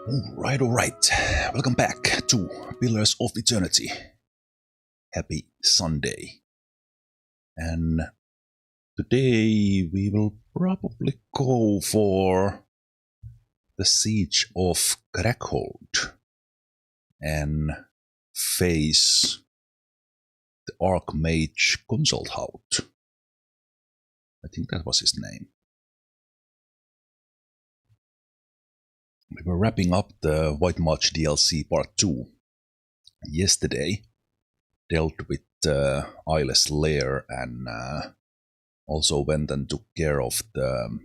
Alright. Welcome back to Pillars of Eternity. Happy Sunday. And today we will probably go for the Siege of Crägholdt and face the archmage Concelhaut. I think that was his name. We were wrapping up the White March DLC Part 2 yesterday, dealt with Eyeless Lair and also went and took care of the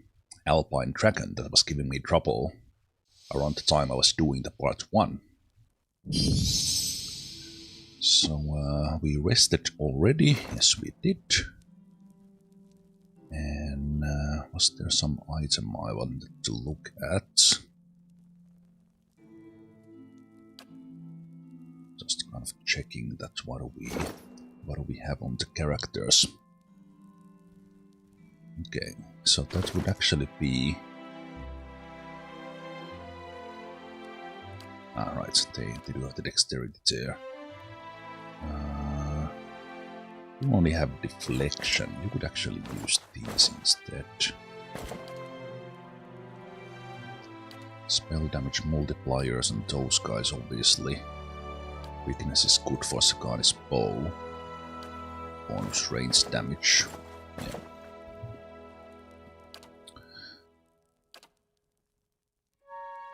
Alpine Dragon that was giving me trouble around the time I was doing the Part 1. So we rested already, yes we did. And was there some item I wanted to look at? Just kind of checking that what do we have on the characters. Okay, so that would actually be... Alright, they do have the dexterity there. You only have deflection, you could actually use these instead. Spell damage multipliers and those guys obviously. Weakness is good for Sagani's bow. Bonus range damage. Yeah.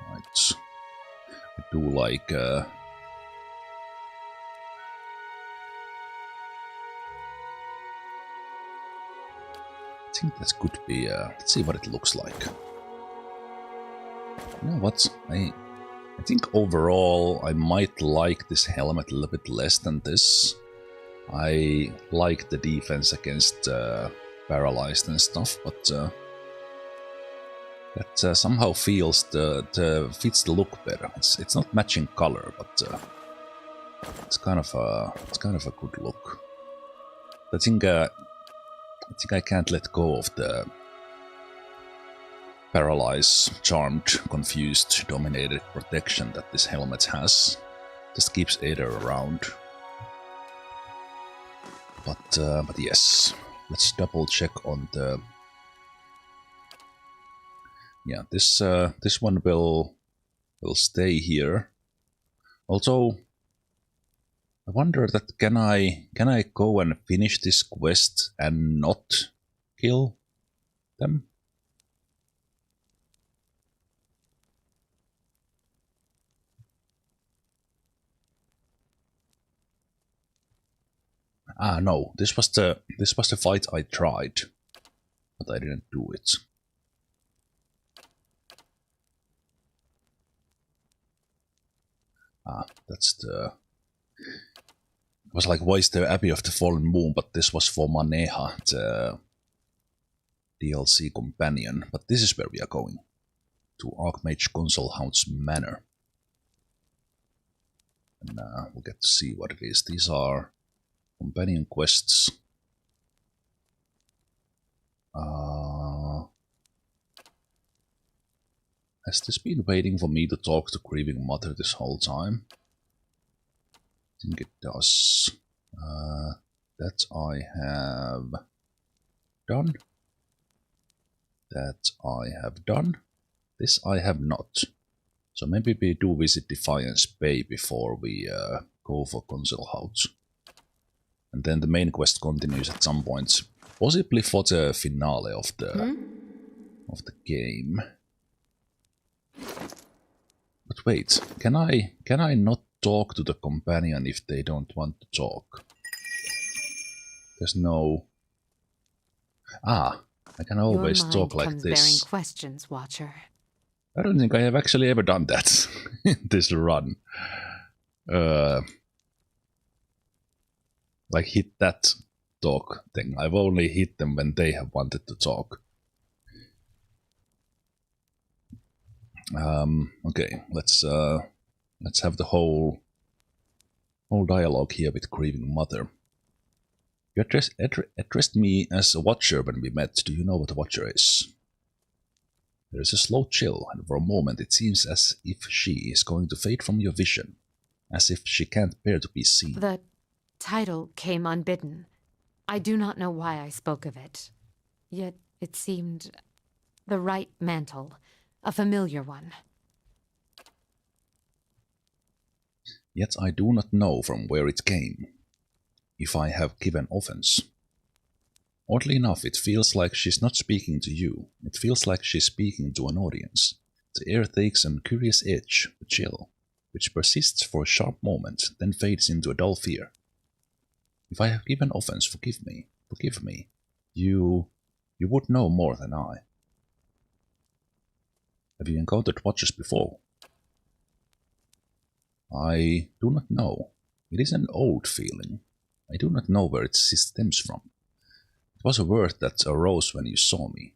Right. I do like I think that could be let's see what it looks like. You know what? I think overall I might like this helmet a little bit less than this. I like the defense against paralyzed and stuff, but that somehow feels fits the look better. It's not matching color, but it's kind of a good look. I think I can't let go of the paralyzed, charmed, confused, dominated protection that this helmet has. Just keeps Aether around. But yes, let's double check on the... Yeah, this one will stay here. Also, I wonder that can I go and finish this quest and not kill them? Ah, no, this was the fight I tried, but I didn't do it. Ah, that's the... It was like, why is there Abbey of the Fallen Moon, but this was for Maneha, the DLC companion. But this is where we are going, to Archmage Concelhaut's Manor. And we'll get to see what it is. These are companion quests. Has this been waiting for me to talk to Grieving Mother this whole time? I think it does. That I have done. That I have done. This I have not. So maybe we do visit Defiance Bay before we go for Concelhaut. And then the main quest continues at some point, possibly for the finale of the game. But wait, can I not talk to the companion if they don't want to talk? There's no... Ah, I can always talk like this. Bearing questions, Watcher. I don't think I have actually ever done that in this run. Like hit that talk thing. I've only hit them when they have wanted to talk. Okay, let's have the whole dialogue here with Grieving Mother. You addressed me as a Watcher when we met. Do you know what a Watcher is? There is a slow chill, and for a moment it seems as if she is going to fade from your vision, as if she can't bear to be seen. The title came unbidden. I do not know why I spoke of it. Yet it seemed the right mantle, a familiar one. Yet I do not know from where it came, if I have given offense. Oddly enough, it feels like she's not speaking to you. It feels like she's speaking to an audience. The air takes an curious edge, a chill, which persists for a sharp moment, then fades into a dull fear. If I have given offense, forgive me. Forgive me. You would know more than I. Have you encountered watchers before? I do not know. It is an old feeling. I do not know where it stems from. It was a word that arose when you saw me.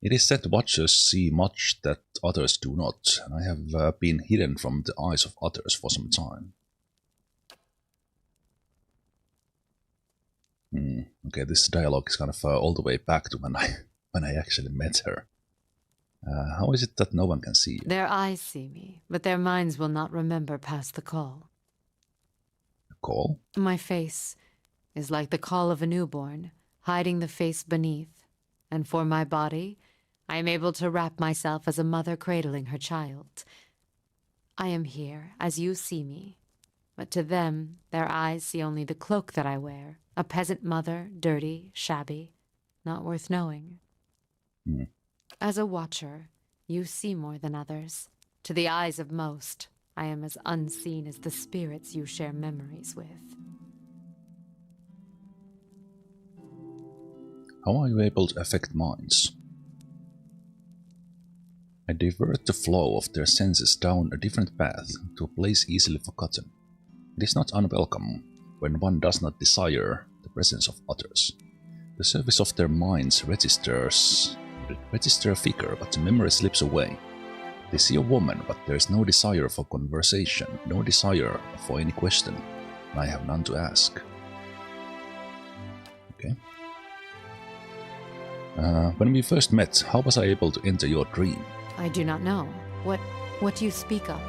It is said watchers see much that others do not, and I have been hidden from the eyes of others for some time. Okay, this dialogue is kind of all the way back to when I actually met her. How is it that no one can see you? Their eyes see me, but their minds will not remember past the call. A call? My face is like the call of a newborn, hiding the face beneath. And for my body, I am able to wrap myself as a mother cradling her child. I am here, as you see me. But to them, their eyes see only the cloak that I wear, a peasant mother, dirty, shabby, not worth knowing. As a watcher, you see more than others. To the eyes of most, I am as unseen as the spirits you share memories with. How are you able to affect minds? I divert the flow of their senses down a different path to a place easily forgotten. It is not unwelcome when one does not desire the presence of others. The surface of their minds register a figure, but the memory slips away. They see a woman, but there is no desire for conversation, no desire for any question, and I have none to ask. Okay. When we first met, how was I able to enter your dream? I do not know. What do you speak of?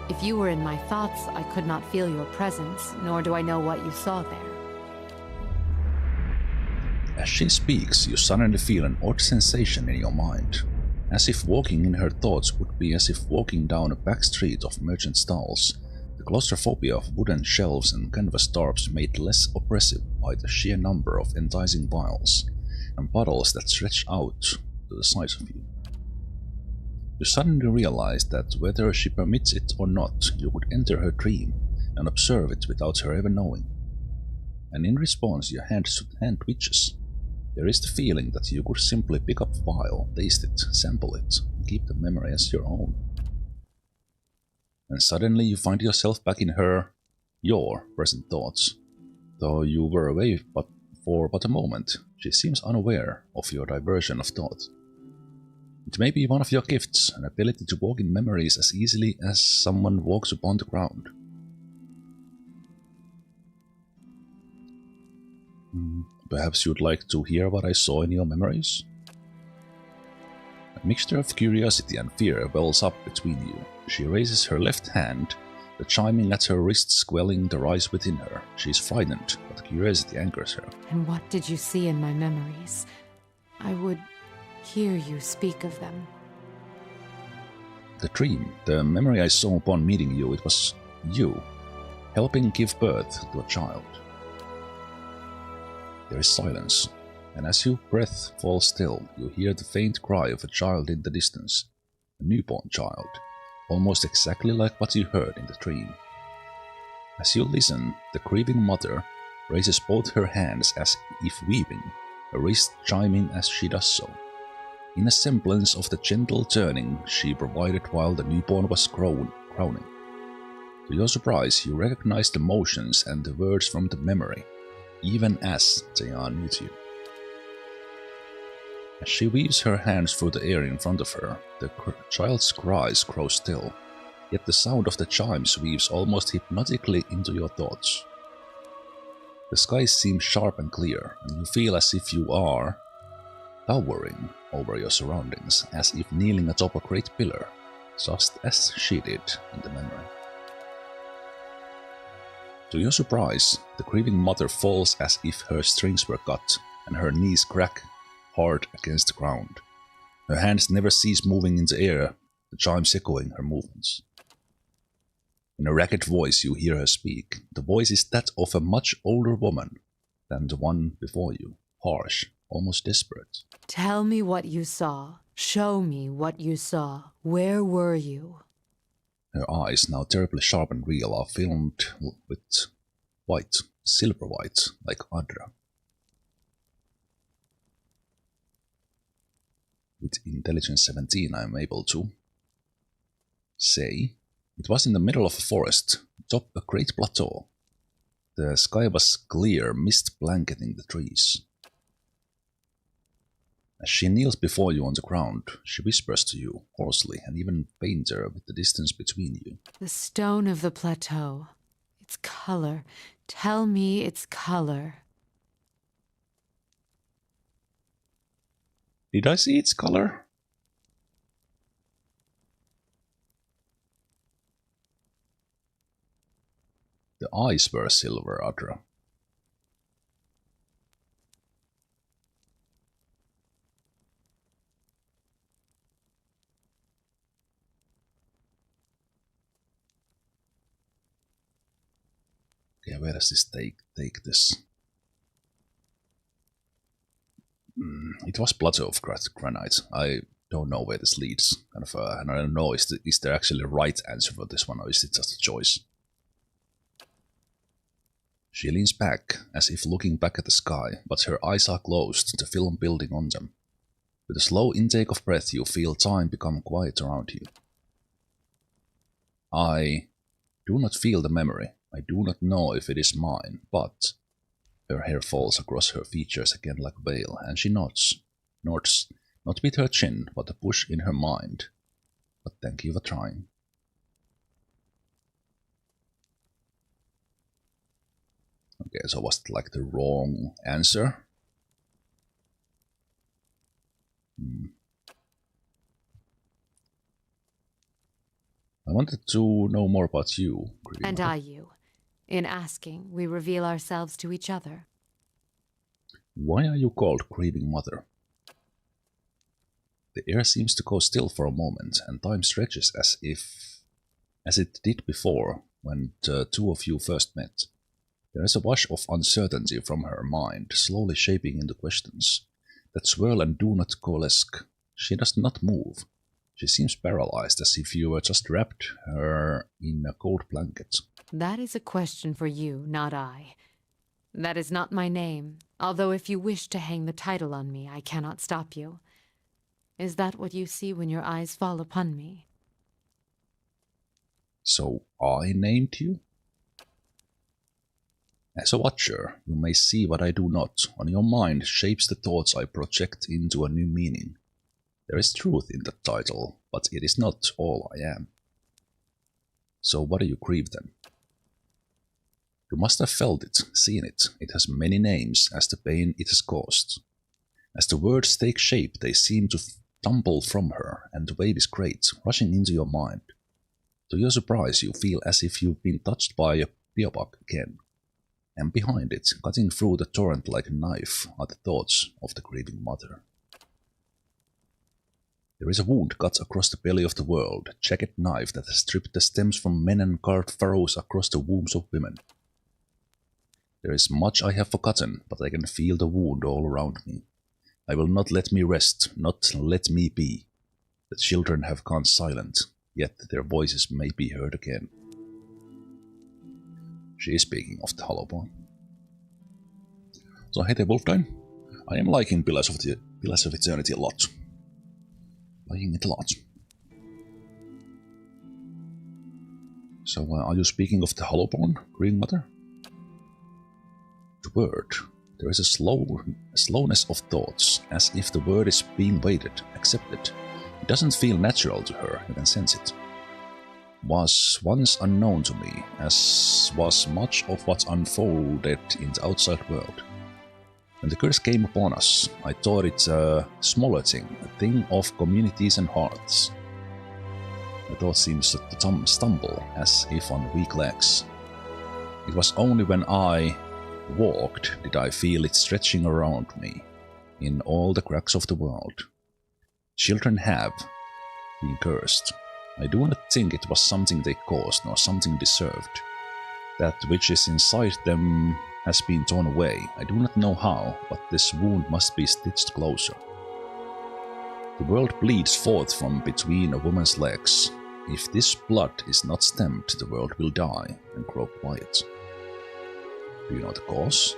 If you were in my thoughts, I could not feel your presence, nor do I know what you saw there. As she speaks, you suddenly feel an odd sensation in your mind, as if walking in her thoughts would be as if walking down a back street of merchant stalls, the claustrophobia of wooden shelves and canvas tarps made less oppressive by the sheer number of enticing vials and bottles that stretch out to the sides of you. You suddenly realize that whether she permits it or not, you would enter her dream and observe it without her ever knowing. And in response, your hand twitches. There is the feeling that you could simply pick up a vial, taste it, sample it, and keep the memory as your own. And suddenly you find yourself back in your present thoughts. Though you were away for but a moment, she seems unaware of your diversion of thought. It may be one of your gifts, an ability to walk in memories as easily as someone walks upon the ground. Perhaps you'd like to hear what I saw in your memories? A mixture of curiosity and fear wells up between you. She raises her left hand, the chiming at her wrists quelling the rise within her. She is frightened, but curiosity anchors her. And what did you see in my memories? I would hear you speak of them. The dream, the memory I saw upon meeting you, it was you, helping give birth to a child. There is silence, and as your breath falls still, you hear the faint cry of a child in the distance, a newborn child, almost exactly like what you heard in the dream. As you listen, the grieving mother raises both her hands as if weeping, her wrist chiming as she does so, in a semblance of the gentle turning she provided while the newborn was crowning. To your surprise, you recognize the motions and the words from the memory, even as they are new to you. As she weaves her hands through the air in front of her, the child's cries grow still, yet the sound of the chimes weaves almost hypnotically into your thoughts. The skies seem sharp and clear, and you feel as if you are towering over your surroundings, as if kneeling atop a great pillar, just as she did in the memory. To your surprise, the grieving mother falls as if her strings were cut, and her knees crack hard against the ground. Her hands never cease moving in the air, the chimes echoing her movements. In a ragged voice you hear her speak. The voice is that of a much older woman than the one before you, harsh, almost desperate. Tell me what you saw. Show me what you saw. Where were you? Her eyes, now terribly sharp and real, are filmed with white, silver white, like Adra. With intelligence 17 I am able to say it was in the middle of a forest, atop a great plateau. The sky was clear, mist blanketing the trees. As she kneels before you on the ground, she whispers to you, hoarsely and even fainter with the distance between you. The stone of the plateau. Its color. Tell me its color. Did I see its color? The eyes were silver, Adra. Okay, where does this take this? It was plateau of granite. I don't know where this leads, and I don't know is there actually a right answer for this one, or is it just a choice? She leans back, as if looking back at the sky, but her eyes are closed, the film building on them. With a slow intake of breath, you feel time become quiet around you. I do not feel the memory. I do not know if it is mine, but her hair falls across her features again like a veil, and she nods. Nods, not with her chin, but a push in her mind. But thank you for trying. Okay, so was it like the wrong answer? I wanted to know more about you, Grieving And Mother. I you. In asking, we reveal ourselves to each other. Why are you called Grieving Mother? The air seems to go still for a moment, and time stretches as it did before, when the two of you first met. There is a wash of uncertainty from her mind, slowly shaping into questions that swirl and do not coalesce. She does not move. She seems paralyzed, as if you were just wrapped her in a cold blanket. That is a question for you, not I. That is not my name, although if you wish to hang the title on me, I cannot stop you. Is that what you see when your eyes fall upon me? So I named you? As a watcher, you may see what I do not. On your mind shapes the thoughts I project into a new meaning. There is truth in that title, but it is not all I am. So what do you grieve then? You must have felt it, seen it. It has many names, as the pain it has caused. As the words take shape, they seem to tumble from her, and the wave is great, rushing into your mind. To your surprise, you feel as if you've been touched by a biobug again. And behind it, cutting through the torrent like a knife, are the thoughts of the grieving mother. There is a wound cut across the belly of the world, a jagged knife that has stripped the stems from men and carved furrows across the wombs of women. There is much I have forgotten, but I can feel the wound all around me. I will not let me rest, not let me be. The children have gone silent, yet their voices may be heard again. She is speaking of the Hollowborn. So, hey there, Wolfdine. I am liking Pillars of Eternity a lot. Liking it a lot. So, are you speaking of the Hollowborn, Green Mother? The word. There is a slowness of thoughts, as if the word is being waited, accepted. It doesn't feel natural to her, you can sense it. Was once unknown to me, as was much of what unfolded in the outside world. When the curse came upon us, I thought it a smaller thing, a thing of communities and hearts. My thought seems to stumble, as if on weak legs. It was only when I walked did I feel it stretching around me, in all the cracks of the world. Children have been cursed. I do not think it was something they caused, nor something deserved. That which is inside them has been torn away. I do not know how, but this wound must be stitched closer. The world bleeds forth from between a woman's legs. If this blood is not stemmed, the world will die and grow quiet. Do you know the cause?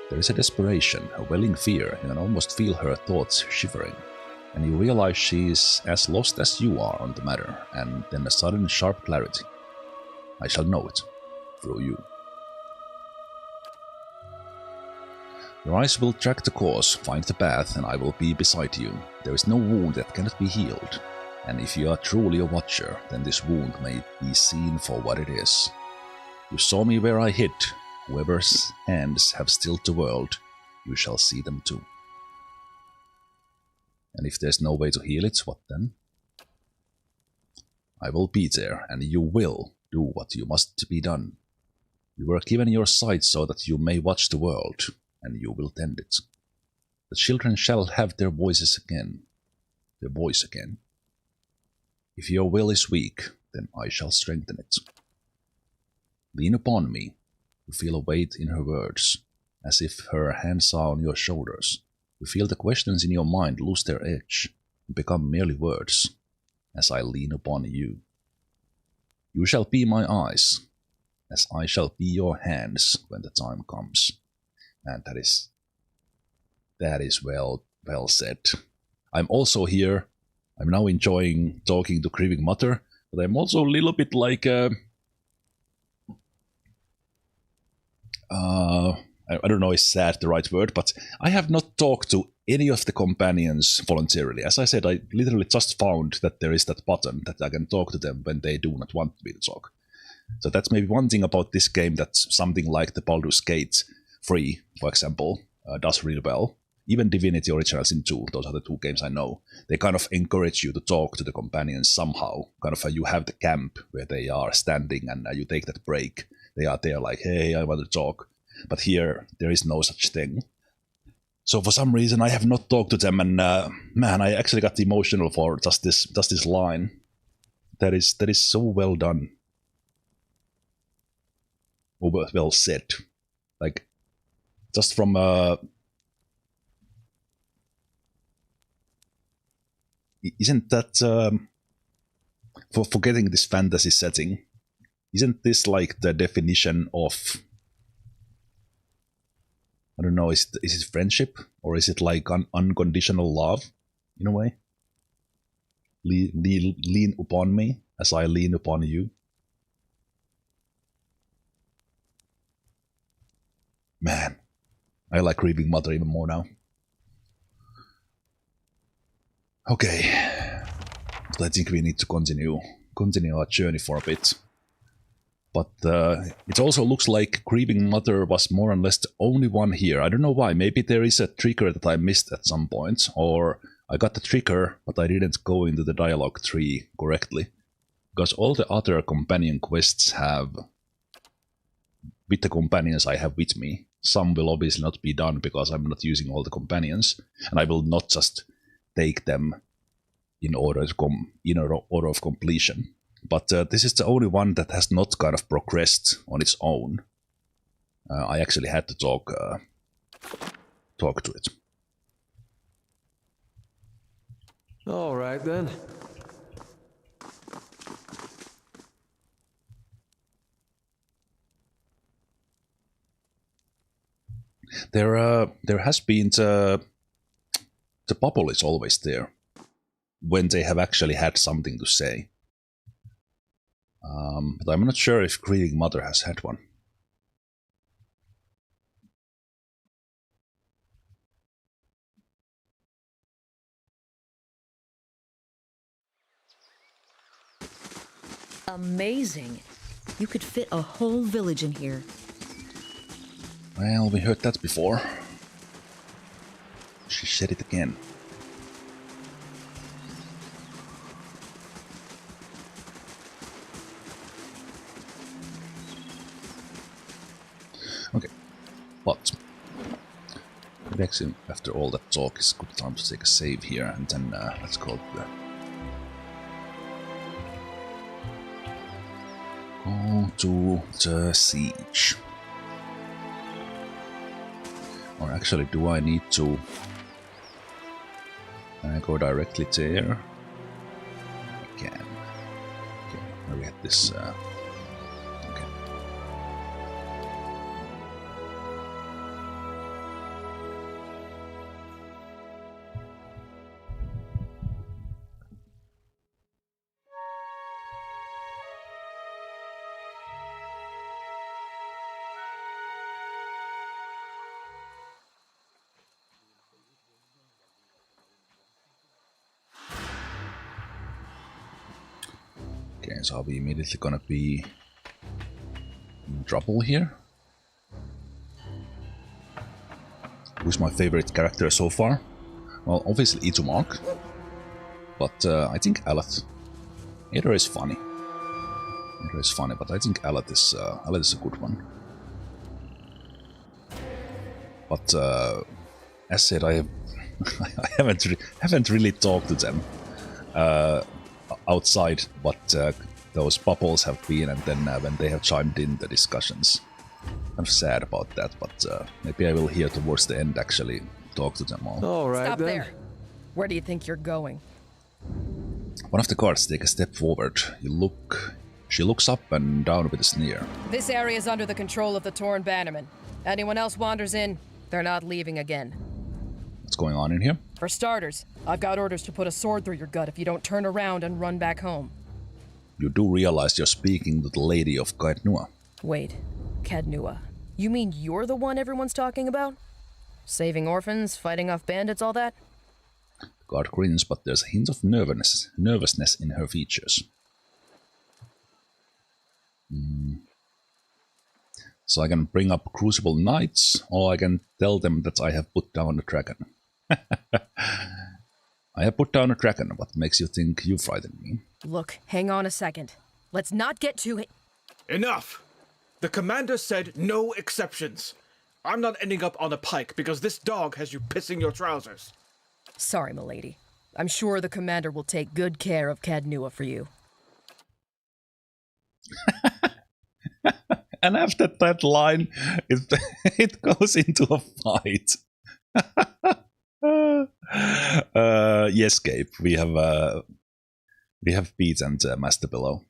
There is a desperation, a welling fear. You can almost feel her thoughts shivering, and you realize she is as lost as you are on the matter, and then a sudden sharp clarity. I shall know it, through you. Your eyes will track the course, find the path, and I will be beside you. There is no wound that cannot be healed, and if you are truly a watcher, then this wound may be seen for what it is. You saw me where I hid. Whoever's hands have stilled the world, you shall see them too. And if there's no way to heal it, what then? I will be there, and you will do what you must be done. You were given your sight so that you may watch the world, and you will tend it. The children shall have their voice again. If your will is weak, then I shall strengthen it. Lean upon me. You feel a weight in her words, as if her hands are on your shoulders. You feel the questions in your mind lose their edge and become merely words, as I lean upon you. You shall be my eyes, as I shall be your hands when the time comes. And that is well said. I'm also here. I'm now enjoying talking to Grieving Mother, but I'm also a little bit like I don't know if sad the right word, but I have not talked to any of the companions voluntarily. As I said, I literally just found that there is that button that I can talk to them when they do not want me to talk. So that's maybe one thing about this game that's something like the Baldur's Gate 3, for example, does really well. Even Divinity Original Sin 2, those are the two games I know. They kind of encourage you to talk to the companions somehow. Kind of you have the camp where they are standing and you take that break. They are there like, hey, I want to talk. But here, there is no such thing. So for some reason, I have not talked to them, and man, I actually got emotional for just this line. That is so well done. Or well said. Like, just from isn't that for forgetting this fantasy setting? Isn't this like the definition of, I don't know, is it friendship? Or is it like unconditional love, in a way? Lean upon me as I lean upon you. Man, I like Grieving Mother even more now. Okay, but I think we need to continue our journey for a bit. But it also looks like Grieving Mother was more or less the only one here. I don't know why. Maybe there is a trigger that I missed at some point, or I got the trigger, but I didn't go into the dialogue tree correctly. Because all the other companion quests have, with the companions I have with me, some will obviously not be done because I'm not using all the companions, and I will not just take them in order of completion. But this is the only one that has not kind of progressed on its own. I actually had to talk to it. All right then. There has been the bubble is always there when they have actually had something to say. But I'm not sure if Grieving Mother has had one. Amazing. You could fit a whole village in here. Well, we heard that before. She said it again. Okay, but actually, after all that talk, it's a good time to take a save here, and then let's go to the siege. Or actually, do I need to... Can I go directly there? I can. Okay, where we had this... Okay. Okay, so are we immediately gonna be in trouble here? Who's my favorite character so far? Well, obviously Itumark, but I think Alat. Either is funny. Either is funny, but I think Alat is a good one. But as said, I haven't really talked to them outside what those bubbles have been, and then when they have chimed in the discussions. I'm sad about that, but maybe I will hear towards the end actually talk to them all. All right, Stop then. there. Where do you think you're going? One of the guards take a step forward. She looks up and down with a sneer. This area is under the control of the Torn Bannerman. Anyone else wanders in, they're not leaving again. What's going on in here? For starters, I've got orders to put a sword through your gut if you don't turn around and run back home. You do realize you're speaking to the lady of Caed Nua. Wait, Caed Nua. You mean you're the one everyone's talking about? Saving orphans, fighting off bandits, all that? The guard grins, but there's a hint of nervousness in her features. So I can bring up Crucible Knights, or I can tell them that I have put down a dragon. I have put down a dragon. What makes you think you frightened me? Look, hang on a second. Let's not get too... Enough! The commander said no exceptions. I'm not ending up on a pike because this dog has you pissing your trousers. Sorry, milady. I'm sure the commander will take good care of Caed Nua for you. And after that line, it goes into a fight. Yes, Gabe, we have beaten Master Below.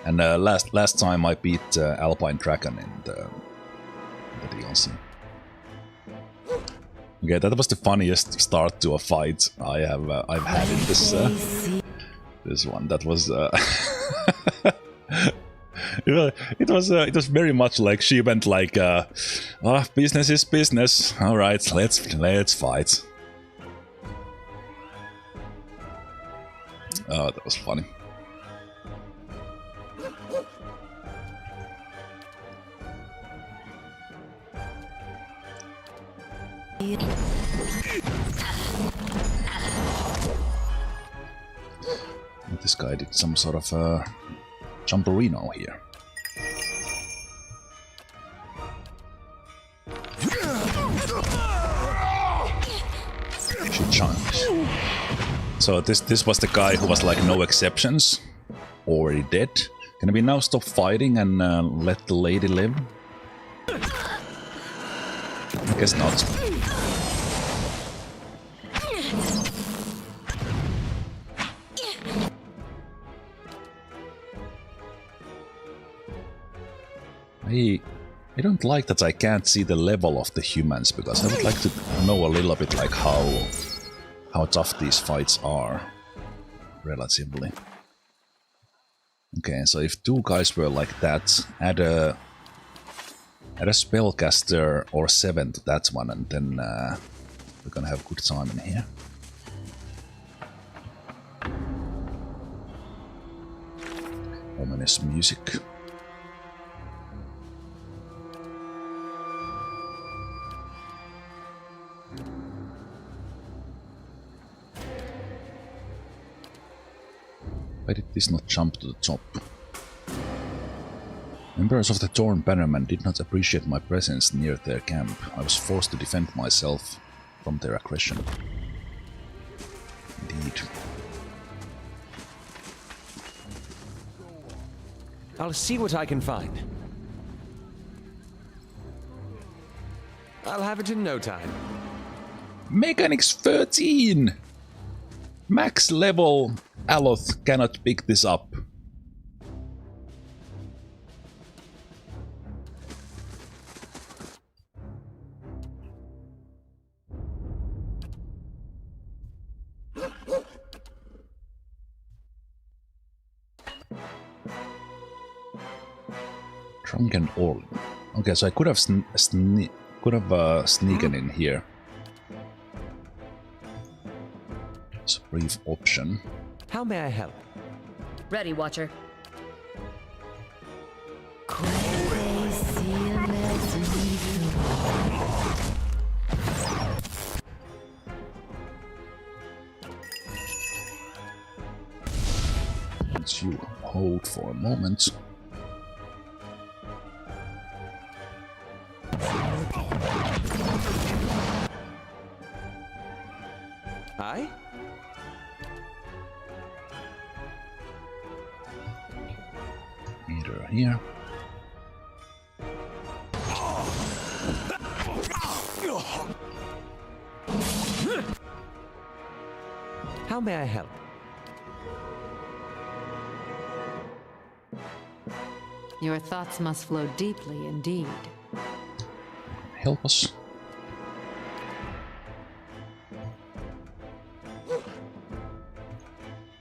And last time I beat Alpine Dragon in the DLC. Okay, that was the funniest start to a fight I've had in this this one. That was it was very much like she went like business is business. All right, let's fight. Oh, that was funny. This guy did some sort of jumperino here. She charms. So this was the guy who was like no exceptions, already dead. Can we now stop fighting and let the lady live? I guess not. I don't like that I can't see the level of the humans, because I would like to know a little bit like how tough these fights are, relatively. Okay, so if two guys were like that, add a spellcaster or 7 to that one, and then we're gonna have a good time in here. Ominous music. Why did this not jump to the top? Members of the Torn Bannermen did not appreciate my presence near their camp. I was forced to defend myself from their aggression. Indeed. I'll see what I can find. I'll have it in no time. Mechanics 13! Max level Aloth cannot pick this up. Drunken Orlan. Okay, so I could have sneaken in here. It's a brief option. How may I help? Ready, Watcher. Once you hold for a moment. Aye? Either here. How may I help? Your thoughts must flow deeply indeed. Help us.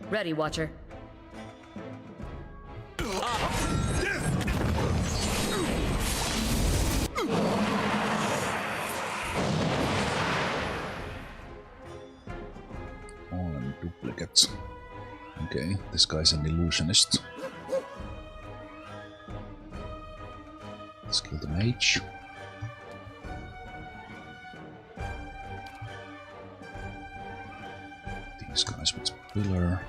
Ready, Watcher. Orlan duplicate. Okay, this guy's an illusionist. Let's kill the mage. These guys with pillar.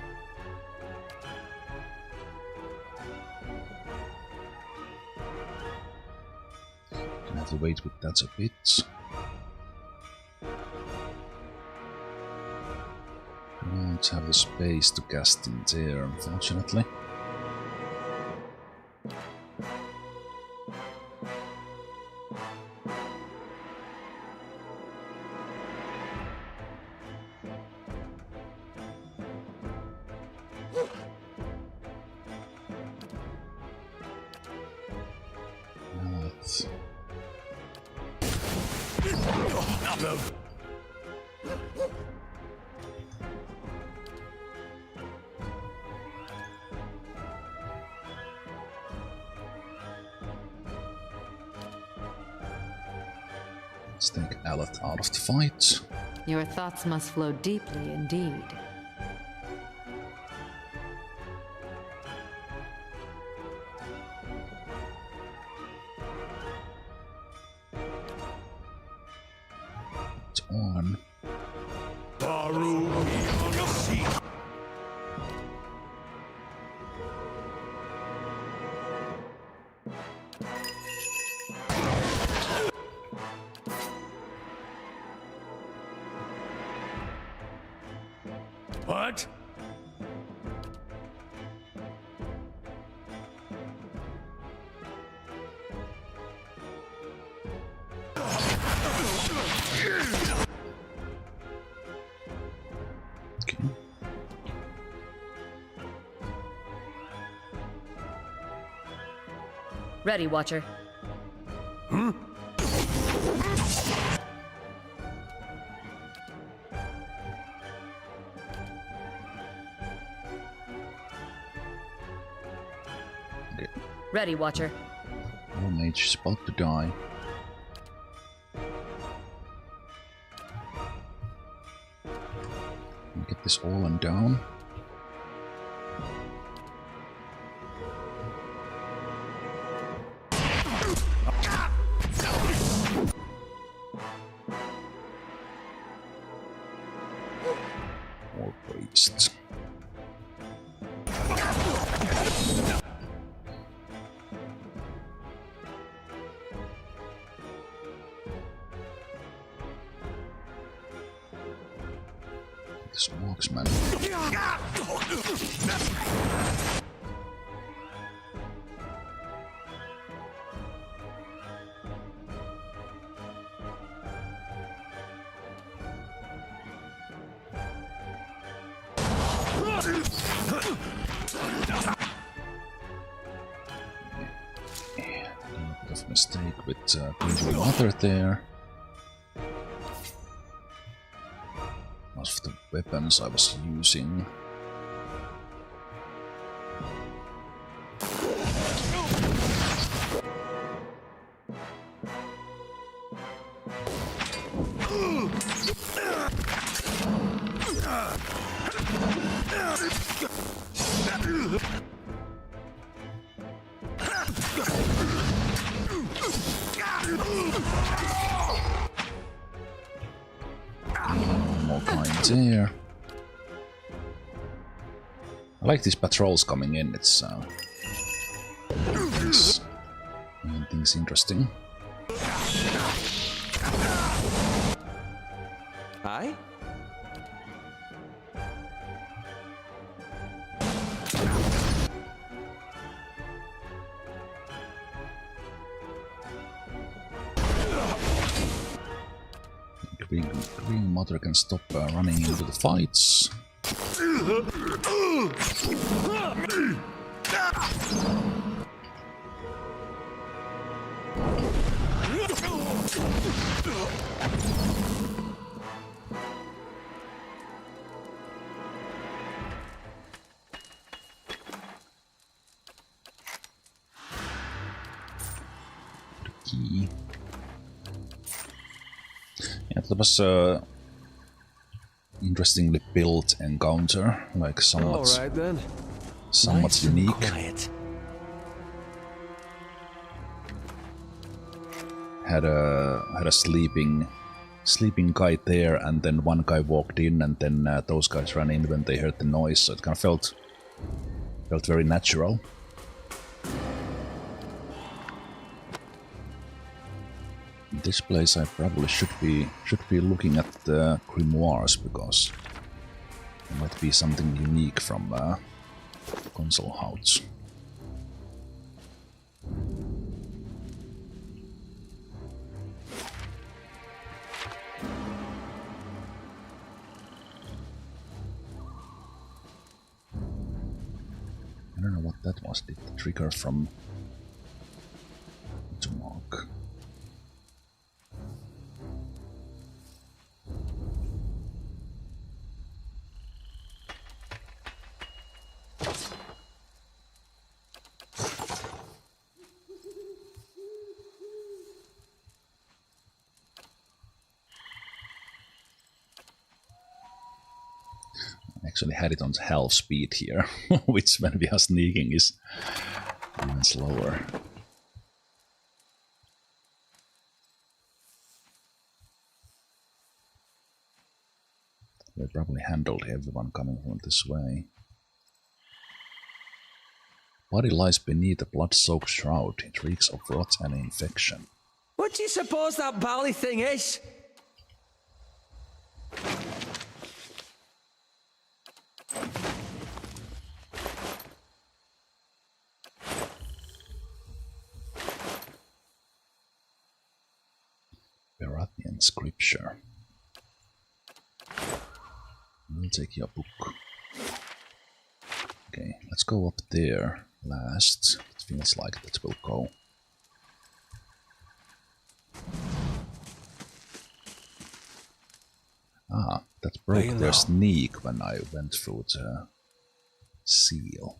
Gonna have to wait with that a bit. Don't have the space to cast in there, unfortunately. Let's take Aloth out of the fight. Your thoughts must flow deeply indeed. It's on. What? Okay. Ready, Watcher. Okay. Ready, Watcher. Our mage is about to die. Get this Orlan down. Priest. This marksman. A bit of mistake with Queen Mother there. Most of the weapons I was using. More kind there. I like these patrols coming in, it's making things interesting. Aye? Green Mother can stop running into the fights. The key. Yeah, that was interestingly built encounter, like somewhat, All right then. somewhat Nice and unique. quiet. Had a sleeping guy there, and then one guy walked in, and then those guys ran in when they heard the noise. So it kind of felt very natural. In this place, I probably should be looking at the grimoires, because there might be something unique from Concelhaut. I don't know what that was. Did the trigger from to mark? Actually had it on half speed here, which when we are sneaking is even slower. They probably handled everyone coming from this way. Body lies beneath a blood-soaked shroud. It reeks of rot and infection. What do you suppose that bally thing is? Berathian scripture. We'll take your book. Okay, let's go up there last. It feels like that will go. Ah, that broke their sneak when I went through the seal.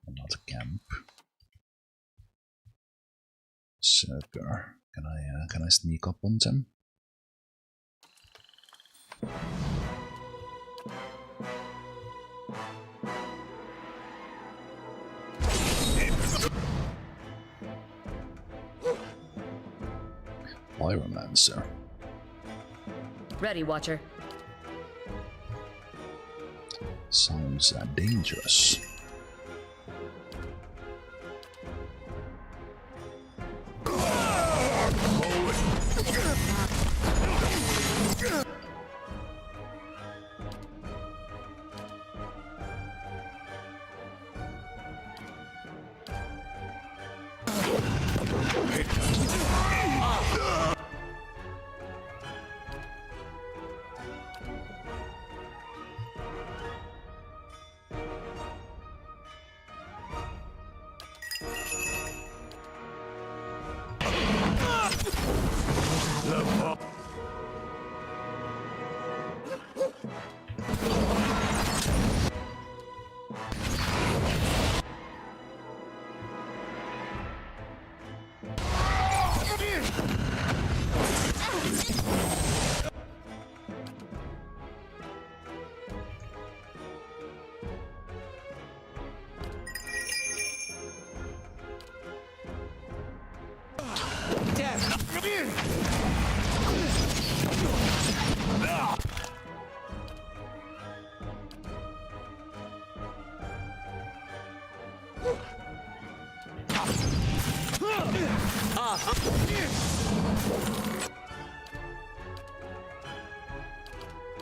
Another camp. Circle. Can I sneak up on them? Pyromancer. Ready, Watcher. Sounds dangerous.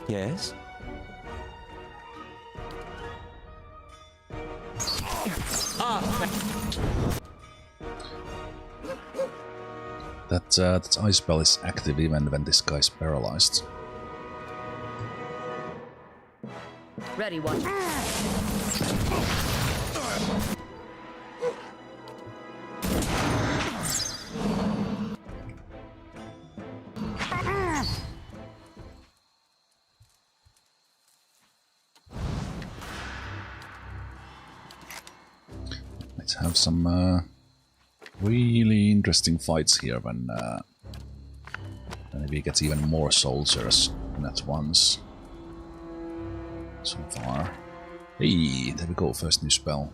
Yes? That ice spell is active even when this guy is paralyzed. Ready, Watcher. Let's have some really interesting fights here when we get even more soldiers at once. So far. Hey, there we go, first new spell.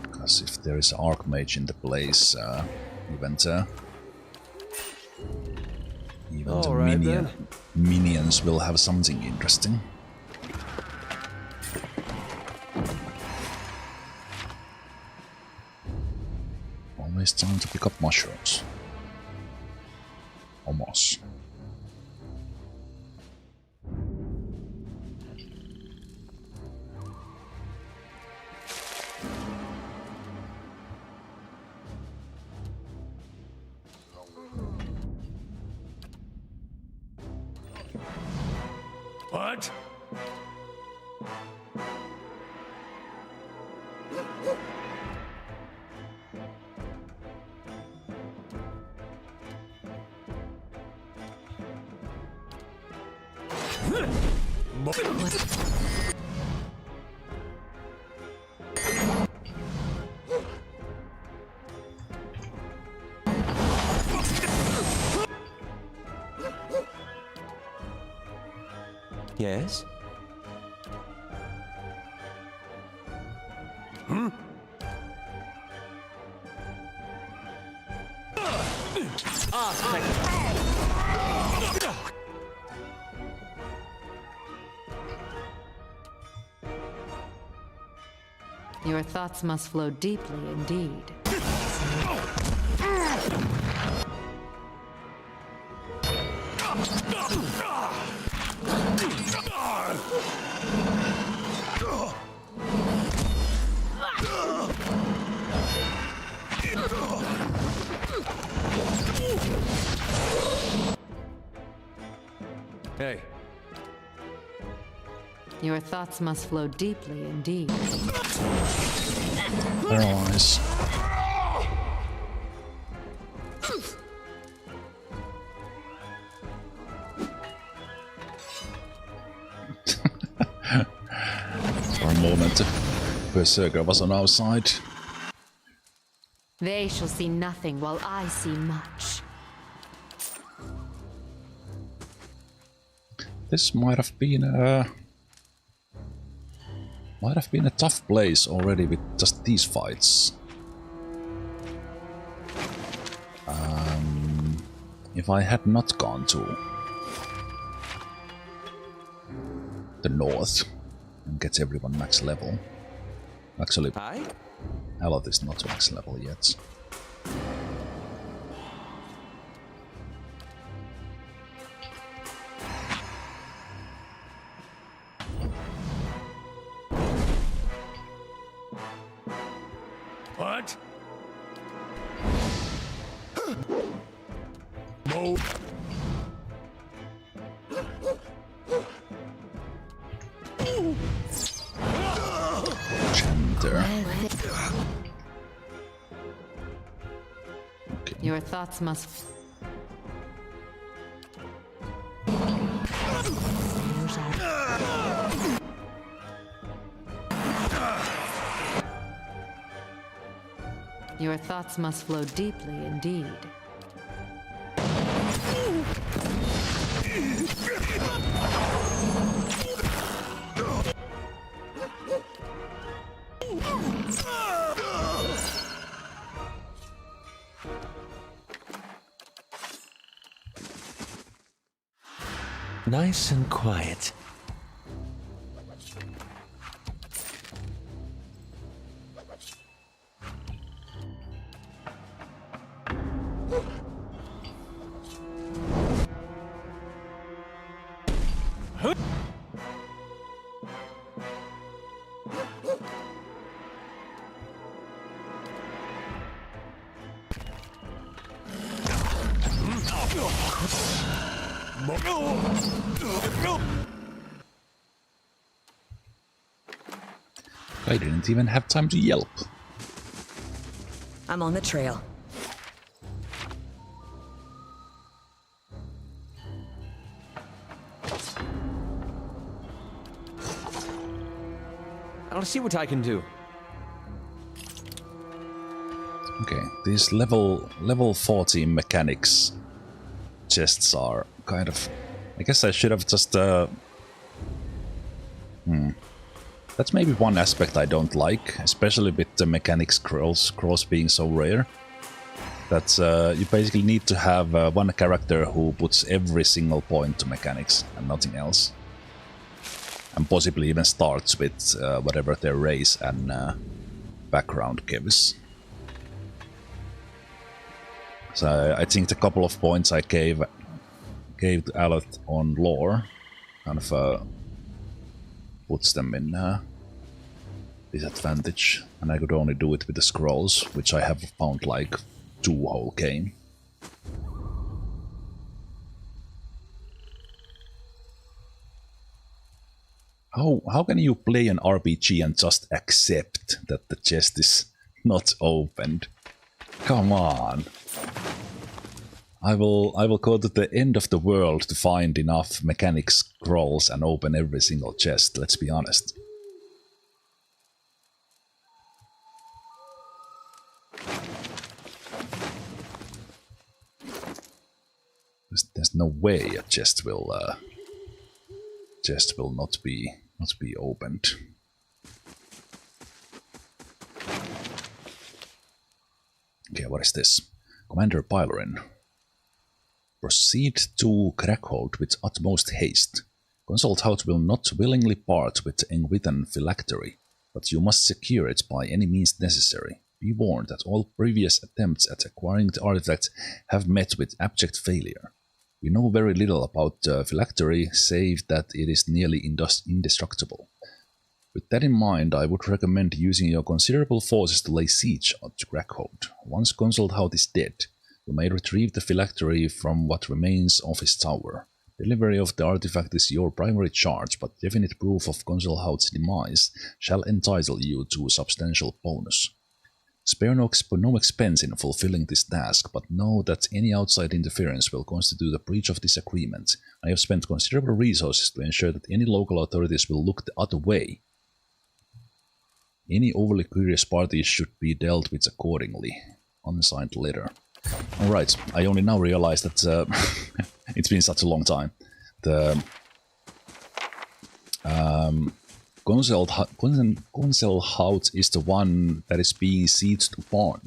Because if there is an archmage in the place, even the minions will have something interesting. Always time to pick up mushrooms. Almost. What? Yes? Your thoughts must flow deeply indeed. Hey. Your thoughts must flow deeply indeed. Paralyze. For a moment, Berserker was on our side. They shall see nothing while I see much. This might have been a tough place already with just these fights. if I had not gone to the north and get everyone max level. Actually, Aye? Aloth is not max level yet. What? Chanter. Okay. Your thoughts must... Your thoughts must flow deeply indeed. Nice and quiet. I didn't even have time to yelp. I'm on the trail. I'll see what I can do. Okay, these level 14 mechanics chests are kind of... I guess I should have just... That's maybe one aspect I don't like, especially with the mechanics scrolls being so rare. That you basically need to have one character who puts every single point to mechanics and nothing else. And possibly even starts with whatever their race and background gives. So I think the couple of points I gave Aloth on lore kind of puts them in disadvantage, and I could only do it with the scrolls, which I have found like 2 whole game. How can you play an RPG and just accept that the chest is not opened? Come on! I will go to the end of the world to find enough mechanic scrolls and open every single chest, let's be honest. There's no way a chest will not be opened. Okay, what is this? Commander Pylorin. Proceed to Crägholdt with utmost haste. Concelhaut will not willingly part with the Engwithan phylactery, but you must secure it by any means necessary. Be warned that all previous attempts at acquiring the artifact have met with abject failure. We know very little about the phylactery, save that it is nearly indestructible. With that in mind, I would recommend using your considerable forces to lay siege to Crägholdt. Once Concelhaut is dead, you may retrieve the phylactery from what remains of his tower. Delivery of the artifact is your primary charge, but definite proof of Concelhaut's demise shall entitle you to a substantial bonus. Spare no expense in fulfilling this task, but know that any outside interference will constitute a breach of this agreement. I have spent considerable resources to ensure that any local authorities will look the other way. Any overly curious parties should be dealt with accordingly. Unsigned letter. Alright, I only now realize that it's been such a long time. The Concelhaut is the one that is being sieged upon.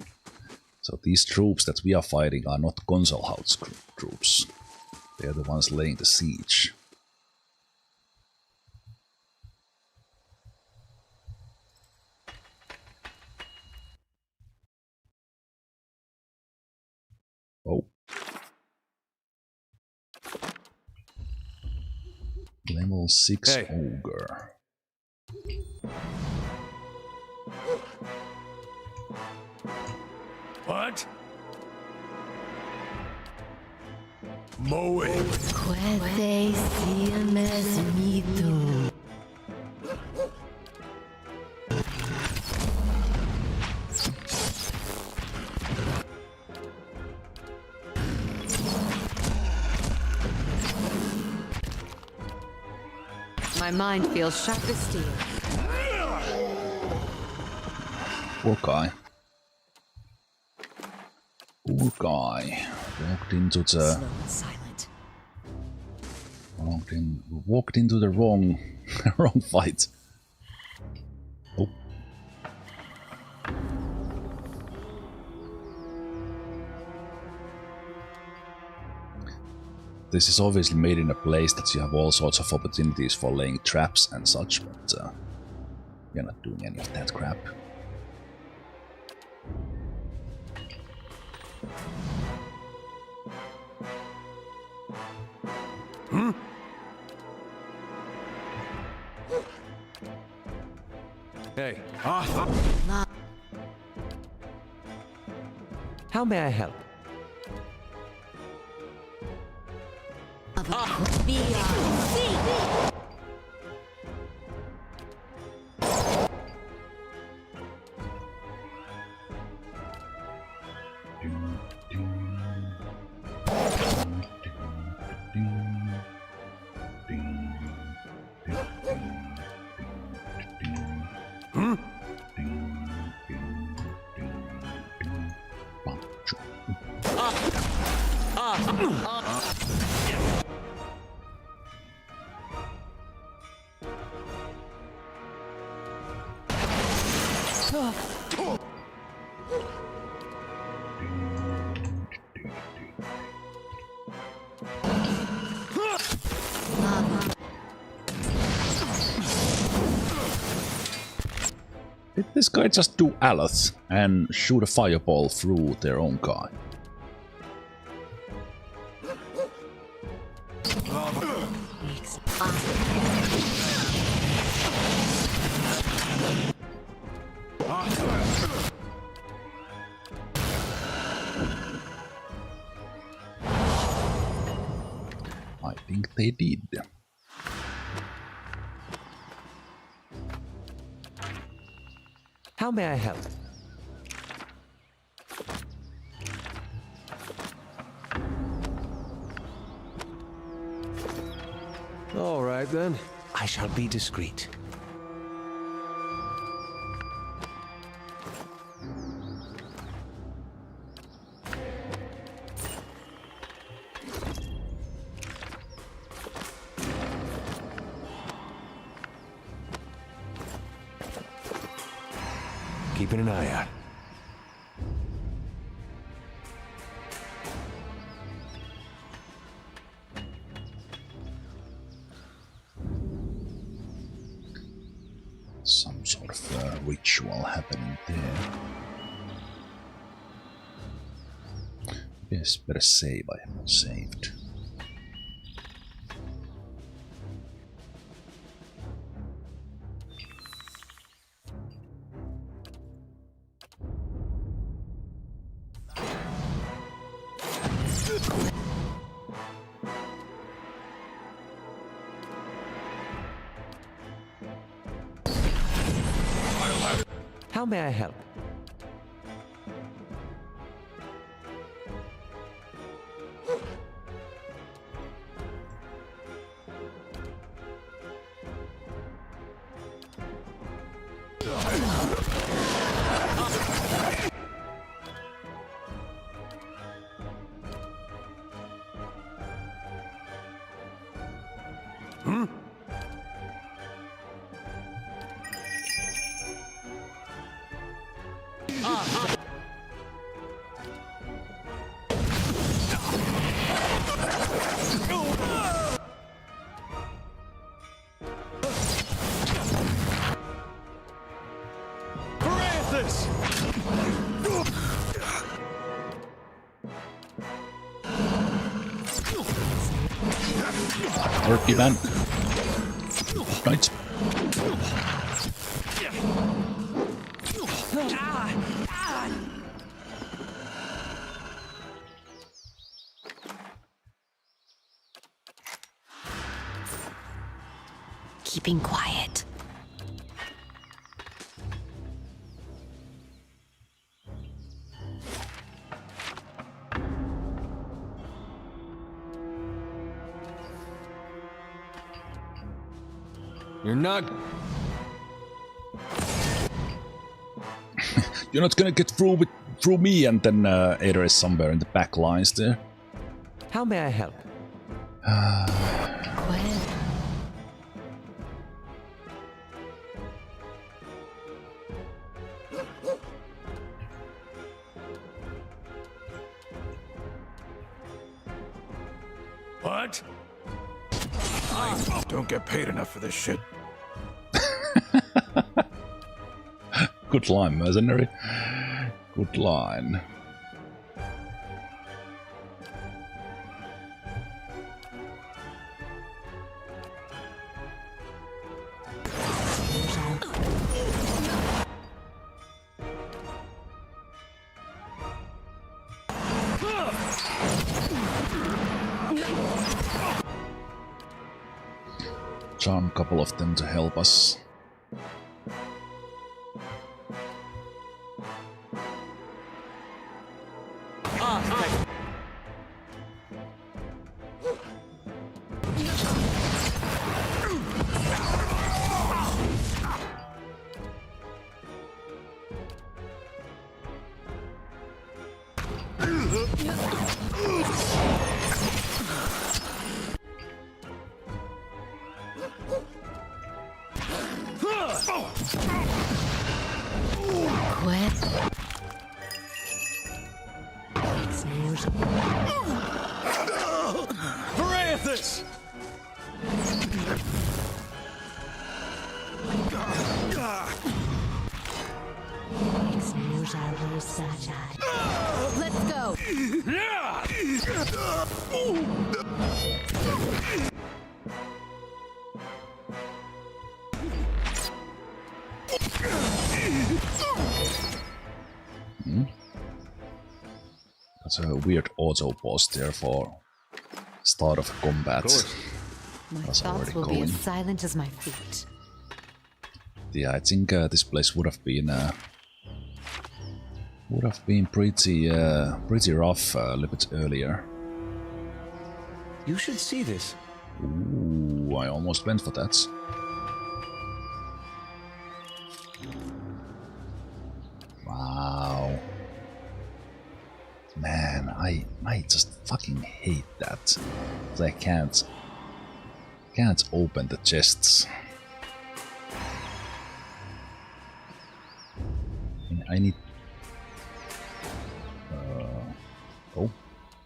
So these troops that we are fighting are not Concelhaut's troops. They are the ones laying the siege. Oh. Level 6 Hey. ogre. What? Mowing. Quete siames mitu. My mind feels sharp as steel. Poor guy. Poor guy. Walked into the... Slow and silent. Walked into the wrong wrong fight. Oh. This is obviously made in a place that you have all sorts of opportunities for laying traps and such, but you're not doing any of that crap. Hey. How may I help? Did this guy just do Aloth and shoot a fireball through their own guy? I think they did. How may I help? All right then. I shall be discreet. Keeping an eye out. Some sort of ritual happening there. Yes, better save. I have not saved. How may I help? Turkey man. Right. Keeping quiet. You're not... You're not gonna get through me, and then Ada is somewhere in the back lines there. How may I help? Gwen. What? I don't get paid enough for this shit. Good line, mercenary. Good line. Charm a couple of them to help us. Gwen. Parathis! Let's go. That's a weird auto pause there for start of combat. My That's thoughts already will be going. as silent as my feet. Yeah, I think this place would have been pretty rough a little bit earlier. You should see this. Ooh, I almost went for that. Wow. Man, I just fucking hate that. I can't open the chests. I need... oh,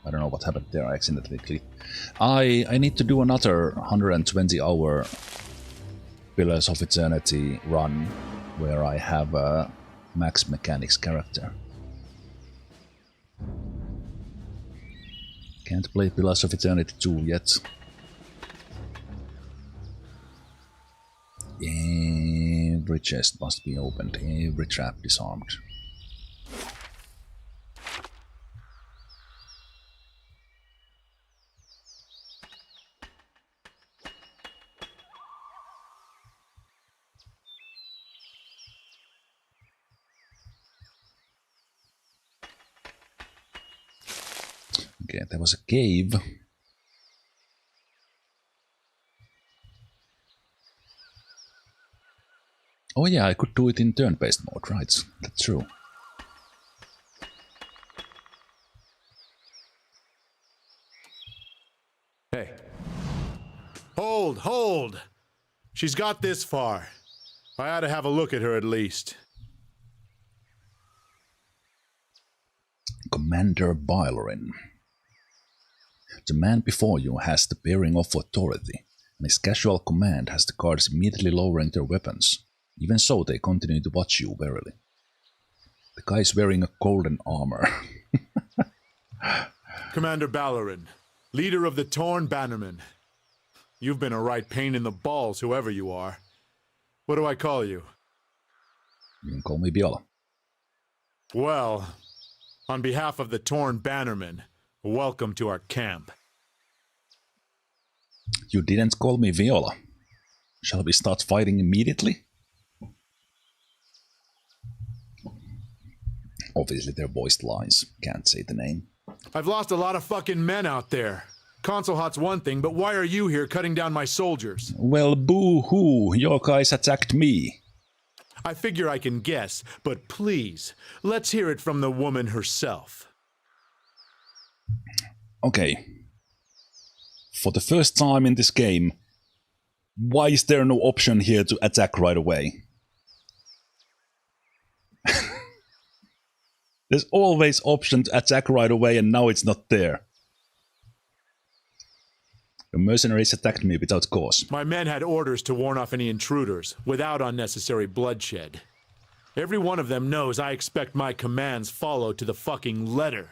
I don't know what happened there, I accidentally clicked. I need to do another 120-hour Pillars of Eternity run where I have a Max Mechanics character. Can't play Pillars of Eternity 2 yet. Every chest must be opened, every trap disarmed. Okay, there was a cave. Oh yeah, I could do it in turn-based mode, right? That's true. Hey. Hold! She's got this far. I ought to have a look at her at least. Commander Bylerin. The man before you has the bearing of authority, and his casual command has the guards immediately lowering their weapons. Even so, they continue to watch you warily. The guy's wearing a golden armor. Commander Ballerin, leader of the Torn Bannermen. You've been a right pain in the balls, whoever you are. What do I call you? You can call me Viola. Well, on behalf of the Torn Bannermen, welcome to our camp. You didn't call me Viola. Shall we start fighting immediately? Obviously they're voiced lines. Can't say the name. I've lost a lot of fucking men out there. Concelhaut's one thing, but why are you here cutting down my soldiers? Well, boo-hoo, your guys attacked me. I figure I can guess, but please, let's hear it from the woman herself. Okay. For the first time in this game, why is there no option here to attack right away? There's always option to attack right away, and now it's not there. The mercenaries attacked me without cause. My men had orders to warn off any intruders, without unnecessary bloodshed. Every one of them knows I expect my commands followed to the fucking letter.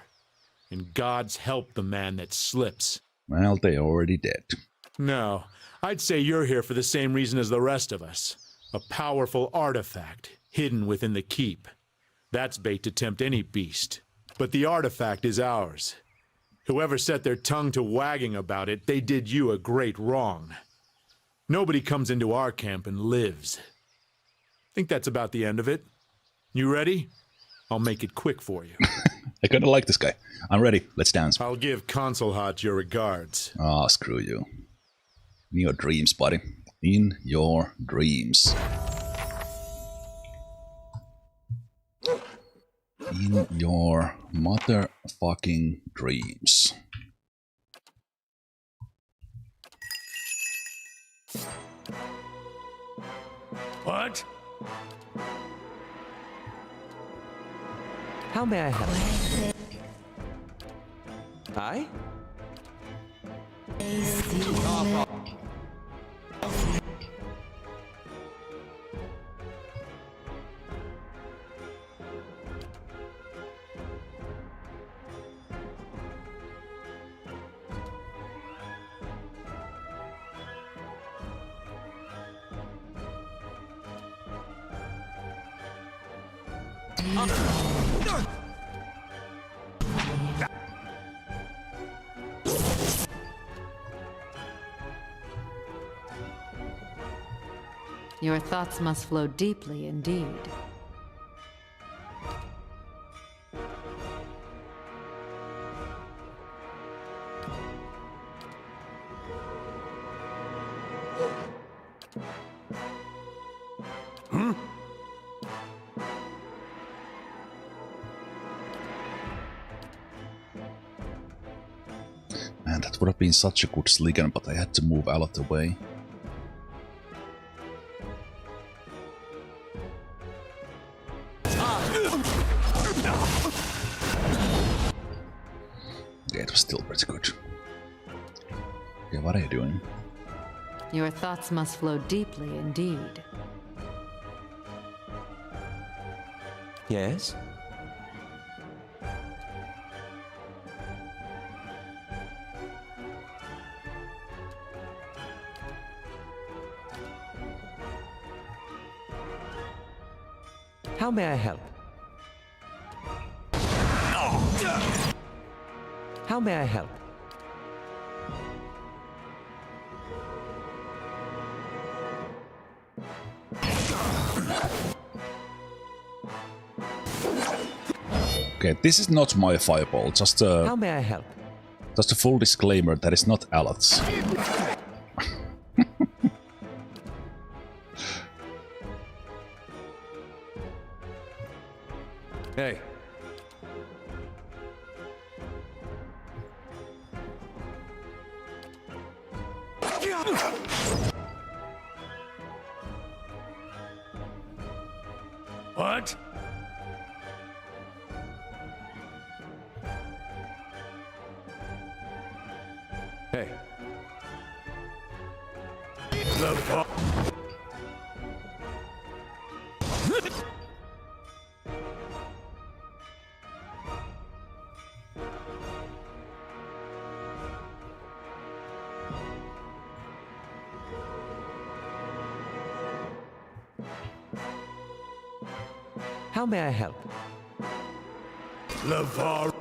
And God's help the man that slips. Well, they're already dead. No, I'd say you're here for the same reason as the rest of us. A powerful artifact, hidden within the keep. That's bait to tempt any beast. But the artifact is ours. Whoever set their tongue to wagging about it, they did you a great wrong. Nobody comes into our camp and lives. Think that's about the end of it. You ready? I'll make it quick for you. I kinda like this guy. I'm ready. Let's dance. I'll give Concelhaut your regards. Ah, screw you. In your dreams, buddy. In your dreams. In your motherfucking dreams. What? How may I help? I? Your thoughts must flow deeply indeed. Man, that would have been such a good sligan, but I had to move out of the way. Yeah, it was still pretty good. Yeah, what are you doing? Your thoughts must flow deeply indeed. Yes? How may I help? How may I help? Okay, this is not my fireball, just How may I help? a full disclaimer that is not Alat's. Hey. What? Hey. How may I help? Lavar.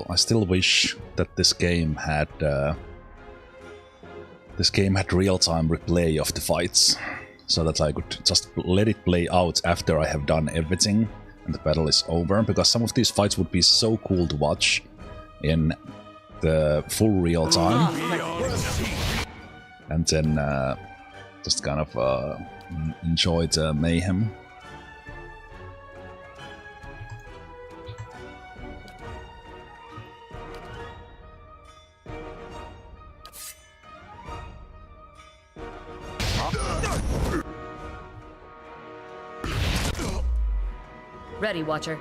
I still wish that this game had real-time replay of the fights, so that I could just let it play out after I have done everything and the battle is over, because some of these fights would be so cool to watch in the full real time, and then just kind of enjoy the mayhem. Ready, Watcher.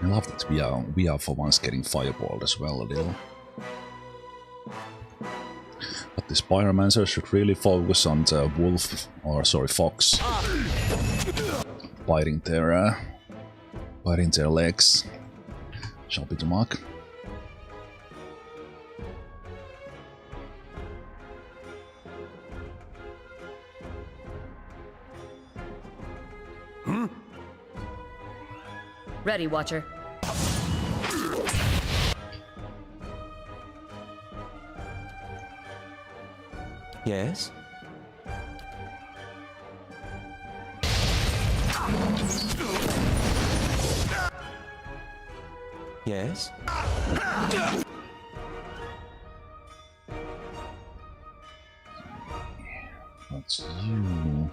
I love that we are for once getting fireballed as well a little. But this pyromancer should really focus on the wolf, or sorry, fox, biting their legs. Shall be the mark. Ready, Watcher. Yes? Yes? That's you.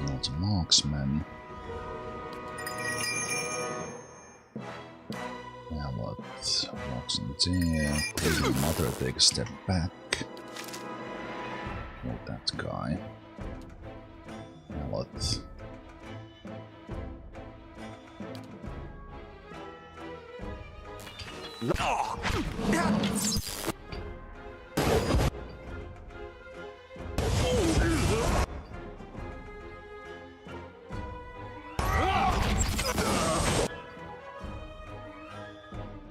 Not a marksman. Now what? Walks in there. Crazy mother, take a step back. Kill that guy. Now what?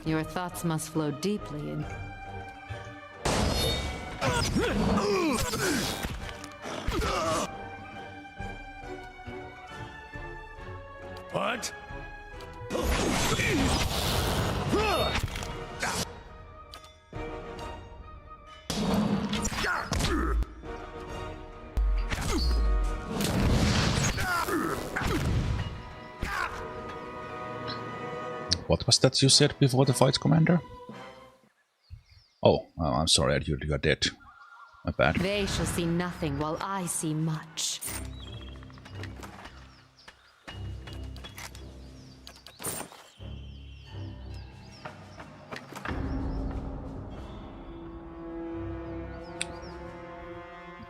Your thoughts must flow deeply in. What? What was that you said before the fight, Commander? Oh, I'm sorry, you are dead. My bad. They shall see nothing while I see much.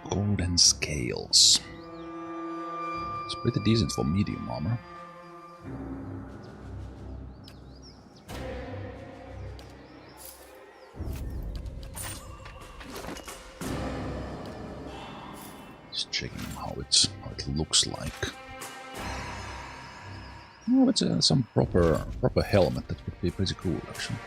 Golden scales. It's pretty decent for medium armor. Just checking how it looks like. Oh, it's some proper helmet. That would be pretty cool, actually.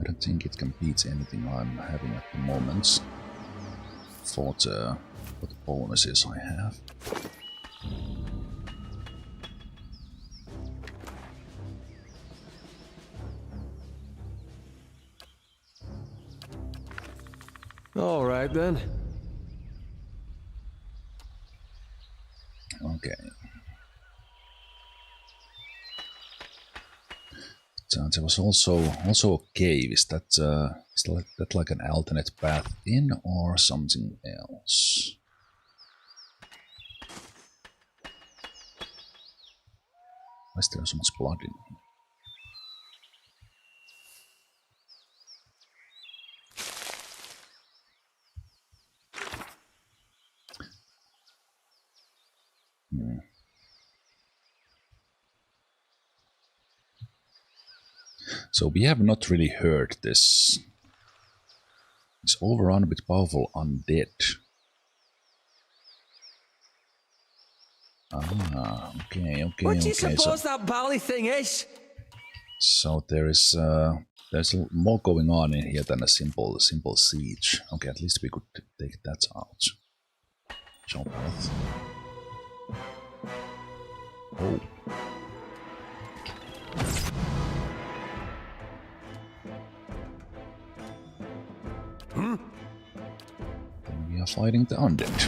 I don't think it can beat anything I'm having at the moment for the bonuses I have. All right, then. Okay. So there was also a cave. Is that like an alternate path in or something else? Why is there so much blood in here? So we have not really heard this. It's overrun with powerful undead. Ah, okay. What do you suppose that bally thing is? So there's more going on in here than a simple siege. Okay, at least we could take that out. Jump off. Oh. Then we are fighting the undead.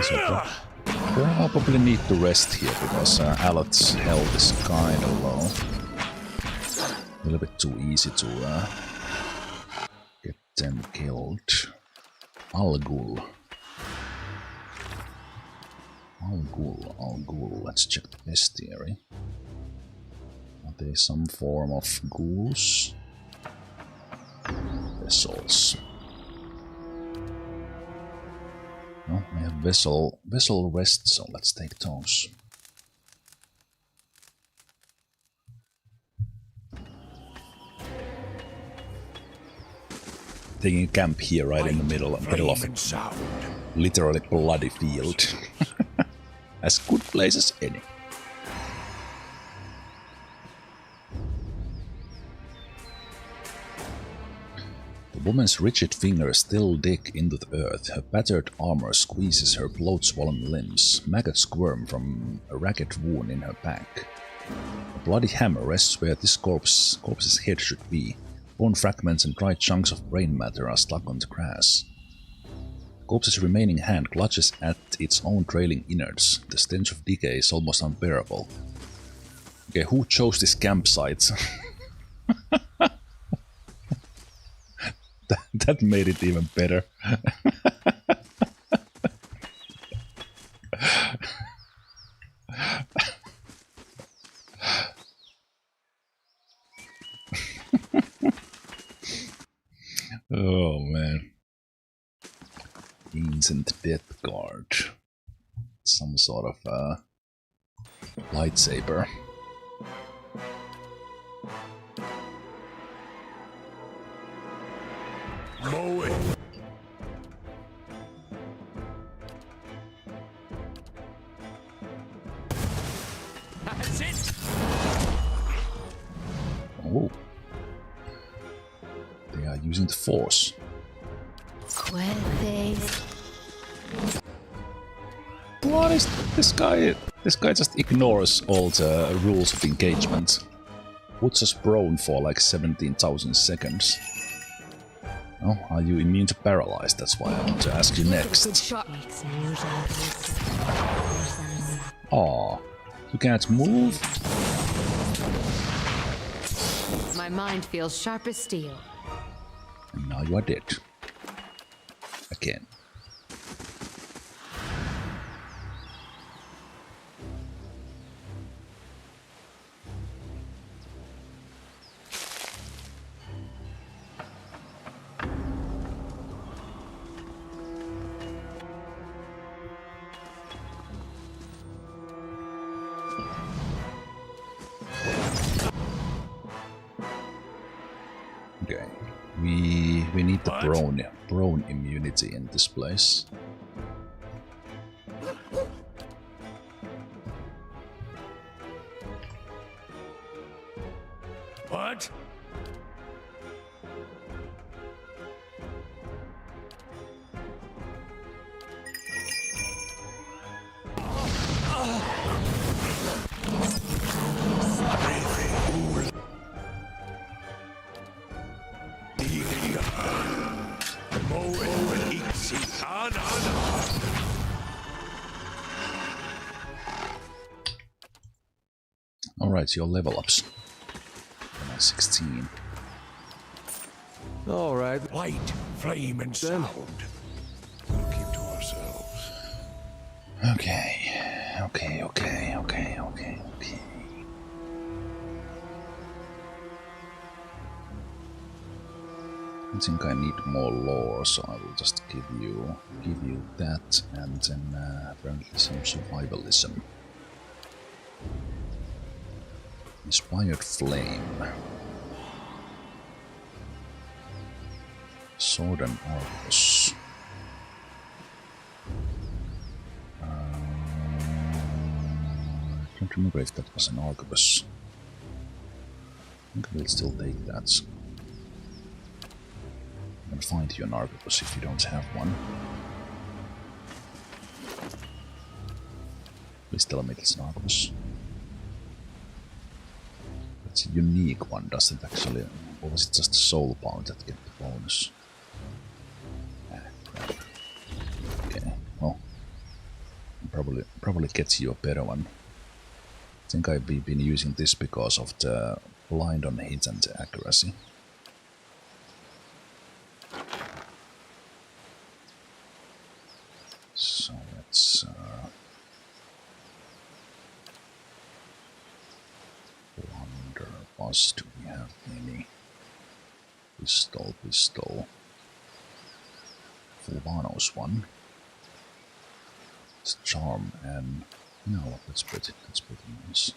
So probably need to rest here because Alat's health is kind of low. A little bit too easy to get them killed. Algul. Let's check the bestiary. Are they some form of ghouls? Vessels. No, we have vessel rest, so let's take those. Taking a camp here right in the middle of a literally bloody field. As good place as any. The woman's rigid fingers still dig into the earth. Her battered armor squeezes her blood-swollen limbs. Maggots squirm from a ragged wound in her back. A bloody hammer rests where this corpse's head should be. Bone fragments and dry chunks of brain matter are stuck on the grass. The corpse's remaining hand clutches at its own trailing innards. The stench of decay is almost unbearable. Okay, who chose this campsite? That made it even better. Oh man. Ancient Death Guard. Some sort of lightsaber. Mow it. That's it. Oh. They are using the force. What is this guy? This guy just ignores all the rules of engagement. Puts us prone for like 17,000 seconds. Oh, are you immune to paralyzed? That's why I want to ask you next. Aw, you can't move? My mind feels sharp as steel. And now you are dead. Again. Okay, we need the prone immunity in this place. What? Alright, your level ups. 16. All right. Light, flame, and sound. We'll keep to ourselves. Okay. I think I need more lore, so I will just give you that, and then apparently some survivalism. Inspired flame. Sword and arquebus. I don't remember if that was an arquebus. I think we'll still take that. I'm gonna find you an arquebus if you don't have one. Please tell me it's an arquebus. It's a unique one, does it actually? Or was it just a soul bound that get the bonus? Okay, well, probably gets you a better one. I think I've been using this because of the blind on hit and the accuracy. So let's wonder, do we have any pistol? Fulvano's one. It's charm and no, that's pretty nice.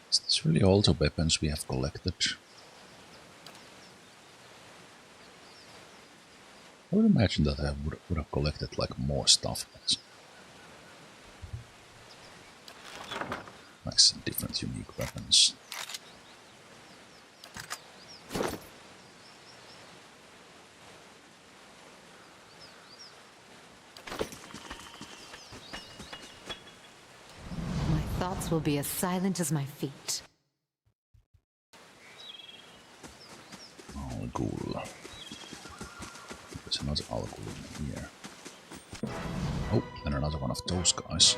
It's really all the weapons we have collected. I would imagine that I would have collected like more stuff, but like some different unique weapons. My thoughts will be as silent as my feet. Algul. There's another Algul in here. Oh, and another one of those guys.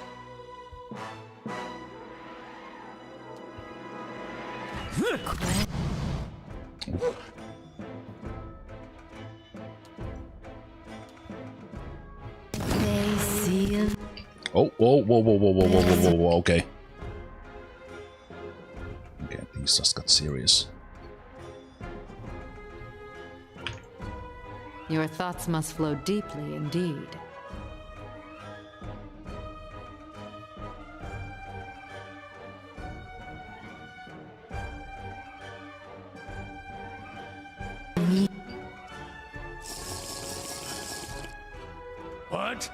Oh, whoa, okay. Okay, things just got serious. Your thoughts must flow deeply indeed. What?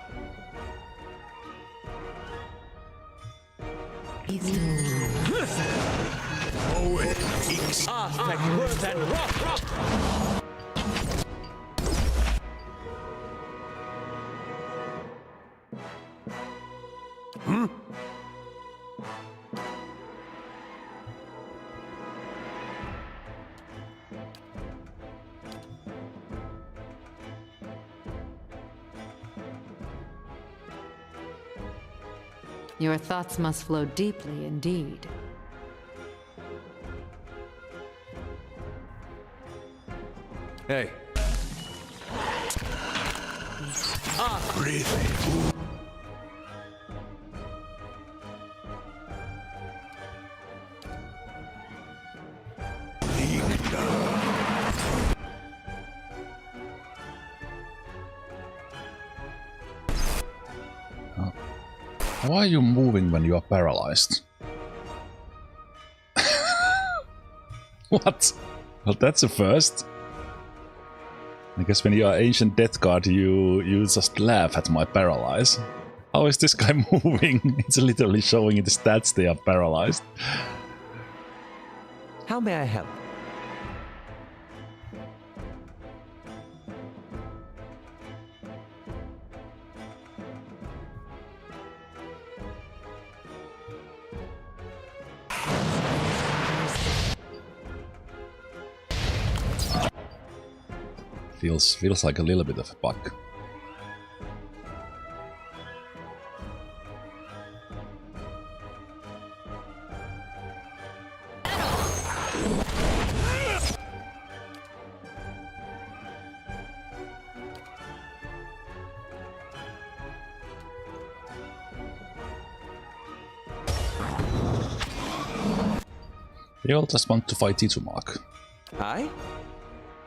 Your thoughts must flow deeply indeed. Hey. Breathe. Why are you moving when you are paralyzed? What? Well, that's a first. I guess when you are Ancient Death Guard, you just laugh at my paralyze. How is this guy moving? It's literally showing in the stats they are paralyzed. How may I help? Feels like a little bit of a bug. They all just want to fight Itumark. Aye?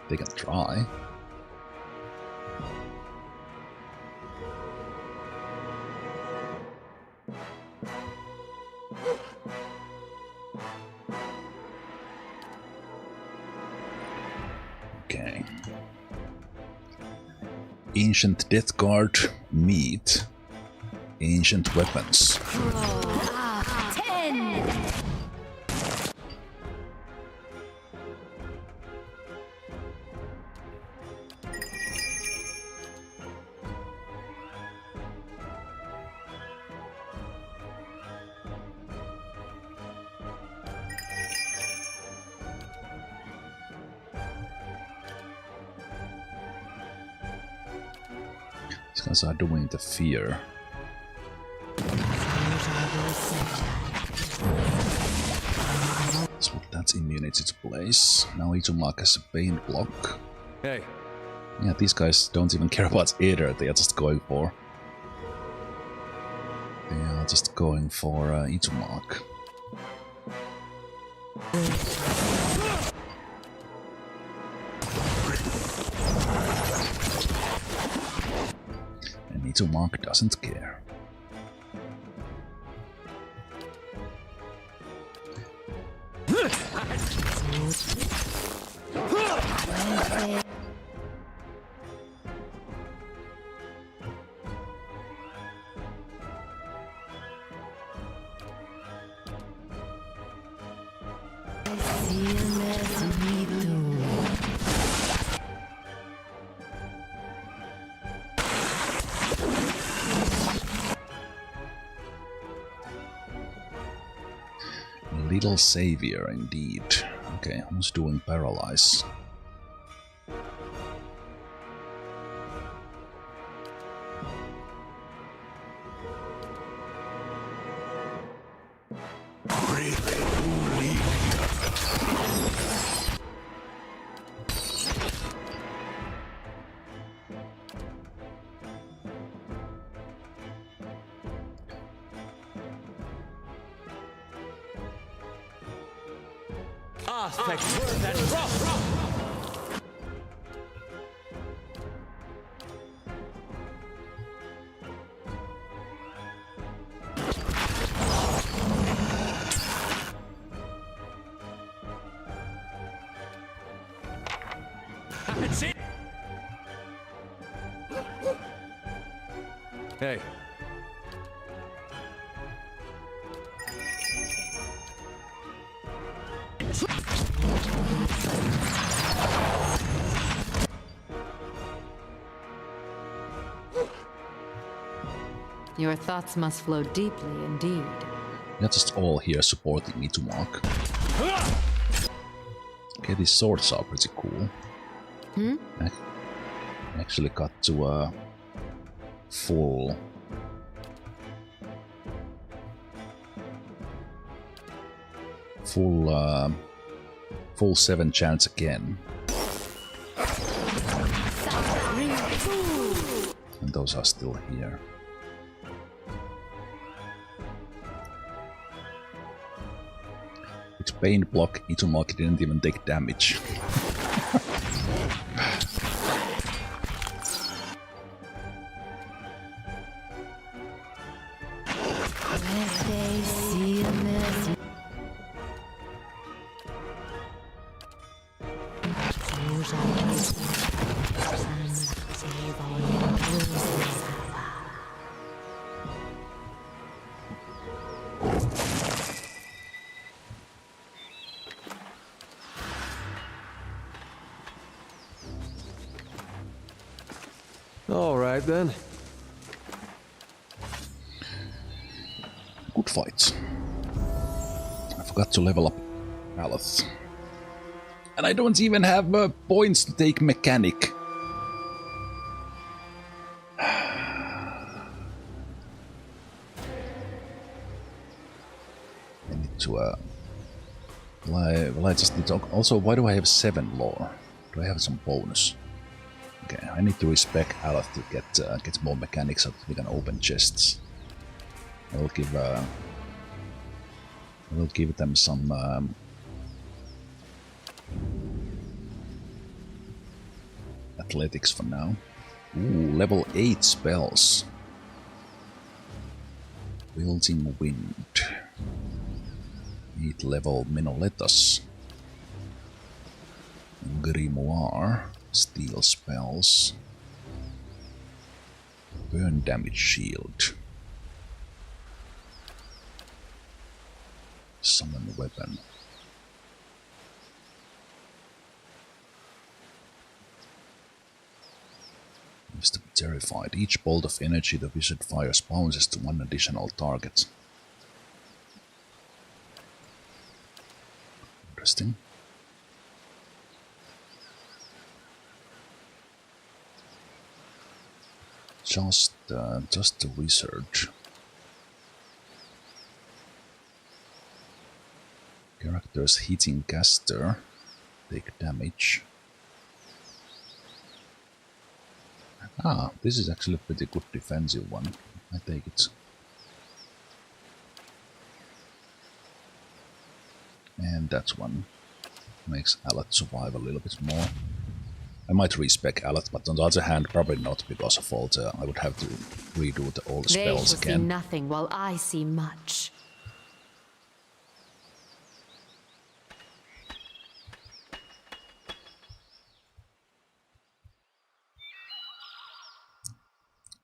They can try. Okay. Ancient Death Guard, meat. Ancient weapons. 10! These guys are doing the fear. So that's immunity to place. Now Izumak has a Bane block. Hey, Yeah, these guys don't even care about either. They are just going for. They are just going for Izumak. And Izumak doesn't care. Little savior indeed. Okay, who's doing paralyze? hey. Your thoughts must flow deeply indeed. They're just all here supporting Izumak. Okay, these swords are pretty cool. I actually got to a full full 7 chance again. And those are still here. It's Bane block, Izumak didn't even take damage. All right then. Good fight. I forgot to level up Aleth. And I don't even have points to take mechanic. I need to well, I just need to also, why do I have 7 lore? Do I have some bonus? Okay, I need to respec Aleth to get more mechanics so that we can open chests. I will give them some athletics for now. Ooh, level 8 spells. Wilting Wind. 8 level Minoletas. Grimoire. Steel spells. Burn damage shield. Summon weapon. Is to be terrified. Each bolt of energy the wizard fires bounces to one additional target. Interesting. Just the wizard. Characters hitting caster take damage. Ah, this is actually a pretty good defensive one. I take it. And that one makes Alat survive a little bit more. I might respec Alat, but on the other hand, probably not, because of all the... I would have to redo all the spells They shall see nothing while I see much.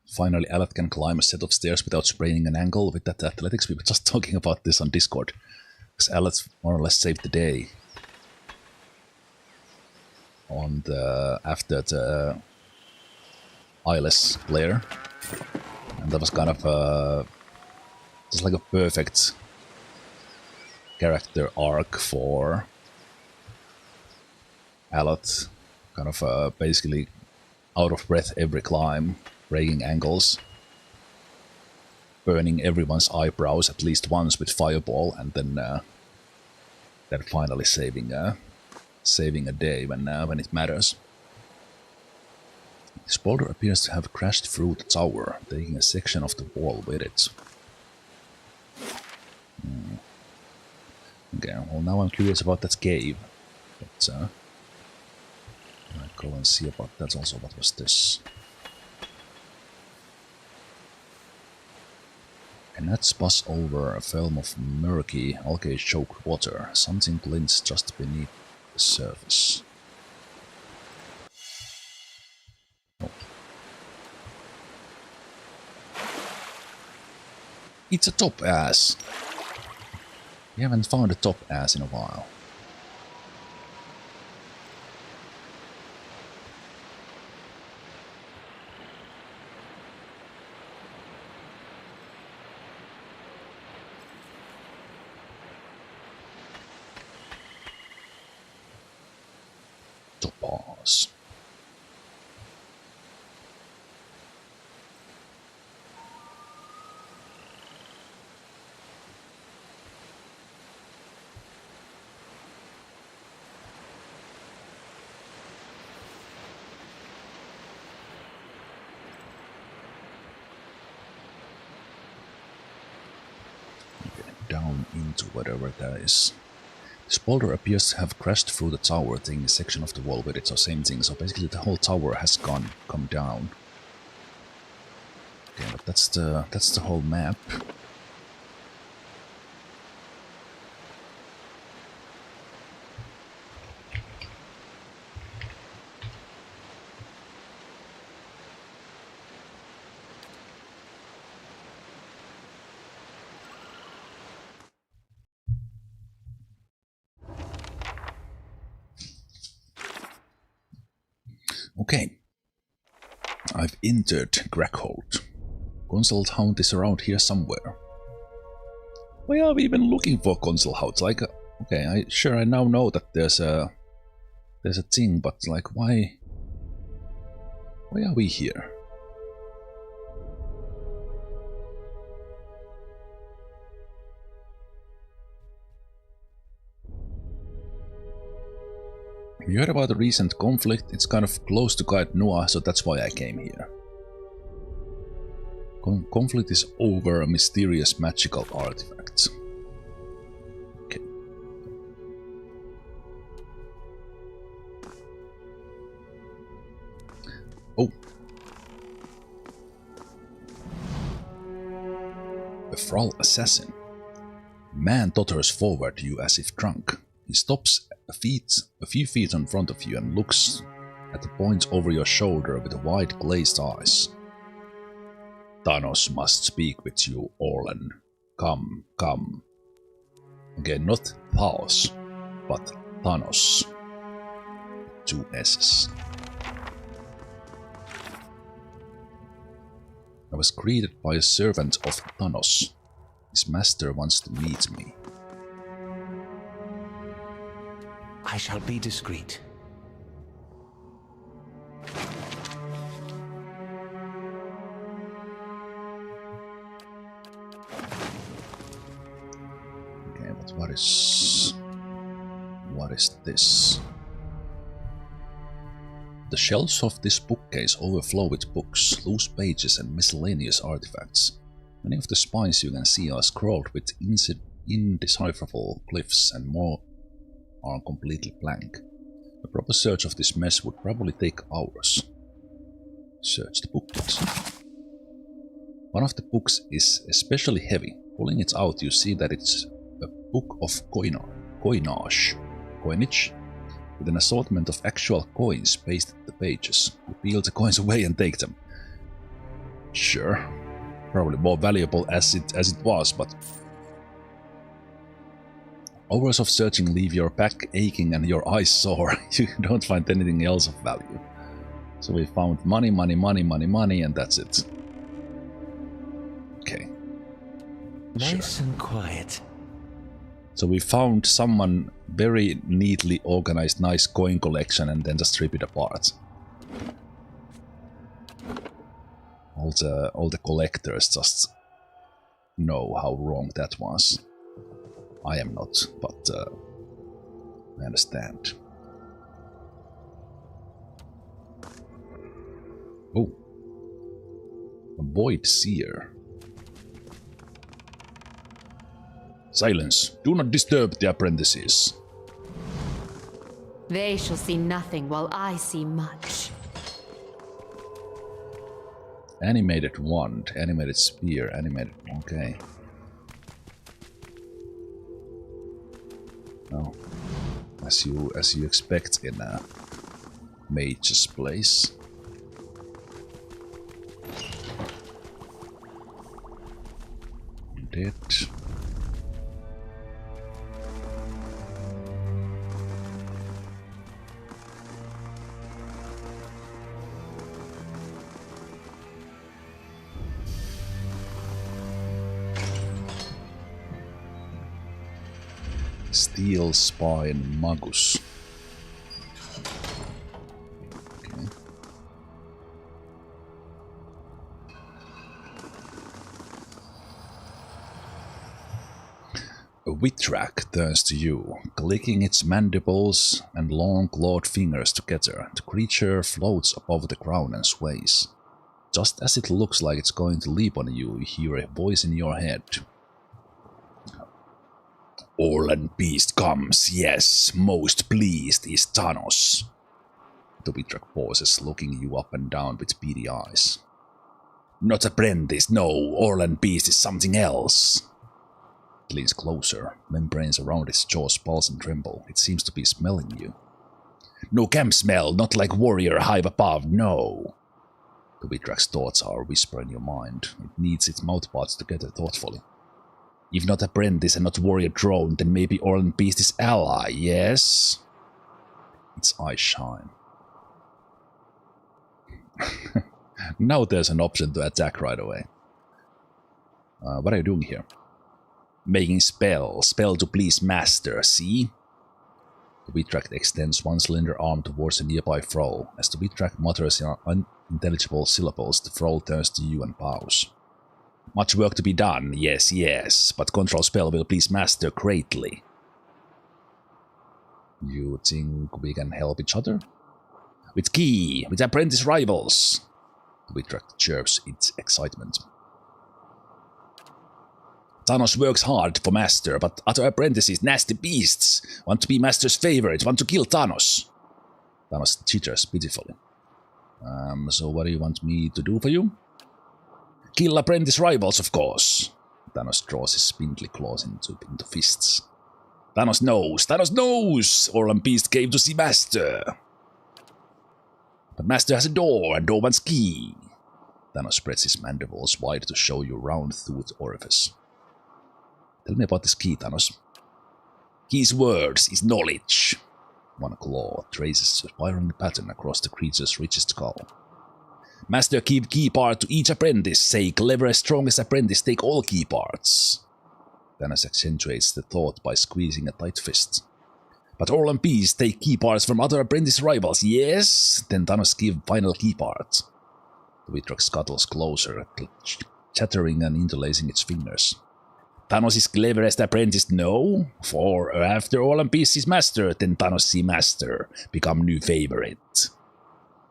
Finally, Alat can climb a set of stairs without spraining an ankle with that athletics. We were just talking about this on Discord. Because Alat more or less saved the day. On the... after the... eyeless player. And that was kind of just like a perfect character arc for Alat. Kind of basically out of breath every climb. Breaking ankles, burning everyone's eyebrows at least once with fireball, and then finally saving a day when it matters. This boulder appears to have crashed through the tower, taking a section of the wall with it. Okay, well now I'm curious about that cave. But I'll go and see about that also. What was this? Cannot pass over a film of murky, algae-choked water. Something glints just beneath the surface. Oh. It's a top ass. We haven't found a top ass in a while. Topaz. Down into whatever that is. This boulder appears to have crashed through the tower, taking a section of the wall with it, so same thing. So basically the whole tower has come down. Okay, but that's the whole map. Okay, I've entered Crägholdt. Concelhaut is around here somewhere. Why are we even looking for Concelhaut? Like, okay, I now know that there's a thing, but like, why are we here? You heard about the recent conflict? It's kind of close to Caed Nua, so that's why I came here. Conflict is over a mysterious magical artifact. Okay. A thrall assassin. Man totters forward to you as if drunk. He stops a few feet in front of you and looks at the point over your shoulder with wide glazed eyes. Thanos must speak with you, Orlan. Come, come. Again, not Thanos, but Thanos. 2 S's. I was greeted by a servant of Thanos. His master wants to meet me. I shall be discreet. Okay, but what is this? The shelves of this bookcase overflow with books, loose pages and miscellaneous artifacts. Many of the spines you can see are scrawled with indecipherable glyphs, and more are completely blank. A proper search of this mess would probably take hours. Search the booklet. One of the books is especially heavy. Pulling it out, you see that it's a book of coinage, with an assortment of actual coins pasted to the pages. You peel the coins away and take them. Sure, probably more valuable as it was, but hours of searching leave your back aching and your eyes sore. You don't find anything else of value. So we found money, and that's it. Okay. Nice Sure. and quiet. So we found someone very neatly organized nice coin collection and then just rip it apart. All the collectors just know how wrong that was. I am not, but I understand. Oh. A void seer. Silence! Do not disturb the apprentices. They shall see nothing while I see much. Animated wand, animated spear, animated... okay. Well, as you expect in a mage's place. Dead. Steel Spine Magus. Okay. A Withrak turns to you, clicking its mandibles and long clawed fingers together. The creature floats above the ground and sways. Just as it looks like it's going to leap on you, you hear a voice in your head. Orlan beast comes, yes, most pleased is Thanos. The Withrak pauses, looking you up and down with beady eyes. Not apprentice, no, Orlan beast is something else. It leans closer, membranes around its jaws pulse and tremble. It seems to be smelling you. No camp smell, not like warrior hive above, no. The Withrak's thoughts are a whisper in your mind. It kneads its mouthparts together thoughtfully. If not apprentice and not warrior drone, then maybe Orlan beast is ally, yes? Its eyes shine. Now there's an option to attack right away. What are you doing here? Making spell to please master, see? The Withrak extends one slender arm towards a nearby thrall. As the Withrak mutters unintelligible syllables, the thrall turns to you and bows. Much work to be done, yes, yes, but control spell will please master greatly. You think we can help each other? With key, with apprentice rivals. The Withrak chirps its excitement. Thanos works hard for master, but other apprentices, nasty beasts, want to be master's favorite, want to kill Thanos. Thanos titters pitifully. So what do you want me to do for you? Kill apprentice rivals, of course. Thanos draws his spindly claws into fists. Thanos knows! Thanos knows! Orlan Beast came to see Master! But Master has a door, and no one's key. Thanos spreads his mandibles wide to show you round-toothed orifice. Tell me about this key, Thanos. Key's words is knowledge. One claw traces a spiraling pattern across the creature's richest skull. Master give key part to each apprentice. Say cleverest, strongest apprentice take all key parts. Thanos accentuates the thought by squeezing a tight fist. But Orlan Beast take key parts from other apprentice rivals, yes? Then Thanos give final key part. The Witrox scuttles closer, chattering and interlacing its fingers. Thanos is cleverest apprentice, no? For after Orlan Beast is master, then Thanos see master, become new favorite.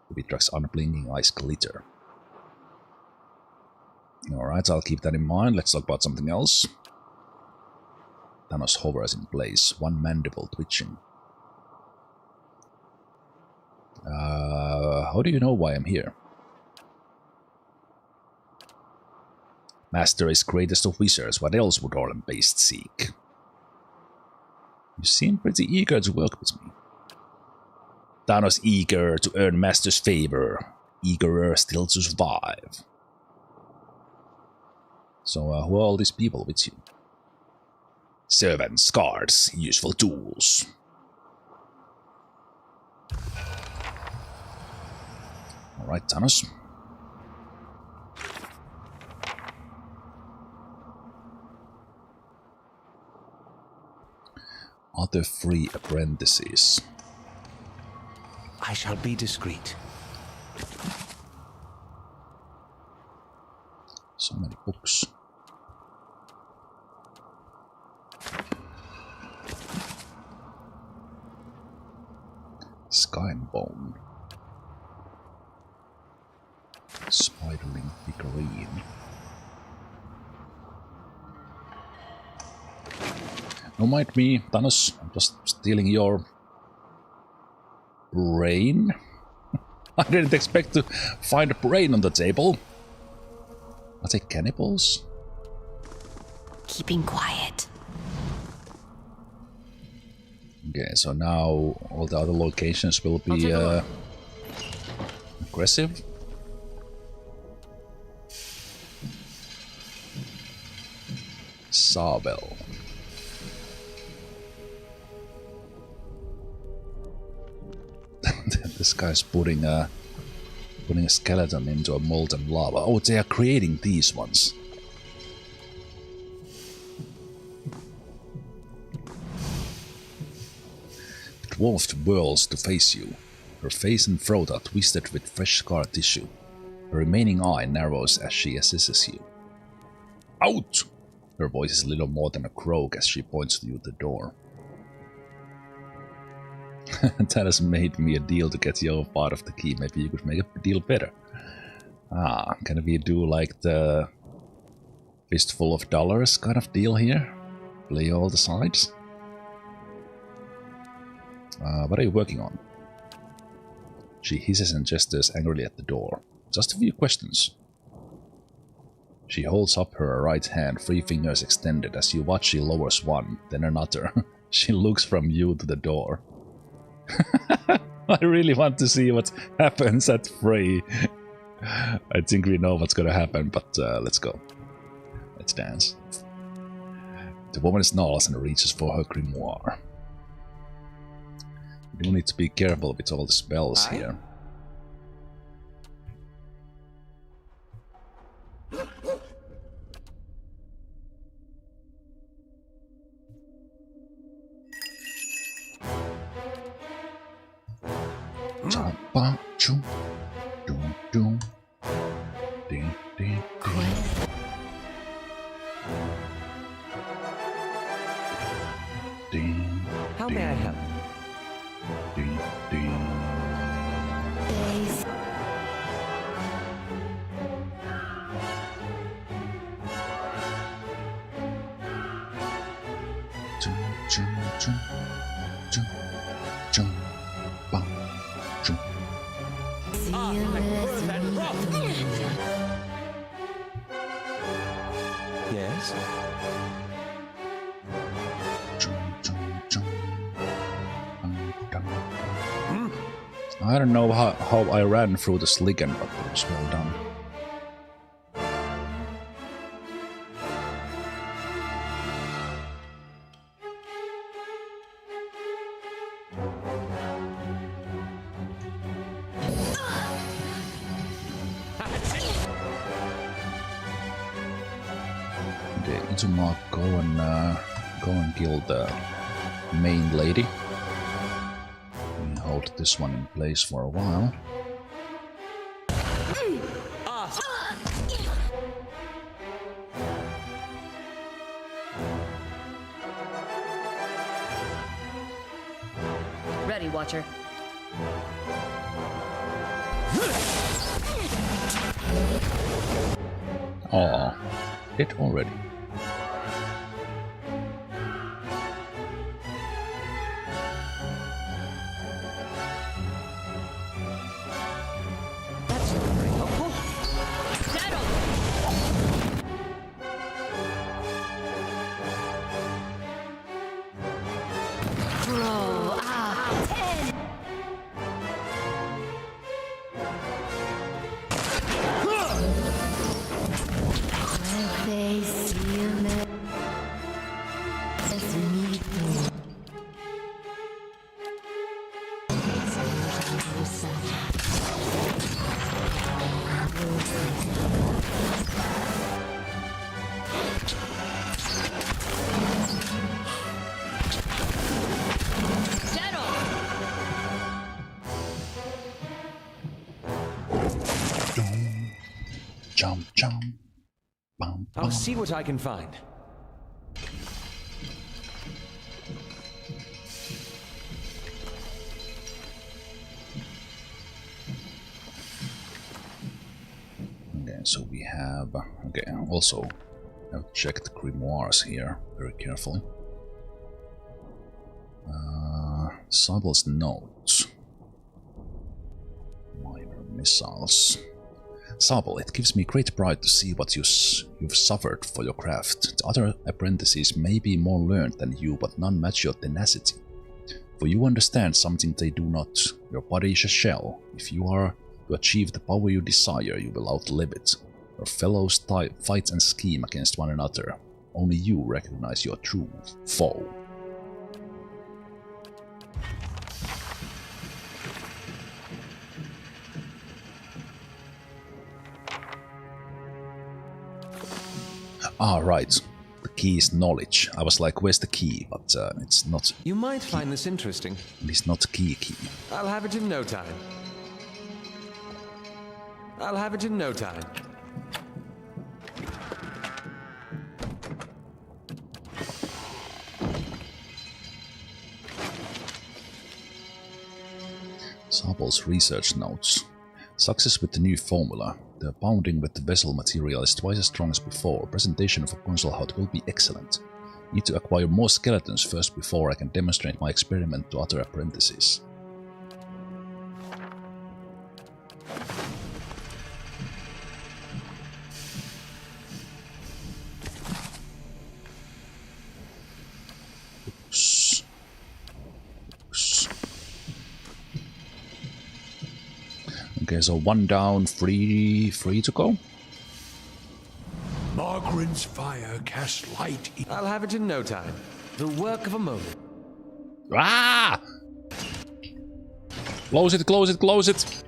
The Witrox unblinking eyes glitter. Alright, I'll keep that in mind. Let's talk about something else. Thanos hovers in place, one mandible twitching. How do you know why I'm here? Master is greatest of wizards, what else would Orlan Beast seek? You seem pretty eager to work with me. Thanos eager to earn Master's favor, eagerer still to survive. So who are all these people with you? Servants, guards, useful tools. Alright, Thanos. Other free apprentices. I shall be discreet. So many books. Sky and Bone. Spiderling figurine. Don't mind me, Thanos. I'm just stealing your brain. I didn't expect to find a brain on the table. Are they cannibals? Keeping quiet. Okay, so now all the other locations will be aggressive. Sawbell. This guy's putting a skeleton into a molten lava. Oh, they are creating these ones. The dwarf whirls to face you. Her face and throat are twisted with fresh scar tissue. Her remaining eye narrows as she assesses you. Out! Her voice is little more than a croak as she points to you at the door. That has made me a deal to get your part of the key. Maybe you could make a deal better. Ah, can we do like the fistful of dollars kind of deal here? Play all the sides? What are you working on? She hisses and gestures angrily at the door. Just a few questions. She holds up her right hand, 3 fingers extended. As you watch, she lowers one, then another. She looks from you to the door. I really want to see what happens at 3. I think we know what's gonna happen, but let's go. Let's dance. The woman snarls and reaches for her grimoire. You need to be careful with all the spells here. Chapa chum dum dum ding ding ding. Ding. How may I help? Ding ding. Chum chum chum chum chum bum chum. Yes? I don't know how I ran through the Sligan, but it was well done. Okay, Ituma, go and kill the main lady. Hold this one in place for a while. Ready, Watcher. Aw, hit already. Jump, jump. Bum, bum. I'll see what I can find. Okay, so we have... Okay, also, I've checked grimoires here very carefully. Sable's notes. Minor missiles. Sable, it gives me great pride to see what you've suffered for your craft. The other apprentices may be more learned than you, but none match your tenacity. For you understand something they do not. Your body is a shell. If you are to achieve the power you desire, you will outlive it. Your fellows fight and scheme against one another. Only you recognize your true foe. Ah, right. The key is knowledge. I was like, where's the key? But it's not... You might find this interesting. It's not key. I'll have it in no time. I'll have it in no time. Sable's research notes. Success with the new formula. The bounding with the vessel material is twice as strong as before. Presentation of a Concelhaut will be excellent. Need to acquire more skeletons first before I can demonstrate my experiment to other apprentices. Oops. Oops. Okay, so one down, free to go. Margarin's fire casts light. I'll have it in no time. The work of a moment. Ah! Close it, close it, close it!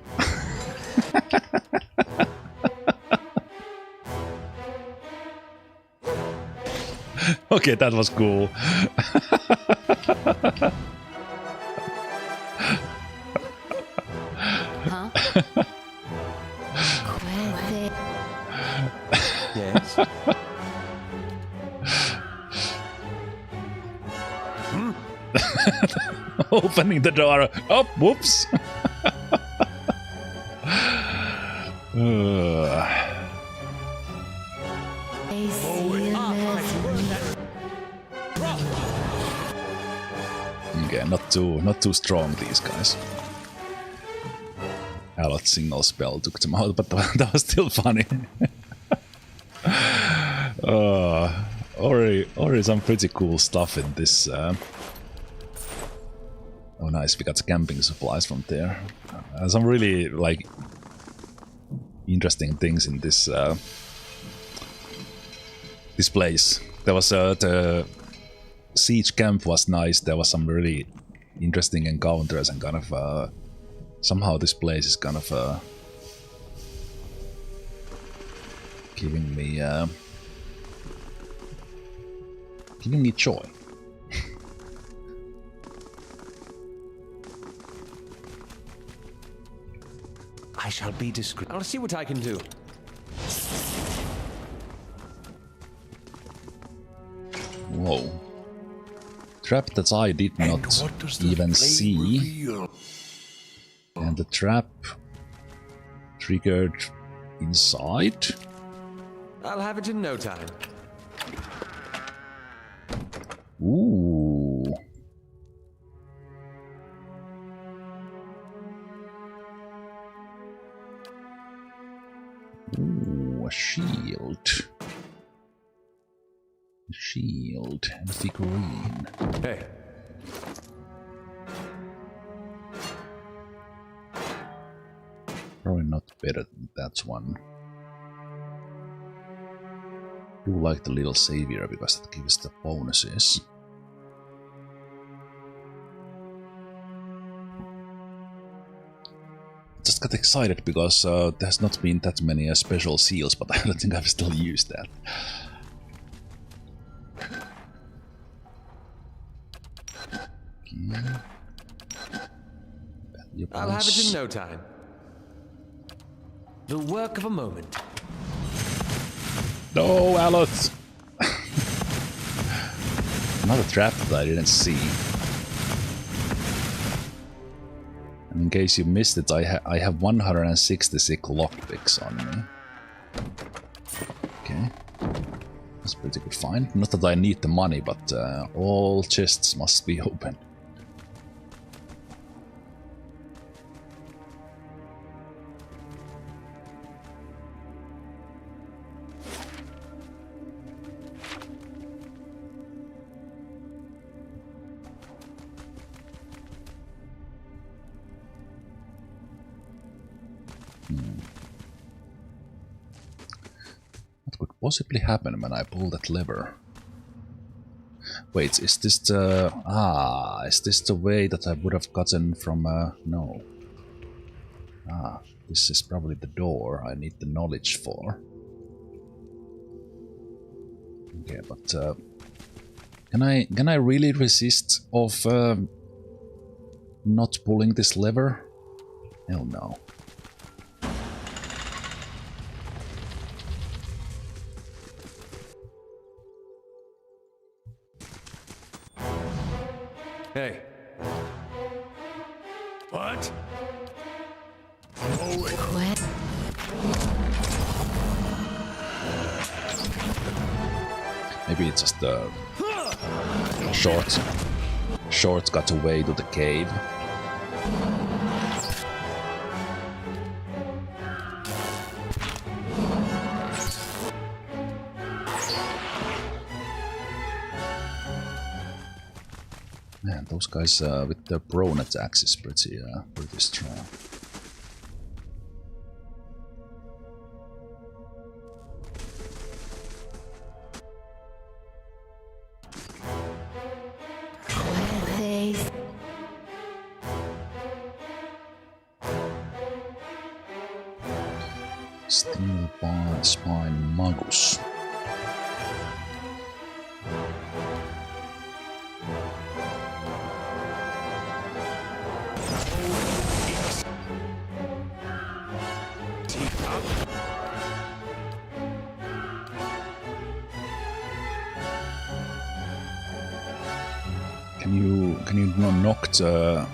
Okay, that was cool. Yes. Opening the door. Oh, whoops. Okay, not too strong, these guys. Alert single spell took them out, but that was still funny. Already some pretty cool stuff in this. Oh nice, we got camping supplies from there. some really like interesting things in this this place. There was the siege camp was nice. There was some really interesting encounters and kind of somehow this place is kind of giving me joy. I shall be discreet. I'll see what I can do. Whoa. Trap that I did not What does the even flame see. reveal? And the trap triggered inside. I'll have it in no time. Ooh. Ooh, a shield. A shield and a figurine. Hey. Probably not better than that one. Do like the little savior because it gives the bonuses. Just got excited because there's not been that many special seals, but I don't think I've still used that. Okay. I'll have it in no time. The work of a moment. No, Alot! Another trap that I didn't see. And in case you missed it, I have 166 lockpicks on me. Okay. That's pretty good find. Not that I need the money, but all chests must be open. What could possibly happen when I pull that lever? Wait, is this the... Ah, is this the way that I would have gotten from... no. Ah, this is probably the door I need the knowledge for. Okay, but... Can I really resist of... not pulling this lever? Hell no. Hey. What? Quit. Maybe it's just a shortcut away to the cave. Man, those guys with their prone attacks is pretty strong. Steel spine magus. Can you knock the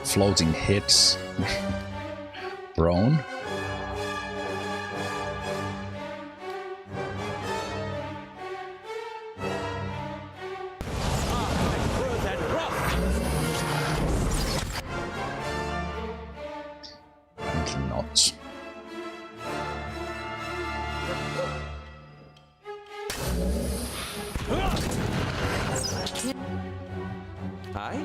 floating heads prone? Apparently not. Hi?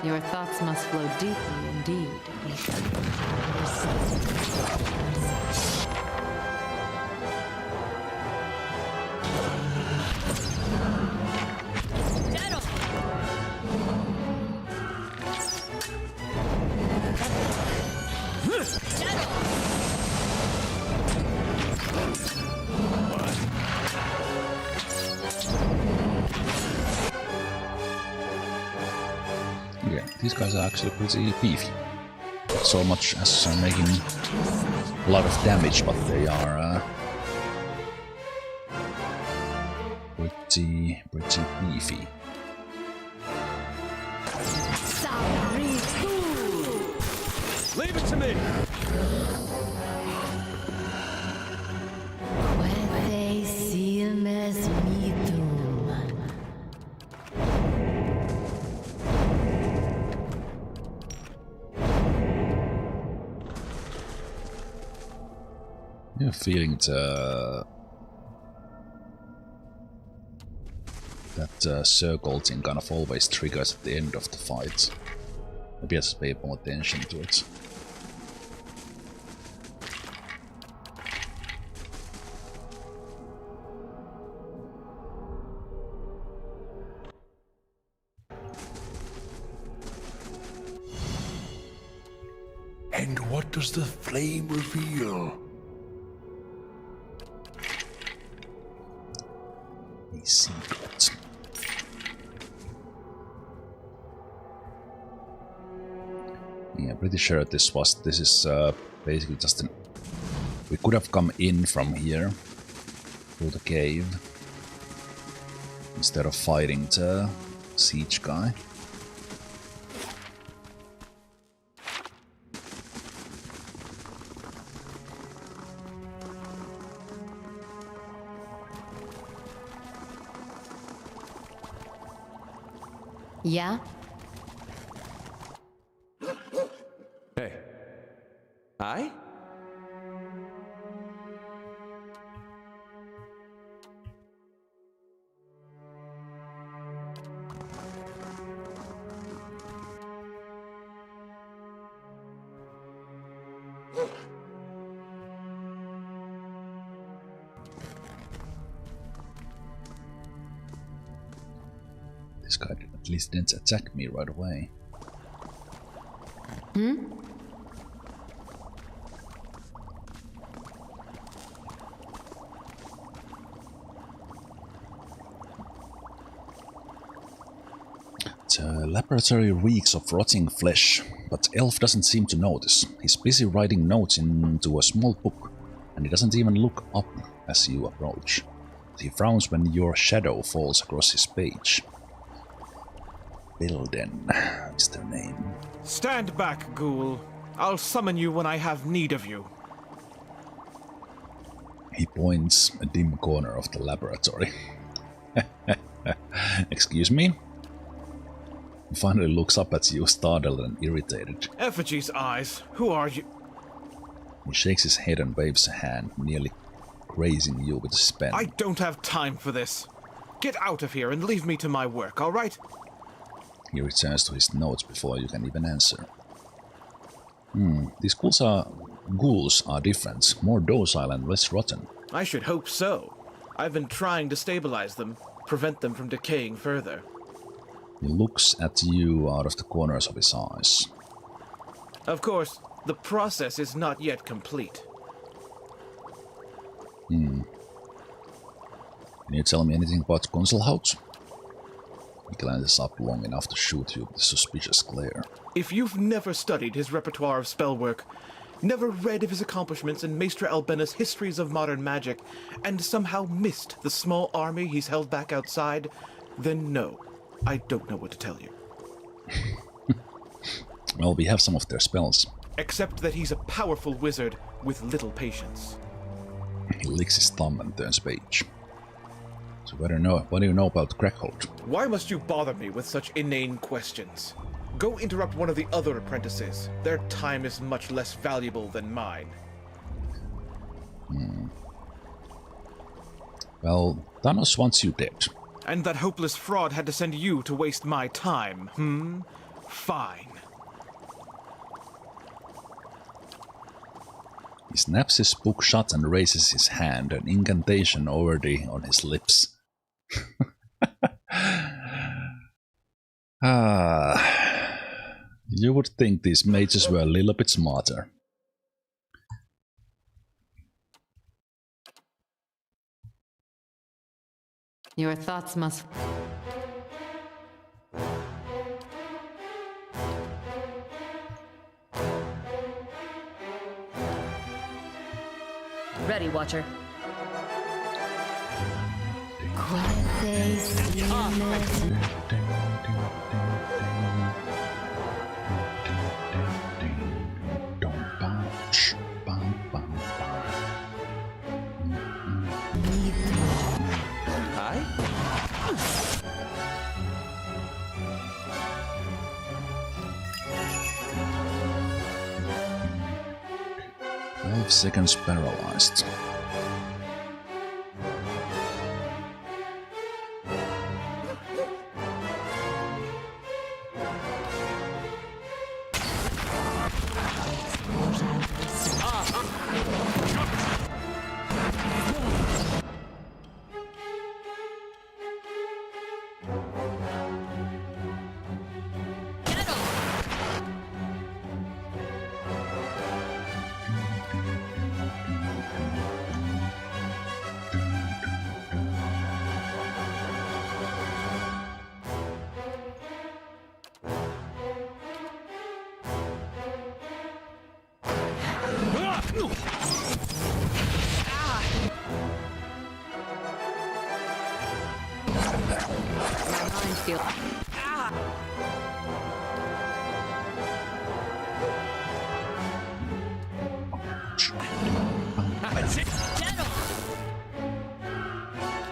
Your thoughts must flow deeply indeed, Ethan. Yeah, these guys are actually pretty beefy. Not so much as making a lot of damage, but they are pretty beefy. Leave it to me! I have a feeling that circling kind of always triggers at the end of the fight. Maybe I should pay more attention to it. And what does the flame reveal? A secret. Yeah, pretty sure this is basically just an... We could have come in from here through the cave instead of fighting the siege guy. Yeah? Hey. Aye? This guy at least didn't attack me right away. The laboratory reeks of rotting flesh, but Elf doesn't seem to notice. He's busy writing notes into a small book, and he doesn't even look up as you approach. He frowns when your shadow falls across his page. Bilden is their name. Stand back, ghoul. I'll summon you when I have need of you. He points a dim corner of the laboratory. Excuse me? He finally looks up at you, startled and irritated. Effigy's eyes. Who are you? He shakes his head and waves a hand, nearly grazing you with his pen. I don't have time for this. Get out of here and leave me to my work, all right? He returns to his notes before you can even answer. These ghouls are different, more docile and less rotten. I should hope so. I've been trying to stabilize them, prevent them from decaying further. He looks at you out of the corners of his eyes. Of course, the process is not yet complete. Can you tell me anything about Concelhaut? He glances up long enough to shoot you with a suspicious glare. If you've never studied his repertoire of spellwork, never read of his accomplishments in Maester Albena's histories of modern magic, and somehow missed the small army he's held back outside, then no, I don't know what to tell you. Well, we have some of their spells. Except that he's a powerful wizard with little patience. He licks his thumb and turns page. So What do you know about Crägholdt? Why must you bother me with such inane questions? Go interrupt one of the other apprentices. Their time is much less valuable than mine. Well, Thanos wants you dead. And that hopeless fraud had to send you to waste my time, Fine. He snaps his book shut and raises his hand, an incantation already on his lips. You would think these mages were a little bit smarter. Your thoughts must... Ready, Watcher. Hi? 12 seconds paralyzed.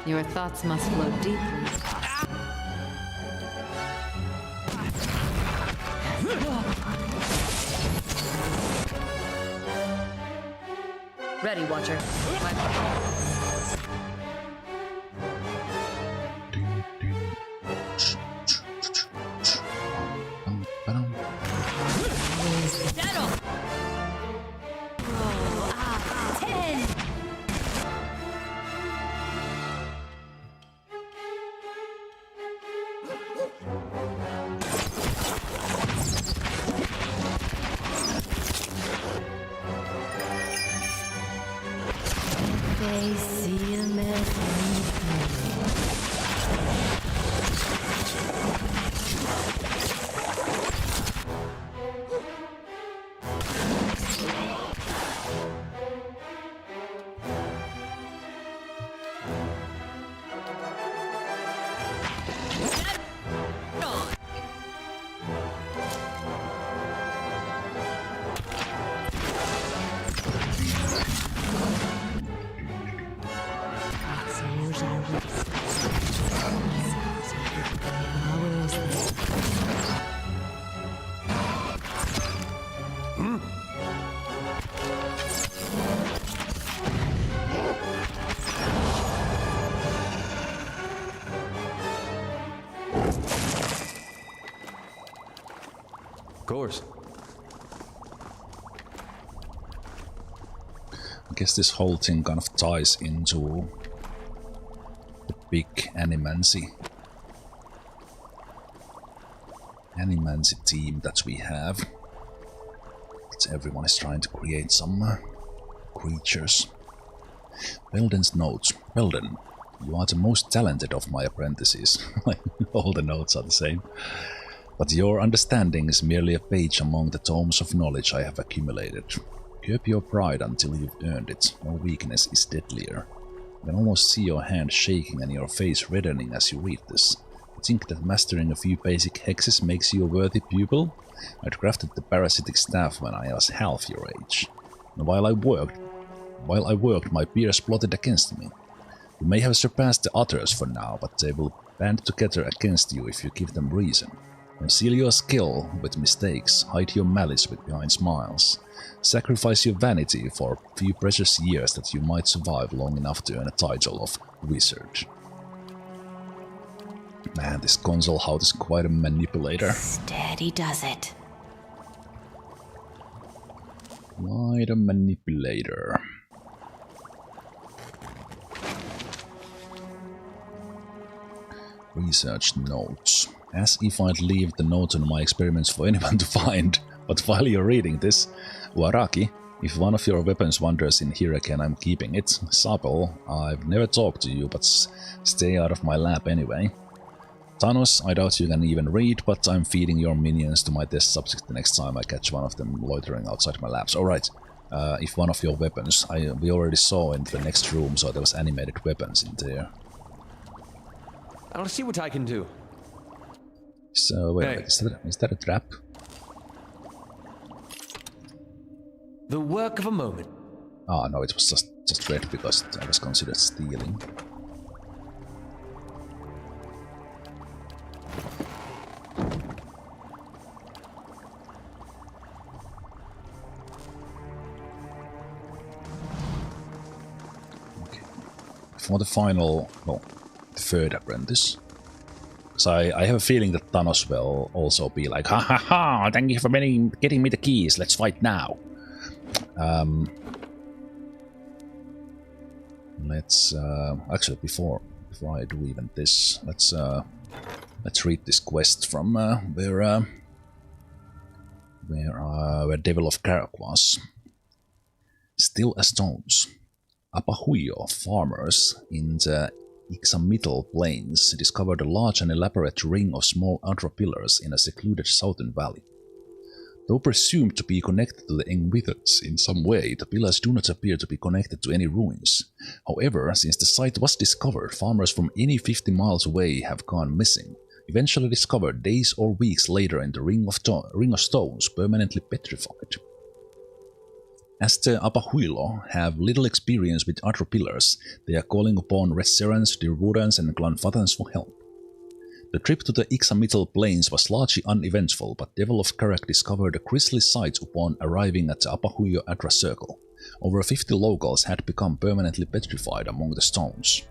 Your thoughts must flow deeply. Ready, Watcher. Of course. I guess this whole thing kind of ties into the big animancy team that we have. That everyone is trying to create some creatures. Belden's notes. Belden, you are the most talented of my apprentices. All the notes are the same. But your understanding is merely a page among the tomes of knowledge I have accumulated. Curb your pride until you've earned it. No weakness is deadlier. I can almost see your hand shaking and your face reddening as you read this. You think that mastering a few basic hexes makes you a worthy pupil? I'd crafted the parasitic staff when I was half your age. And while I worked, my peers plotted against me. You may have surpassed the others for now, but they will band together against you if you give them reason. Conceal your skill with mistakes, hide your malice behind smiles. Sacrifice your vanity for a few precious years that you might survive long enough to earn a title of wizard. Man, this Concelhaut is quite a manipulator. Steady does it. Quite a manipulator. Research notes. As if I'd leave the notes on my experiments for anyone to find. But while you're reading this, Waraki, if one of your weapons wanders in here again, I'm keeping it. Sapel, I've never talked to you, but stay out of my lap anyway. Thanos, I doubt you can even read, but I'm feeding your minions to my test subject the next time I catch one of them loitering outside my labs. Alright, if one of your weapons, we already saw in the next room, so there was animated weapons in there. I'll see what I can do. So, wait, is that a trap? The work of a moment. Ah, no, it was just red because I was considered stealing. Okay. For the final, well, the third apprentice. So I have a feeling that Thanos will also be like, ha ha ha, thank you for getting me the keys, let's fight now. Let's actually before I do even this, let's read this quest from where Devil of Crägholdt was. Still as stones, Apahuyo farmers in the Ixamital plains discovered a large and elaborate ring of small outer pillars in a secluded southern valley. Though presumed to be connected to the Engwithers in some way, the pillars do not appear to be connected to any ruins. However, since the site was discovered, farmers from any 50 miles away have gone missing, eventually discovered days or weeks later in the Ring of Stones, permanently petrified. As the Apahuilo have little experience with outer pillars, they are calling upon Resserans, Dirwurans and Glanfathans for help. The trip to the Ixamital plains was largely uneventful, but Devil of Crägholdt discovered a grisly sight upon arriving at the Apahuyo Adra Circle. Over 50 locals had become permanently petrified among the stones.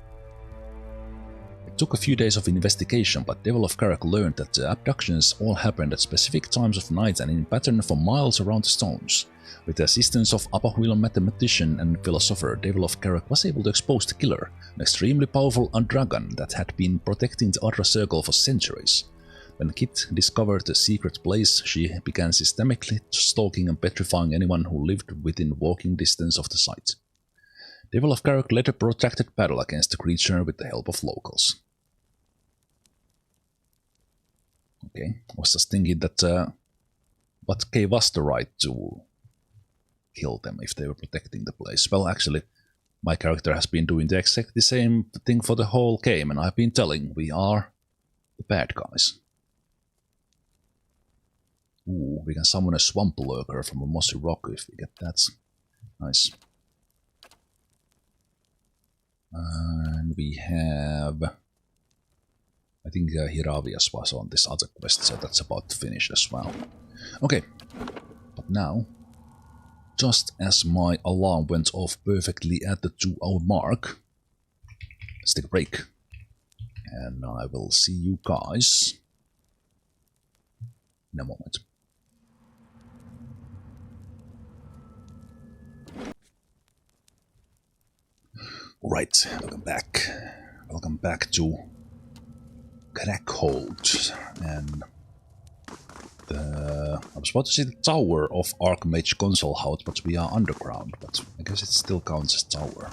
It took a few days of investigation, but Devil of Crägholdt learned that the abductions all happened at specific times of night and in pattern for miles around the stones. With the assistance of Apahuilo mathematician and philosopher, Devil of Crägholdt was able to expose the killer, an extremely powerful dragon that had been protecting the Adra Circle for centuries. When Kit discovered the secret place, she began systematically stalking and petrifying anyone who lived within walking distance of the site. Devil of Crägholdt led a protracted battle against the creature with the help of locals. Okay, I was just thinking that what gave us the right to kill them if they were protecting the place? Well, actually, my character has been doing the exactly same thing for the whole game, and I've been telling we are the bad guys. Ooh, we can summon a swamp lurker from a mossy rock if we get that. Nice. And we have... I think Hiravias was on this other quest, so that's about to finish as well. Okay, but now, just as my alarm went off perfectly at the 2-hour mark, let's take a break. And I will see you guys in a moment. Alright, welcome back. Welcome back to Crägholdt, and I was about to say the tower of Archmage Concelhaut, but we are underground, but I guess it still counts as tower.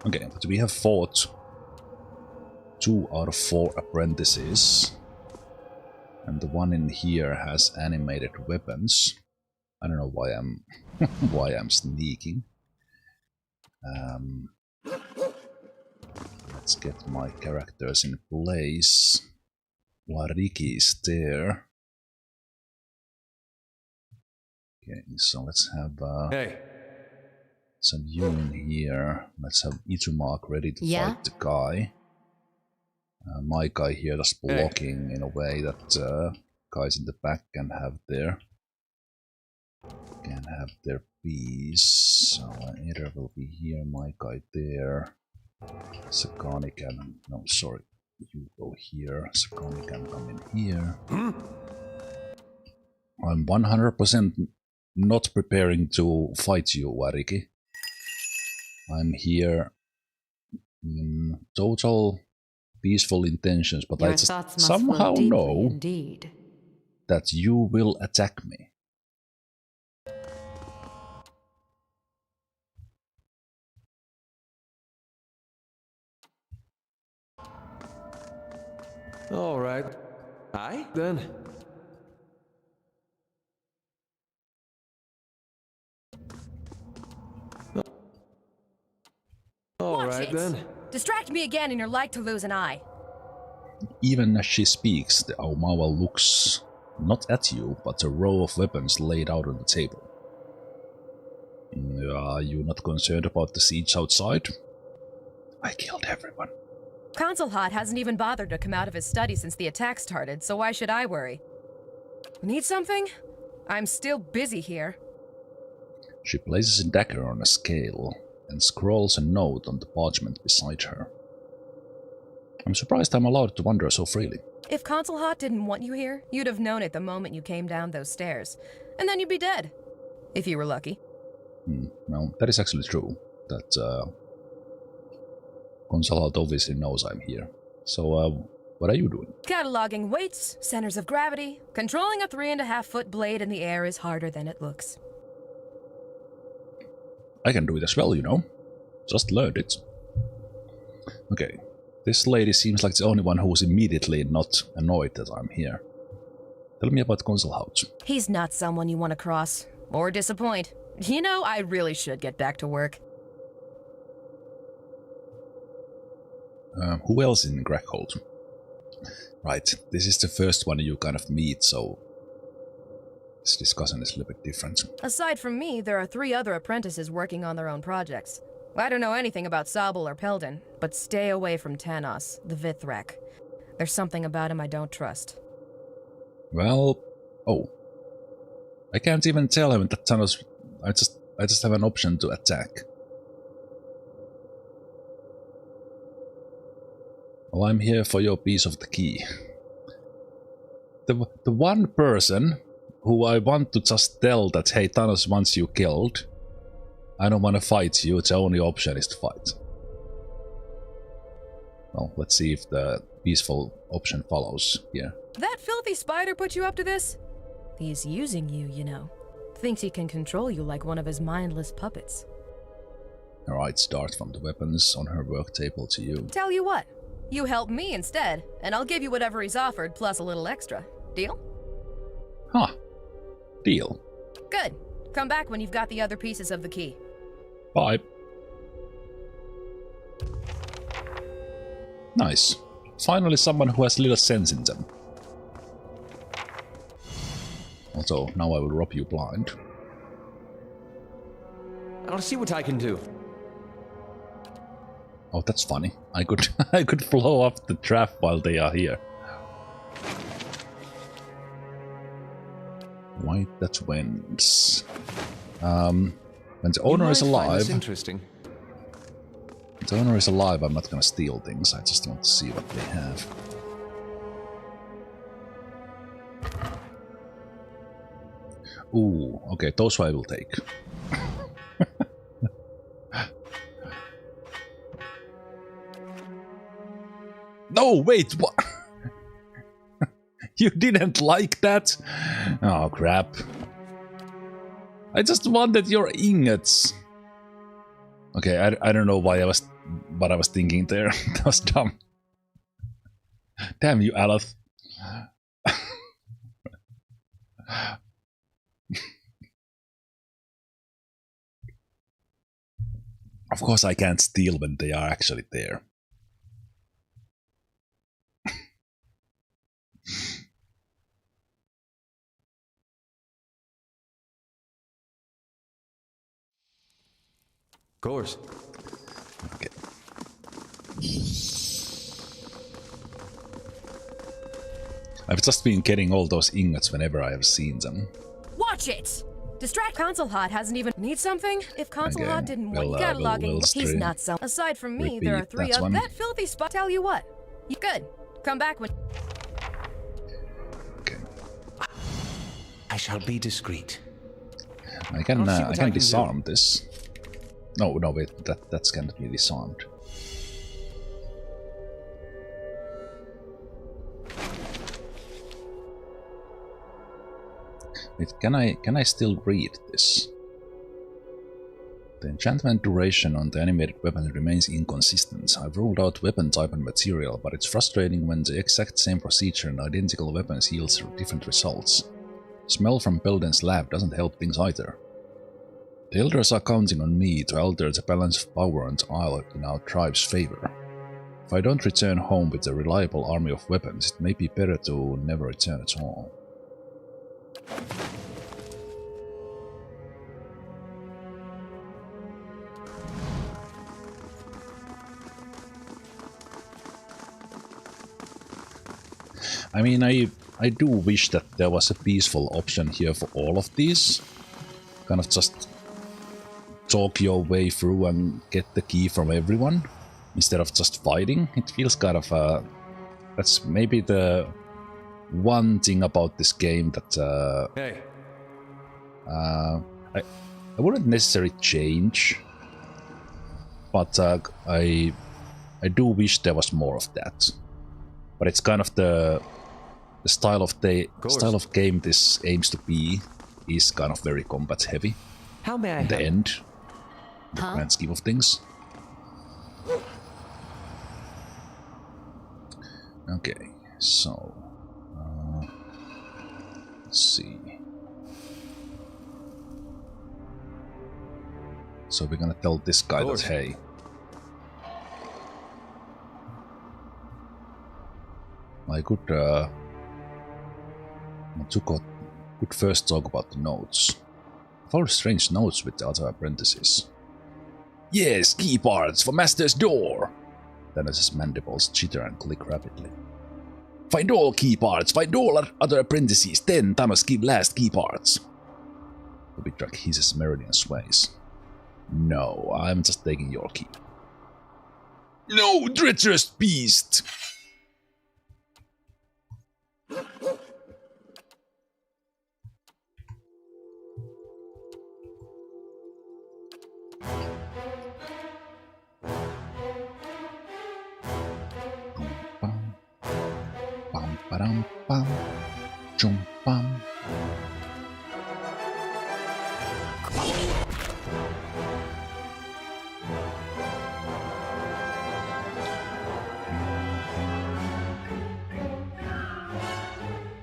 Okay, but we have fought 2 out of 4 apprentices, and the one in here has animated weapons. I don't know why I'm why I'm sneaking. Let's get my characters in place. Wariki is there. Okay, so let's have Hey. send you in here. Let's have Itumark ready to fight the guy. My guy here is blocking in a way that guys in the back can have their piece. So Eder will be here, my guy there. Sakani can... no, sorry. You go here. Sakani can come in here. I'm 100% not preparing to fight you, Wariki. I'm here in total peaceful intentions, but I just somehow know indeed. that you will attack me. All right. Aye, then. All right, then. Distract me again and you're like to lose an eye. Even as she speaks, the Aumawa looks not at you, but a row of weapons laid out on the table. Are you not concerned about the siege outside? I killed everyone. Concelhaut hasn't even bothered to come out of his study since the attack started, so why should I worry? Need something? I'm still busy here. She places a dagger on a scale and scrawls a note on the parchment beside her. I'm surprised I'm allowed to wander so freely. If Concelhaut didn't want you here, you'd have known it the moment you came down those stairs. And then you'd be dead. If you were lucky. No, that is actually true. That Concelhaut obviously knows I'm here. So, what are you doing? Cataloging weights, centers of gravity. Controlling a 3.5-foot blade in the air is harder than it looks. I can do it as well, you know. Just learned it. Okay. This lady seems like the only one who's immediately not annoyed that I'm here. Tell me about Concelhaut. He's not someone you want to cross. Or disappoint. You know, I really should get back to work. Who else in Crägholdt? Right, this is the first one you kind of meet, so this discussion is a little bit different. Aside from me, there are 3 other apprentices working on their own projects. I don't know anything about Sabel or Pelden, but stay away from Tanos, the Vithrak. There's something about him I don't trust. Well, oh. I can't even tell him that Tanos... I just have an option to attack. Well, I'm here for your piece of the key. The one person who I want to just tell that, hey, Thanos wants you killed, I don't want to fight you, the only option is to fight. Well, let's see if the peaceful option follows here. That filthy spider put you up to this? He's using you, you know. Thinks he can control you like one of his mindless puppets. Alright, start from the weapons on her work table to you. Tell you what, you help me instead, and I'll give you whatever he's offered plus a little extra. Deal? Huh. Deal. Good. Come back when you've got the other pieces of the key. Bye. Nice. Finally someone who has a little sense in them. Also, now I will rob you blind. I'll see what I can do. Oh, that's funny. I could blow up the trap while they are here. White that wins. When the owner is alive... Interesting. When the owner is alive, I'm not gonna steal things. I just want to see what they have. Ooh, okay, those I will take. No, wait, what? You didn't like that? Oh, crap. I just wanted your ingots. Okay, I don't know what I was thinking there. That was dumb. Damn you, Aleph. Of course I can't steal when they are actually there. course. Okay. I've just been getting all those ingots whenever I have seen them. Watch it! Distract Concelhaut hasn't even need something. If Concelhaut Okay, didn't want we'll, cataloging, we'll he's not so. Aside from me, there are repeat 3 that other. one. That filthy spot. Tell you what, you good. Come back when. Okay. I shall be discreet. I can I'll see what I can do. disarm this. No, wait, that's can't be disarmed. Wait, can I still read this? The enchantment duration on the animated weapon remains inconsistent. I've ruled out weapon type and material, but it's frustrating when the exact same procedure in identical weapons yields different results. Smell from Belden's lab doesn't help things either. The elders are counting on me to alter the balance of power and Isle in our tribe's favor. If I don't return home with a reliable army of weapons, it may be better to never return at all. I mean, I do wish that there was a peaceful option here for all of these. Kind of just talk your way through and get the key from everyone, instead of just fighting. It feels kind of that's maybe the one thing about this game that Hey. I wouldn't necessarily change, but I do wish there was more of that. But it's kind of the style of game this aims to be is kind of very combat heavy. How may I In the help? end, the grand scheme of things. Okay, so let's see. So we're gonna tell this guy that, hey, I could first talk about the notes. I found strange notes with the other apprentices. Yes, key parts for Master's door! Dennis's mandibles chitter and click rapidly. Find all key parts, find all other apprentices, then Thanos give last key parts. The big truck hisses Meridian sways. No, I'm just taking your key. No, treacherous beast! Bum ba-dum bum, chum bum.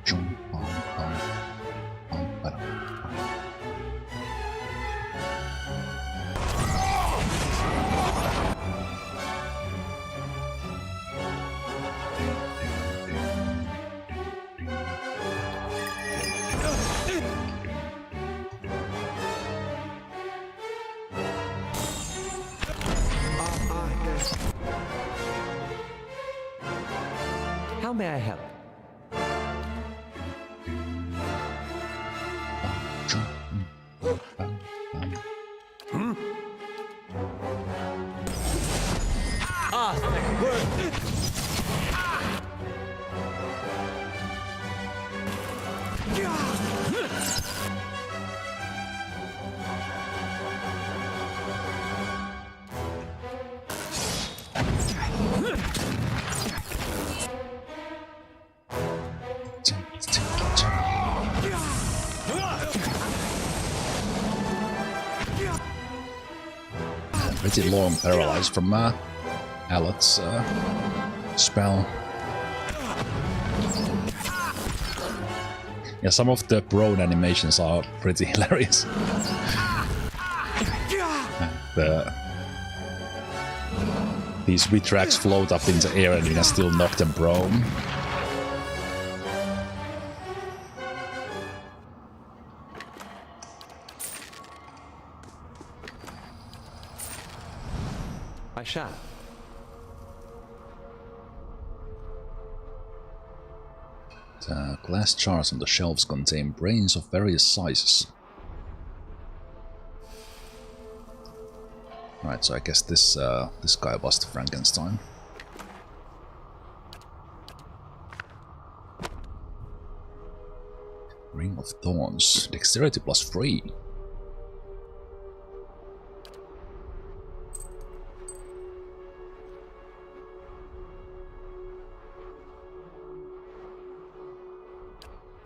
Chum bum bum, bum ba-dum bum. How may I help? Pretty long paralyze from Alet's spell. Yeah, some of the prone animations are pretty hilarious. These Witrax float up in the air and you can still knock them prone. chat. The glass jars on the shelves contain brains of various sizes. Right, so I guess this guy was the Frankenstein. Ring of Thorns, dexterity +3.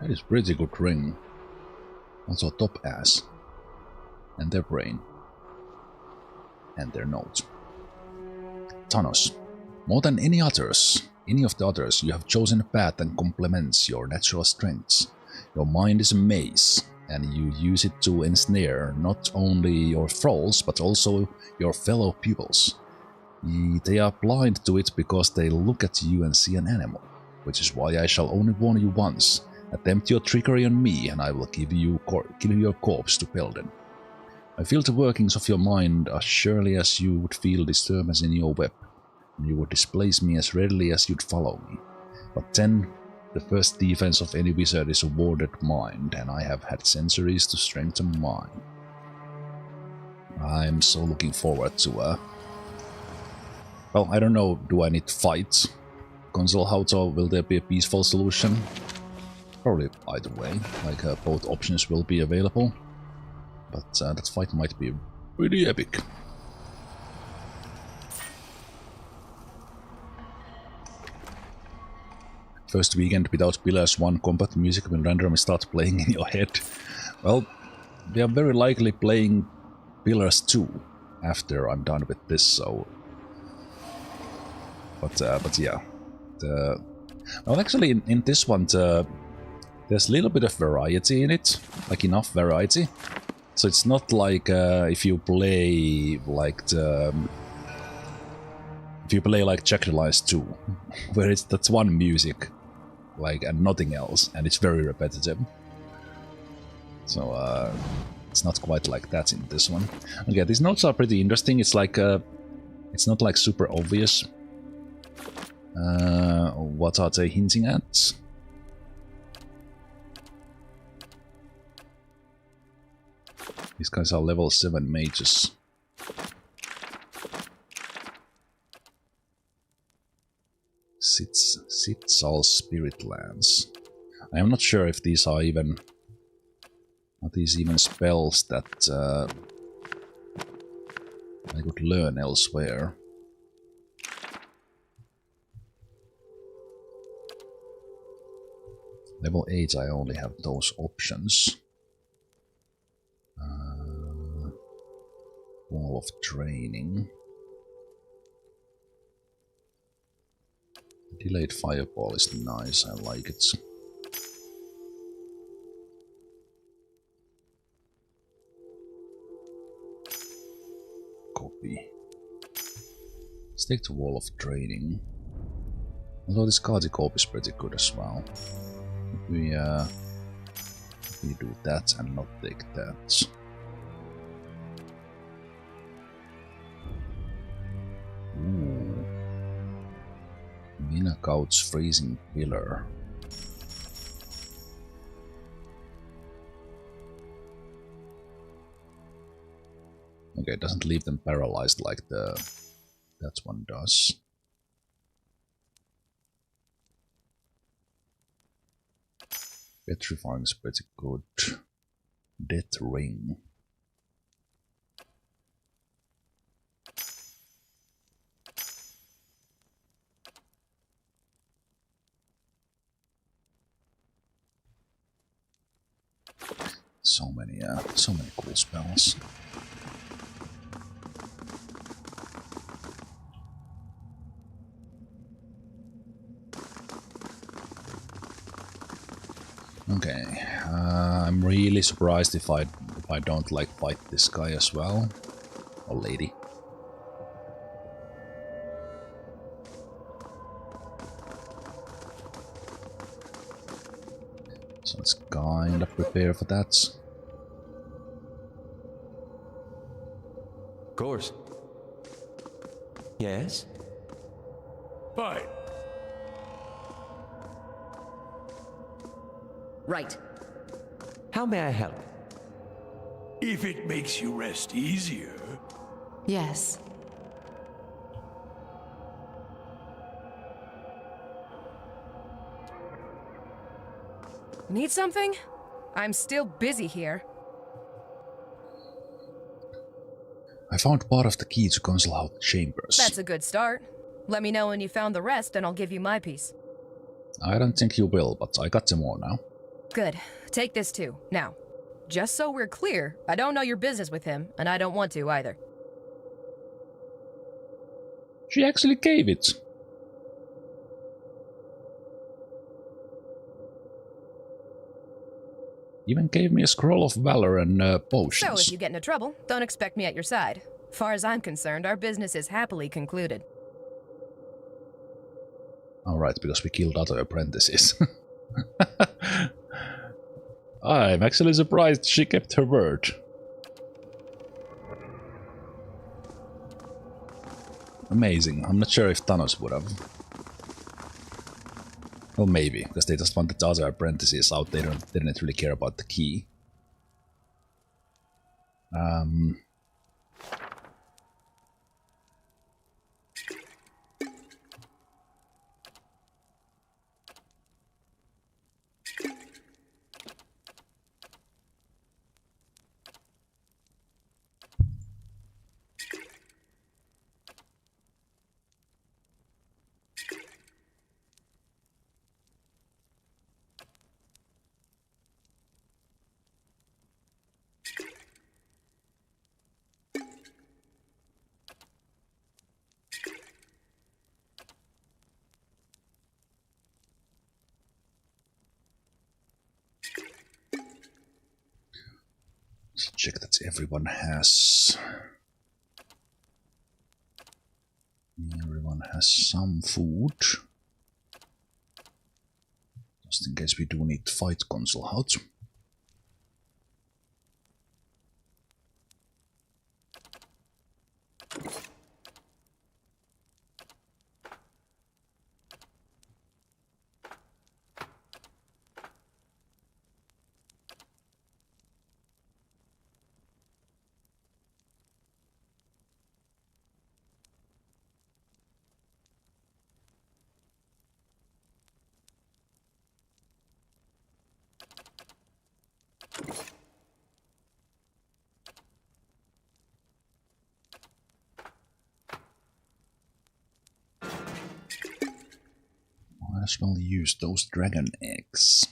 That is pretty good ring. Also top ass. And their brain. And their note. Thanos. More than any of the others, you have chosen a path that complements your natural strengths. Your mind is a maze, and you use it to ensnare not only your thralls, but also your fellow pupils. They are blind to it because they look at you and see an animal, which is why I shall only warn you once. Attempt your trickery on me, and I will give you your corpse to Pelden. I feel the workings of your mind as surely as you would feel disturbance in your web, and you would displace me as readily as you'd follow me. But then, the first defense of any wizard is a warded mind, and I have had centuries to strengthen mine. I'm so looking forward to well, I don't know, do I need to fight Concelhaut, or will there be a peaceful solution? Probably either way, like both options will be available. But that fight might be pretty epic. First weekend without Pillars 1 combat music will randomly start playing in your head. Well, we are very likely playing Pillars 2 after I'm done with this, so... But yeah. Well, actually, in this one, there's a little bit of variety in it, like enough variety. So it's not like if you play like Jagged Alliance 2, where that's one music, like, and nothing else, and it's very repetitive. So it's not quite like that in this one. Okay, these notes are pretty interesting. It's like it's not like super obvious. What are they hinting at? These guys are level 7 mages. Sitzal Spirit Lands. I am not sure if these are even... Are these even spells that I could learn elsewhere? Level 8 I only have those options. Wall of Training. Delayed Fireball is nice, I like it. Copy. Let's take the Wall of Training. Although this Caed Nua is pretty good as well. We do that and not take that. Ooh. Minakout's Freezing Pillar. Okay, it doesn't leave them paralyzed like that one does. Petrifying is pretty good. Death Ring. So many cool spells. Okay, I'm really surprised if I don't like fight this guy as well, or lady. So let's kind of prepare for that. Of course. Yes? Fine. Right. How may I help? If it makes you rest easier. Yes. Need something? I'm still busy here. I found part of the key to Concelhaut chambers. That's a good start. Let me know when you found the rest and I'll give you my piece. I don't think you will, but I got them all now. Good. Take this too. Now, just so we're clear, I don't know your business with him, and I don't want to either. She actually gave it. Even gave me a scroll of valor and potions. So if you get into trouble, don't expect me at your side. Far as I'm concerned, our business is happily concluded. Alright, because we killed other apprentices. I'm actually surprised she kept her word. Amazing. I'm not sure if Thanos would have. Well, maybe, because they just wanted the other apprentices out. They didn't really care about the key. Let's check that everyone has... Everyone has some food. Just in case we do need to fight Concelhaut. Might as well use those dragon eggs.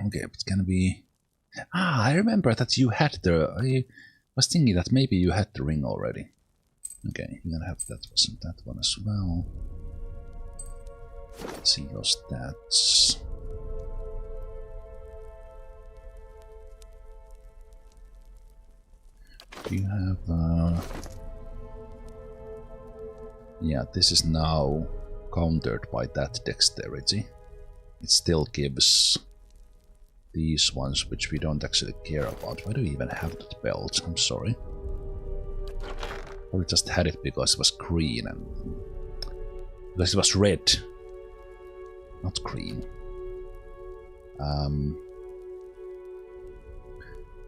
Okay, but can we... Ah, I remember that you had the... I was thinking that maybe you had the ring already. Okay, you're gonna have that, wasn't that one as well? Let's see those stats. Do you have... Yeah, this is now countered by that dexterity. It still gives these ones, which we don't actually care about. Why do we even have that belt? I'm sorry. Probably just had it because it was green and... Because it was red. Not green.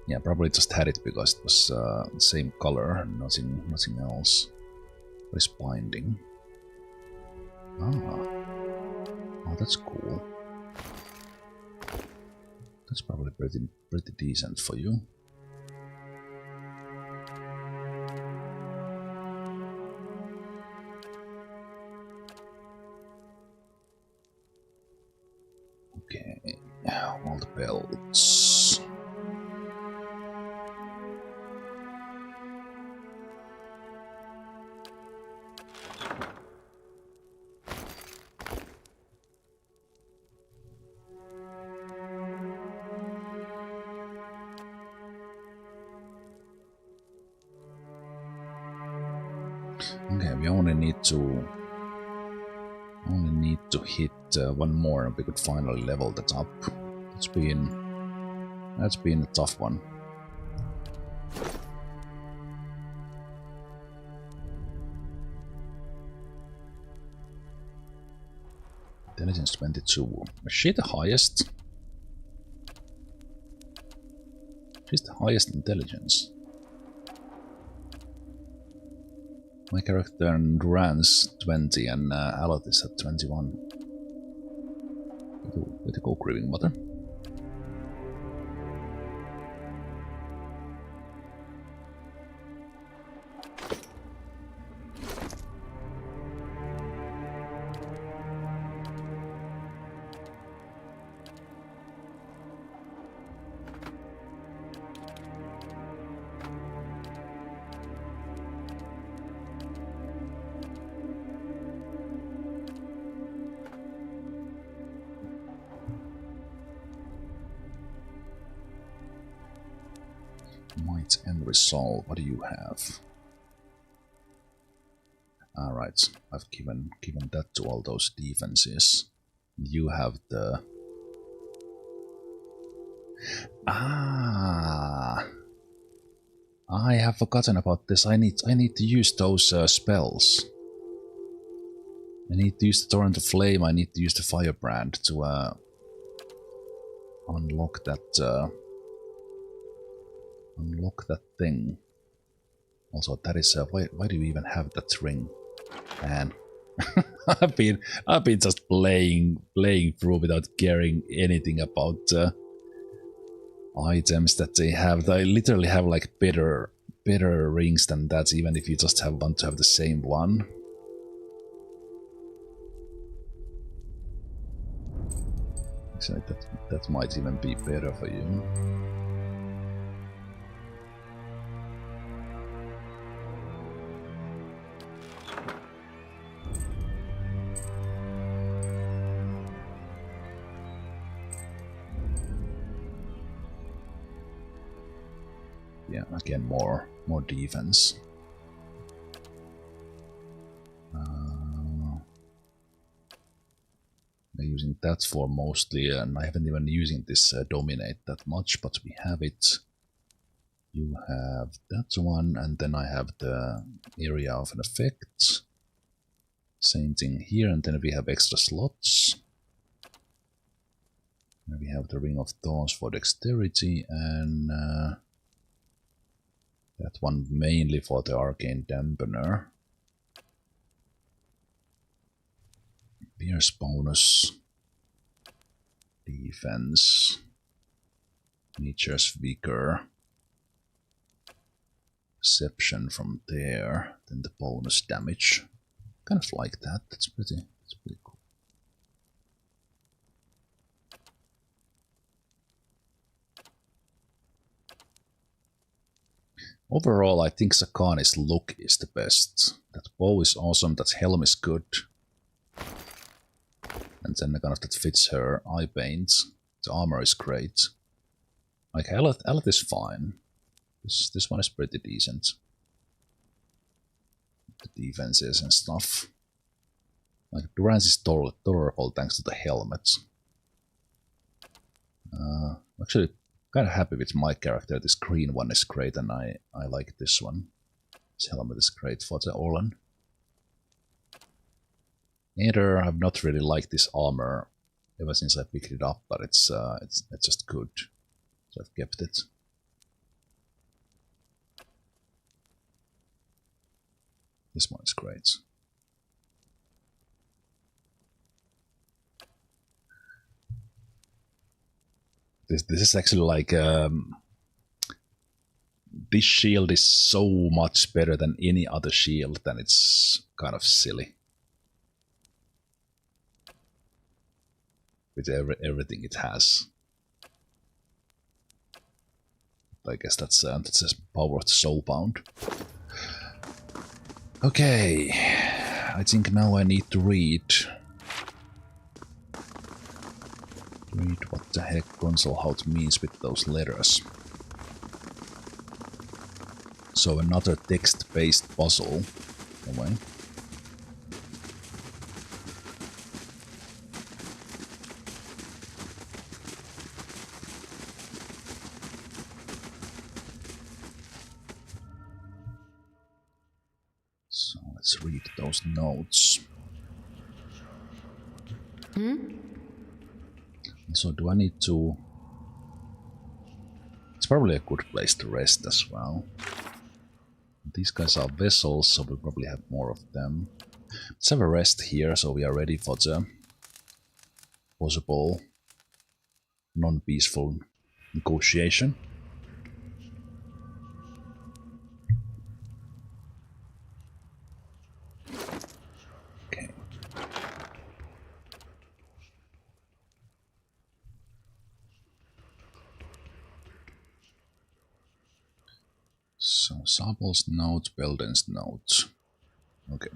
Yeah, probably just had it because it was the same color and nothing else. What is binding? Ah. Oh, that's cool. That's probably pretty decent for you. Okay, all the belts. Okay, we only need to hit one more and we could finally level that up. That's been a tough one. Intelligence 22. Is she the highest? She's the highest intelligence. My character in Duran's 20 and Alot is at 21. Way to go, Grieving Mother. Might and Resolve, what do you have? Alright, I've given that to all those defenses. You have the... I have forgotten about this. I need to use those spells. I need to use the Torrent of Flame, I need to use the Firebrand to unlock that thing. Also, that is why do you even have that ring? Man, I've been just playing through without caring anything about items that they have. They literally have like better rings than that, even if you just want to have the same one. So that might even be better for you. Yeah, again, more defense. We're using that for mostly, and I haven't even using this dominate that much, but we have it. You have that one, and then I have the area of an effect. Same thing here, and then we have extra slots. And we have the Ring of Thorns for dexterity, and that one mainly for the Arcane Dampener. Pierce bonus. Defense. Nature's Vigor. Perception from there. Then the bonus damage. Kind of like that. That's pretty cool. Overall, I think Sakani's look is the best. That bow is awesome, that helm is good. And then kind of that fits her eye paint. The armor is great. Like, Aleth is fine. This one is pretty decent. The defenses and stuff. Like, Duran's is tolerable thanks to the helmet. Actually, kind of happy with my character. This green one is great, and I like this one. This helmet is great for the Orlan. Either I've not really liked this armor ever since I picked it up, but it's just good, so I've kept it. This one is great. This is actually like this shield is so much better than any other shield that it's kind of silly. With everything it has. I guess that's the power of the Soulbound. Okay, I think now I need to read what the heck Concelhaut means with those letters. So another text-based puzzle. Anyway. So let's read those notes. So do I need to... It's probably a good place to rest as well. These guys are vessels, so we probably have more of them. Let's have a rest here, so we are ready for the possible non-peaceful negotiation. Okay. So, Sable's note, Belden's note. Okay.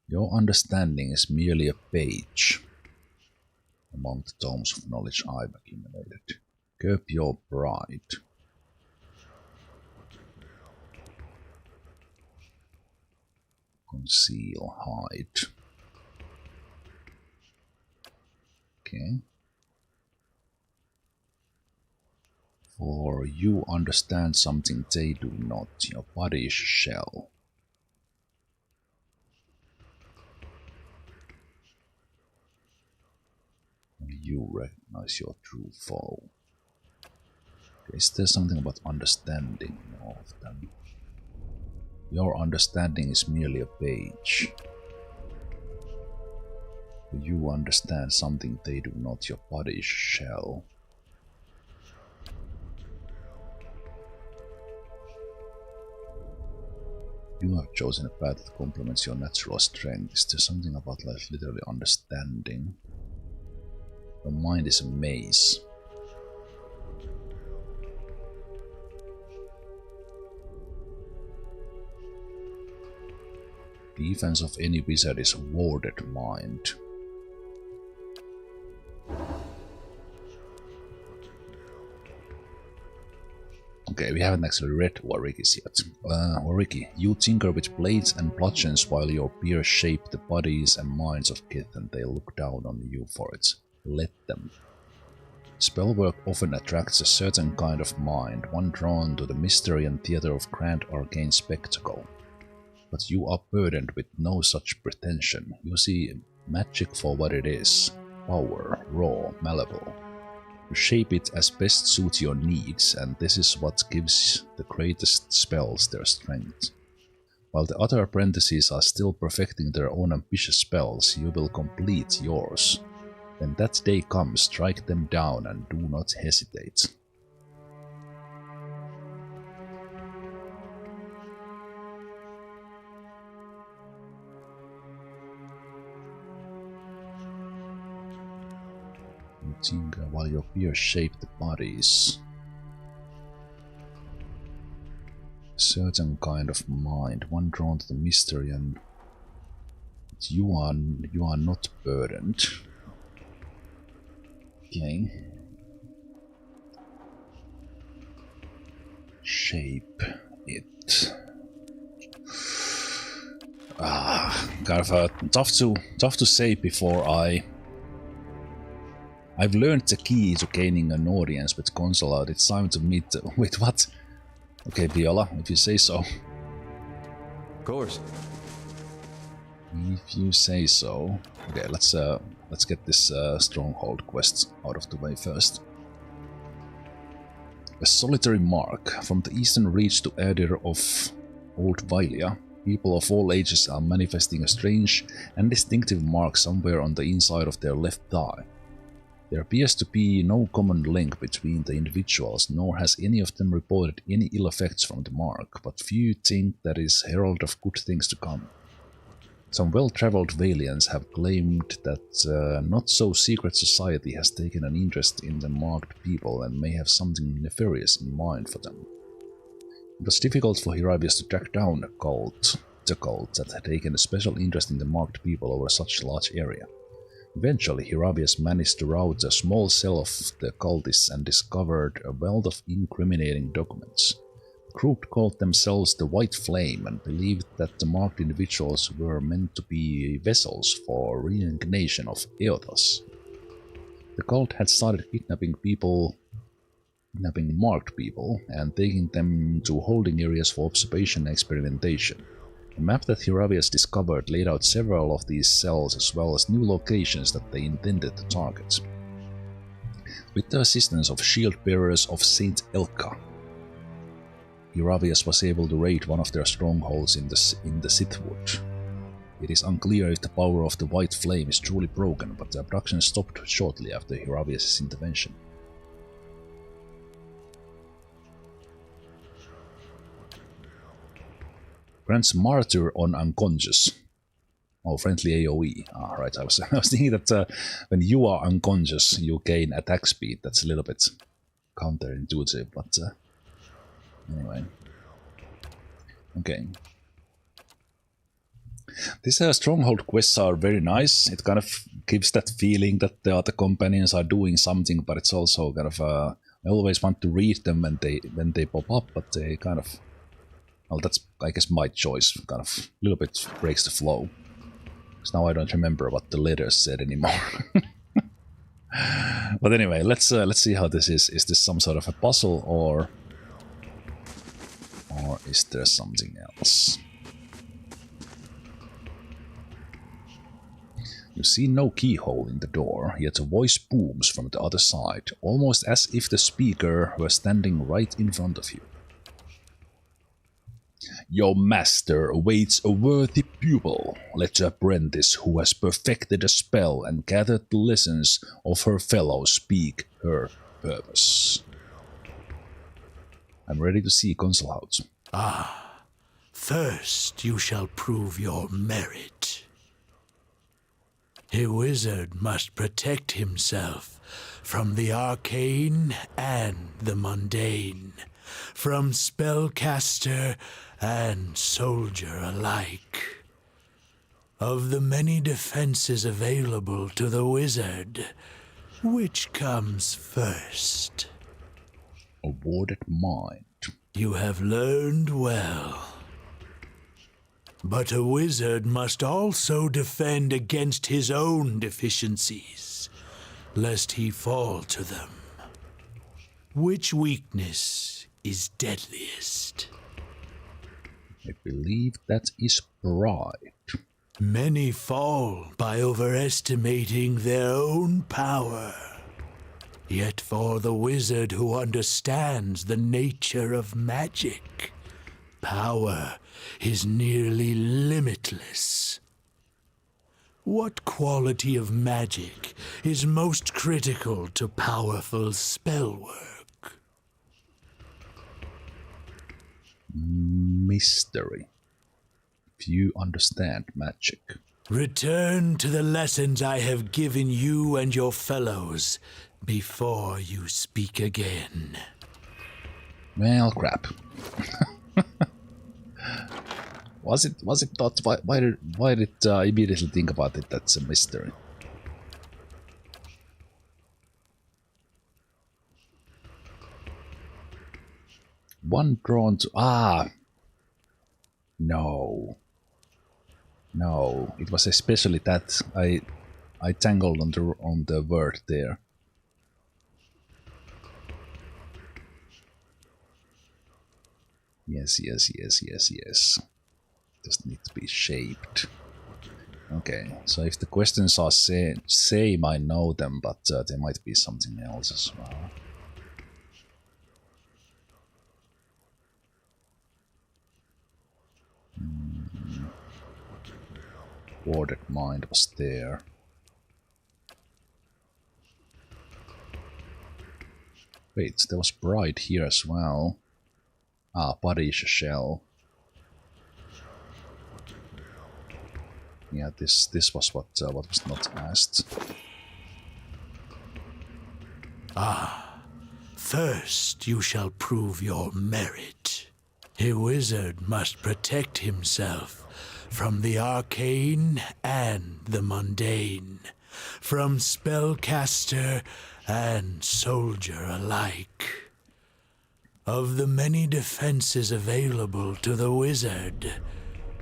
Your understanding is merely a page among the tomes of knowledge I've accumulated. Curb your pride. Conceal, hide. Okay. For you understand something they do not. Your body is a shell. You recognize your true foe. Okay, is there something about understanding of them? Your understanding is merely a page. You understand something they do not. Your body is a shell. You have chosen a path that complements your natural strength. Is there something about life literally understanding? Your mind is a maze. Defense of any wizard is a warded mind. Okay, we haven't actually read Wariki's yet. Wariki, you tinker with blades and bludgeons while your peers shape the bodies and minds of Kith, and they look down on you for it. Let them. Spellwork often attracts a certain kind of mind, one drawn to the mystery and theater of grand arcane spectacle. But you are burdened with no such pretension. You see magic for what it is. Power, raw, malleable. You shape it as best suits your needs, and this is what gives the greatest spells their strength. While the other apprentices are still perfecting their own ambitious spells, you will complete yours. When that day comes, strike them down and do not hesitate. You think while your peers shape the bodies. Certain kind of mind, one drawn to the mystery, and you are not burdened. Okay. Shape it. Kind of tough to say before I've learned the key to gaining an audience with Concelhaut. It's time to meet with what? Okay, Viola, if you say so. Of course. If you say so. Okay, let's get this stronghold quest out of the way first. A solitary mark. From the eastern reach to Adir of Old Vilia, people of all ages are manifesting a strange and distinctive mark somewhere on the inside of their left thigh. There appears to be no common link between the individuals, nor has any of them reported any ill effects from the mark, but few think that is herald of good things to come. Some well-traveled Valians have claimed that not-so-secret society has taken an interest in the marked people and may have something nefarious in mind for them. It was difficult for Hiravius to track down the cult that had taken a special interest in the marked people over such a large area. Eventually, Hiravius managed to rout a small cell of the cultists and discovered a wealth of incriminating documents. The group called themselves the White Flame and believed that the marked individuals were meant to be vessels for reincarnation of Eothas. The cult had started kidnapping marked people, and taking them to holding areas for observation and experimentation. The map that Hiravius discovered laid out several of these cells as well as new locations that they intended to target. With the assistance of shield bearers of Saint Elka, Hiravius was able to raid one of their strongholds in the Sithwood. It is unclear if the power of the White Flame is truly broken, but the abduction stopped shortly after Hiravius' intervention. Grants Martyr on Unconscious. Oh, friendly AoE. Ah, right, I was thinking that when you are unconscious, you gain attack speed. That's a little bit counterintuitive, but anyway. Okay. These stronghold quests are very nice. It kind of gives that feeling that the other companions are doing something, but it's also kind of I always want to read them when they pop up, but they kind of, well, that's I guess my choice. Kind of a little bit breaks the flow. Because now I don't remember what the letters said anymore. But anyway, let's see how this is. Is this some sort of a puzzle or is there something else? You see no keyhole in the door, yet a voice booms from the other side, almost as if the speaker were standing right in front of you. Your master awaits a worthy pupil. Let the apprentice who has perfected a spell and gathered the lessons of her fellows speak her purpose. I'm ready to see Concelhaut. Ah, first you shall prove your merit. A wizard must protect himself from the arcane and the mundane, from spellcaster and soldier alike. Of the many defenses available to the wizard, which comes first? A warded mind. You have learned well. But a wizard must also defend against his own deficiencies, lest he fall to them. Which weakness is deadliest? I believe that is pride. Many fall by overestimating their own power. Yet for the wizard who understands the nature of magic, power is nearly limitless. What quality of magic is most critical to powerful spellwork? Mystery. If you understand magic. Return to the lessons I have given you and your fellows before you speak again. Well, crap. Was it not? Why did I immediately think about it? That's a mystery. One drawn to no, it was especially that I tangled on the word there. Yes. Just need to be shaped. Okay, so if the questions are same, I know them, but there might be something else as well. Warded mind was there. Wait, there was Bride here as well. Ah, body is a shell. Yeah, this was what was not asked. Ah, first you shall prove your merit. A wizard must protect himself from the arcane and the mundane, from spellcaster and soldier alike. Of the many defenses available to the wizard,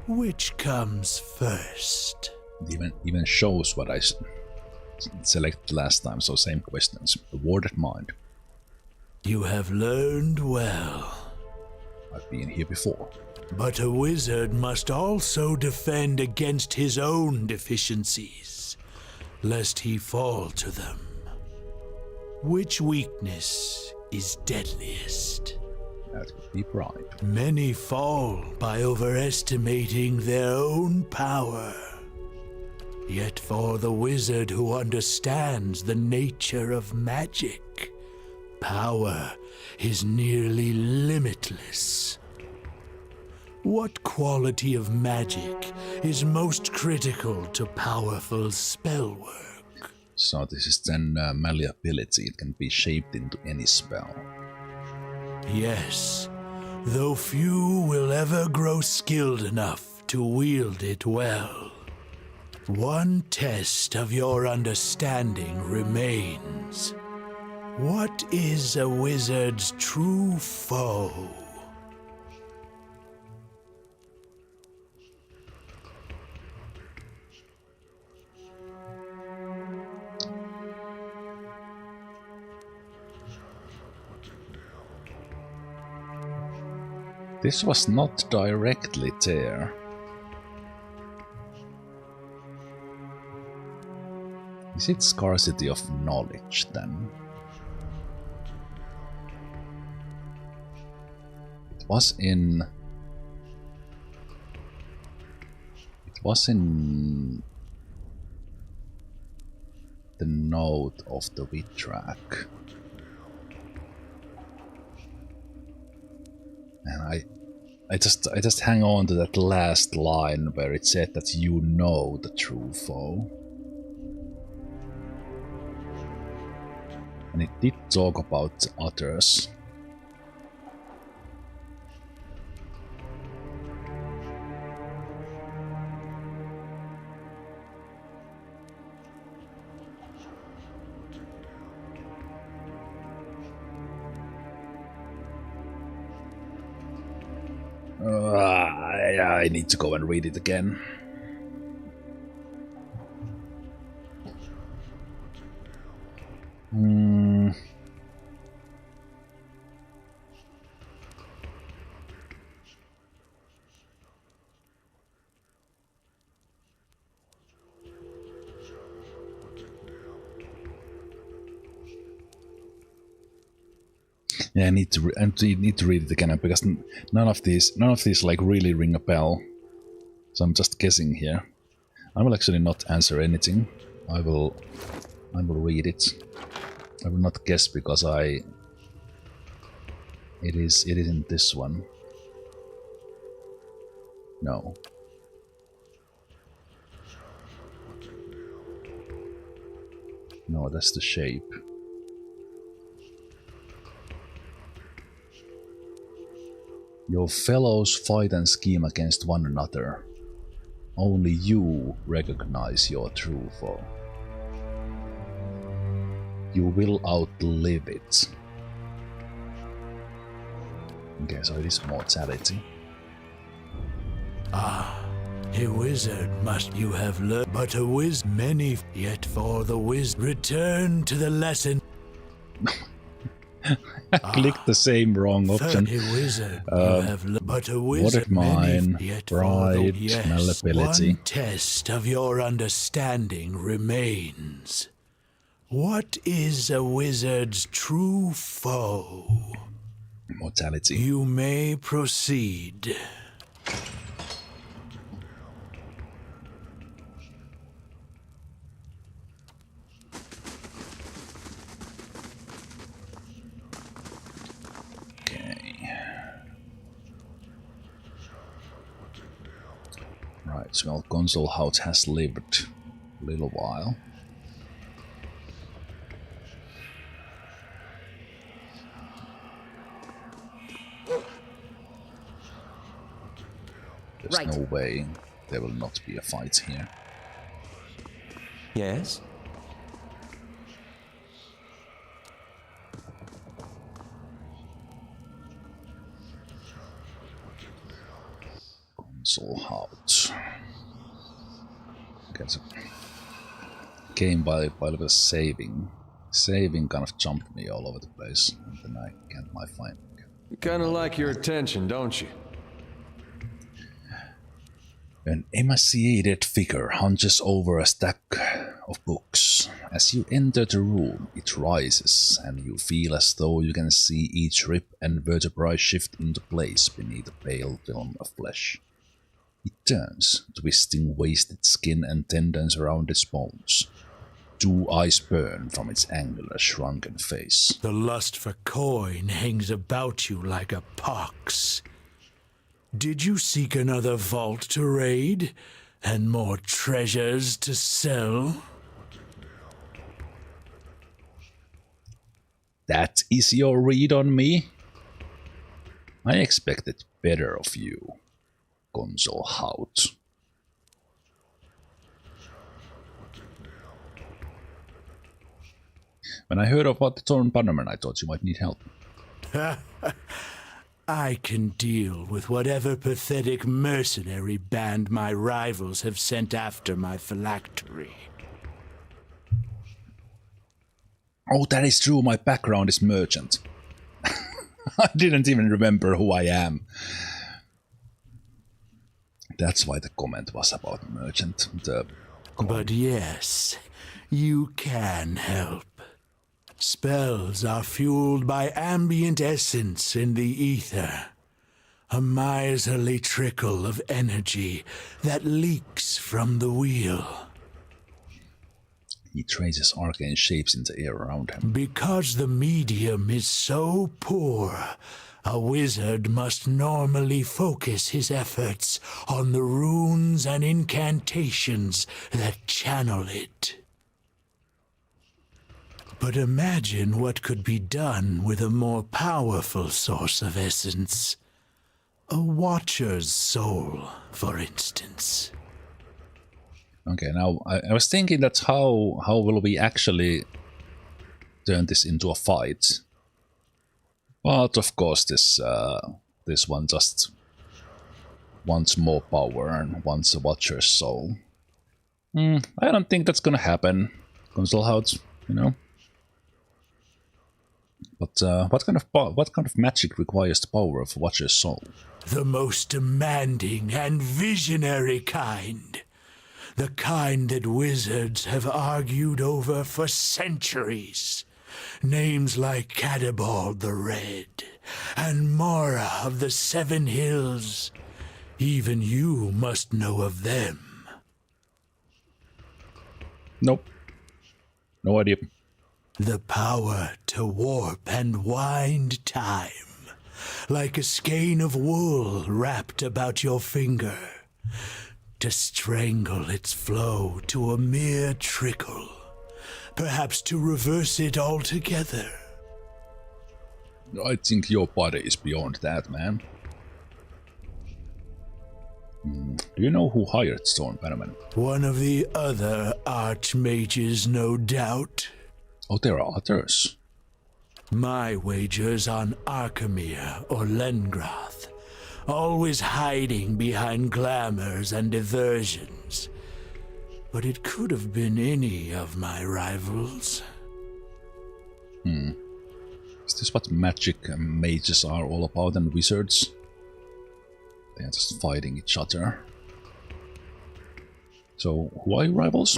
which comes first? It even shows what I selected last time, so same questions. A warded mind. You have learned well. I've been here before. But a wizard must also defend against his own deficiencies, lest he fall to them. Which weakness is deadliest? That would be pride. Many fall by overestimating their own power. Yet for the wizard who understands the nature of magic, power is nearly limitless. What quality of magic is most critical to powerful spellwork? So this is then malleability. It can be shaped into any spell. Yes, though few will ever grow skilled enough to wield it well. One test of your understanding remains. What is a wizard's true foe? This was not directly there. Is it scarcity of knowledge then? It was in the note of the Vitrack. And I just hang on to that last line where it said that you know the true foe. And it did talk about others. I need to go and read it again. Yeah, I need to read it again because none of these like really ring a bell. So I'm just guessing here. I will actually not answer anything. I will read it. I will not guess because it isn't this one. No. No, that's the shape. Your fellows fight and scheme against one another. Only you recognize your true foe. You will outlive it. Okay, so it is mortality. Ah, a wizard must you have learned, but a many, yet for the wizard return to the lesson. I clicked the same wrong option. Water mine, pride, malleability. One test of your understanding remains. What is a wizard's true foe? Mortality. You may proceed. Right, well, Concelhaut has lived a little while. There's no way there will not be a fight here. Yes? Concelhaut. Okay, so game by a bit of saving. Saving kind of jumped me all over the place, and then I can't find. You kind of like your attention, don't you? An emaciated figure hunches over a stack of books. As you enter the room, it rises, and you feel as though you can see each rib and vertebrae shift into place beneath a pale film of flesh. It turns, twisting wasted skin and tendons around its bones. 2 eyes burn from its angular, shrunken face. The lust for coin hangs about you like a pox. Did you seek another vault to raid, and more treasures to sell? That is your read on me? I expected better of you, Concelhaut. When I heard about the torn bannerman, I thought you might need help. I can deal with whatever pathetic mercenary band my rivals have sent after my phylactery. Oh, that is true, my background is merchant. I didn't even remember who I am. That's why the comment was about merchant. But yes, you can help. Spells are fueled by ambient essence in the ether. A miserly trickle of energy that leaks from the wheel. He traces arcane shapes in the air around him. Because the medium is so poor, a wizard must normally focus his efforts on the runes and incantations that channel it. But imagine what could be done with a more powerful source of essence. A watcher's soul, for instance. Okay, now I was thinking that how will we actually turn this into a fight? But of course this one just wants more power and wants a watcher's soul. I don't think that's gonna happen, Concelhaut, you know. But what kind of magic requires the power of a watcher's soul? The most demanding and visionary kind. The kind that wizards have argued over for centuries. Names like Cædbald the Red and Mora of the Seven Hills. Even you must know of them. Nope. No idea. The power to warp and wind time, like a skein of wool wrapped about your finger, to strangle its flow to a mere trickle, perhaps to reverse it altogether. I think your body is beyond that, man. Do you know who hired Storm Bannerman? One of the other archmages, no doubt. Oh, there are others. My wager's on Arkemir or Lengroth, always hiding behind glamours and diversions. But it could have been any of my rivals. Is this what magic and mages are all about, and wizards? They are just fighting each other. So, who are your rivals?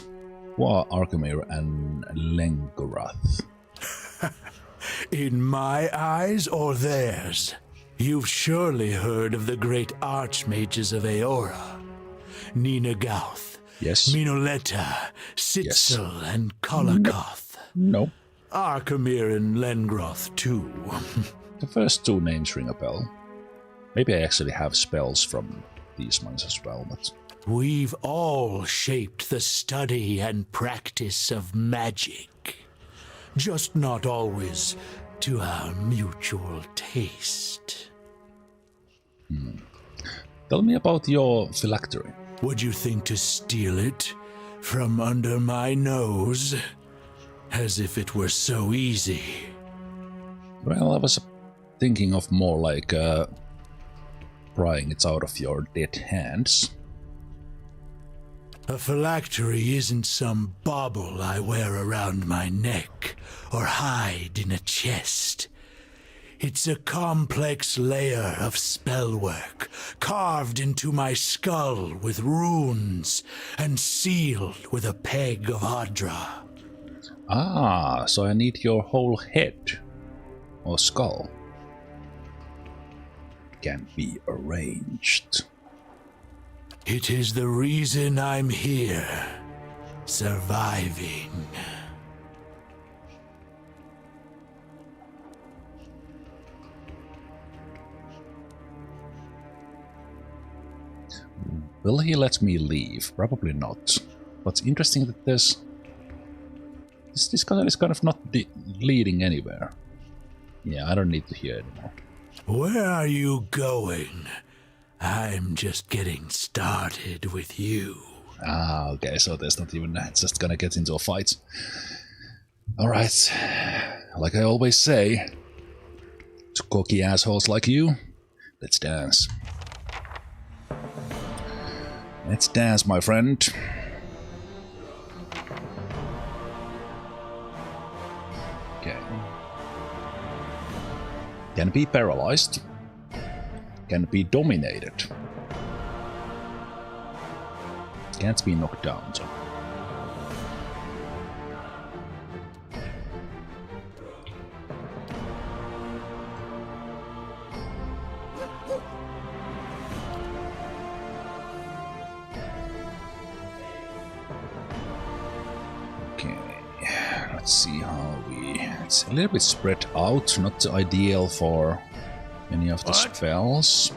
Who are Arkemir and Lengroth? In my eyes or theirs? You've surely heard of the great archmages of Eora. Nina Gauth, Yes. Minoletta, Sitzel, and Kolakoth. No. Arkemir and Lengroth, too. The first two names ring a bell. Maybe I actually have spells from these ones as well, but... We've all shaped the study and practice of magic. Just not always to our mutual taste. Tell me about your phylactery. Would you think to steal it from under my nose? As if it were so easy. Well, I was thinking of more like prying it out of your dead hands. A phylactery isn't some bauble I wear around my neck or hide in a chest. It's a complex layer of spellwork, carved into my skull with runes, and sealed with a peg of Hadra. Ah, so I need your whole head. Or skull. Can be arranged. It is the reason I'm here, surviving. Will he let me leave? Probably not. What's interesting that this guy is kind of not leading anywhere. Yeah, I don't need to hear anymore. Where are you going? I'm just getting started with you. Ah, okay, so there's not even just gonna get into a fight. Alright. Like I always say, to cocky assholes like you, let's dance. Let's dance, my friend. Okay. Can be paralyzed. Can be dominated. Can't be knocked down, so. Okay, let's see how it's a little bit spread out, not ideal for any of the spells.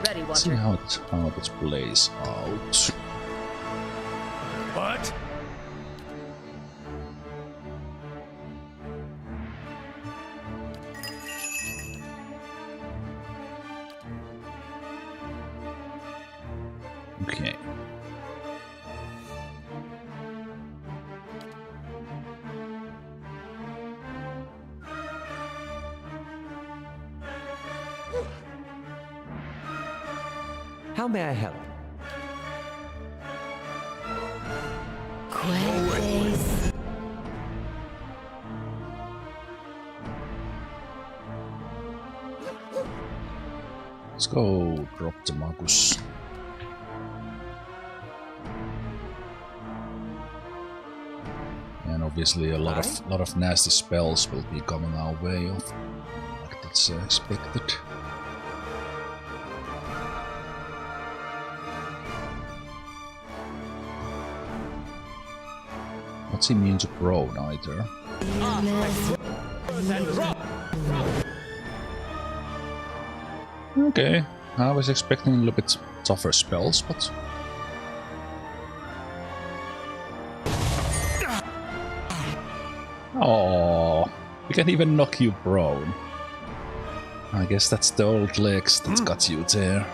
Ready, Let's see Watcher. how this plays out. What? Okay. How may I help? Let's go drop the Magus. And obviously a lot of nasty spells will be coming our way, like that's expected. Not immune to prone either. Okay, I was expecting a little bit tougher spells, but... Oh, we can even knock you prone. I guess that's the old legs that's got you there.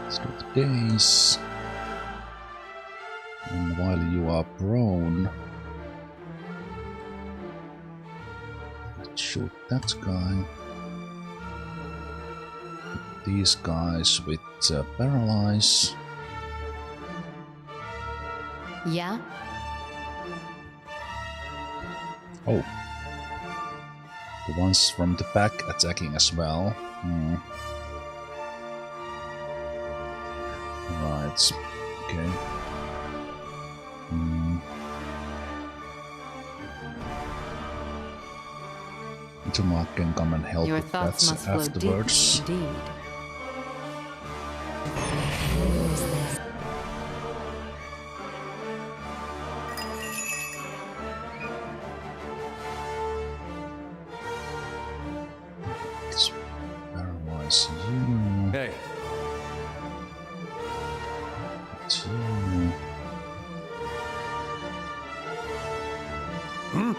Let's do the days. And while you are prone, let's shoot that guy. These guys with paralyze. Yeah? Oh. The ones from the back attacking as well. Right. Okay. Tomark can come and help Your with that thoughts must flow afterwards. deep indeed. Let's paralyze you. Hey. You.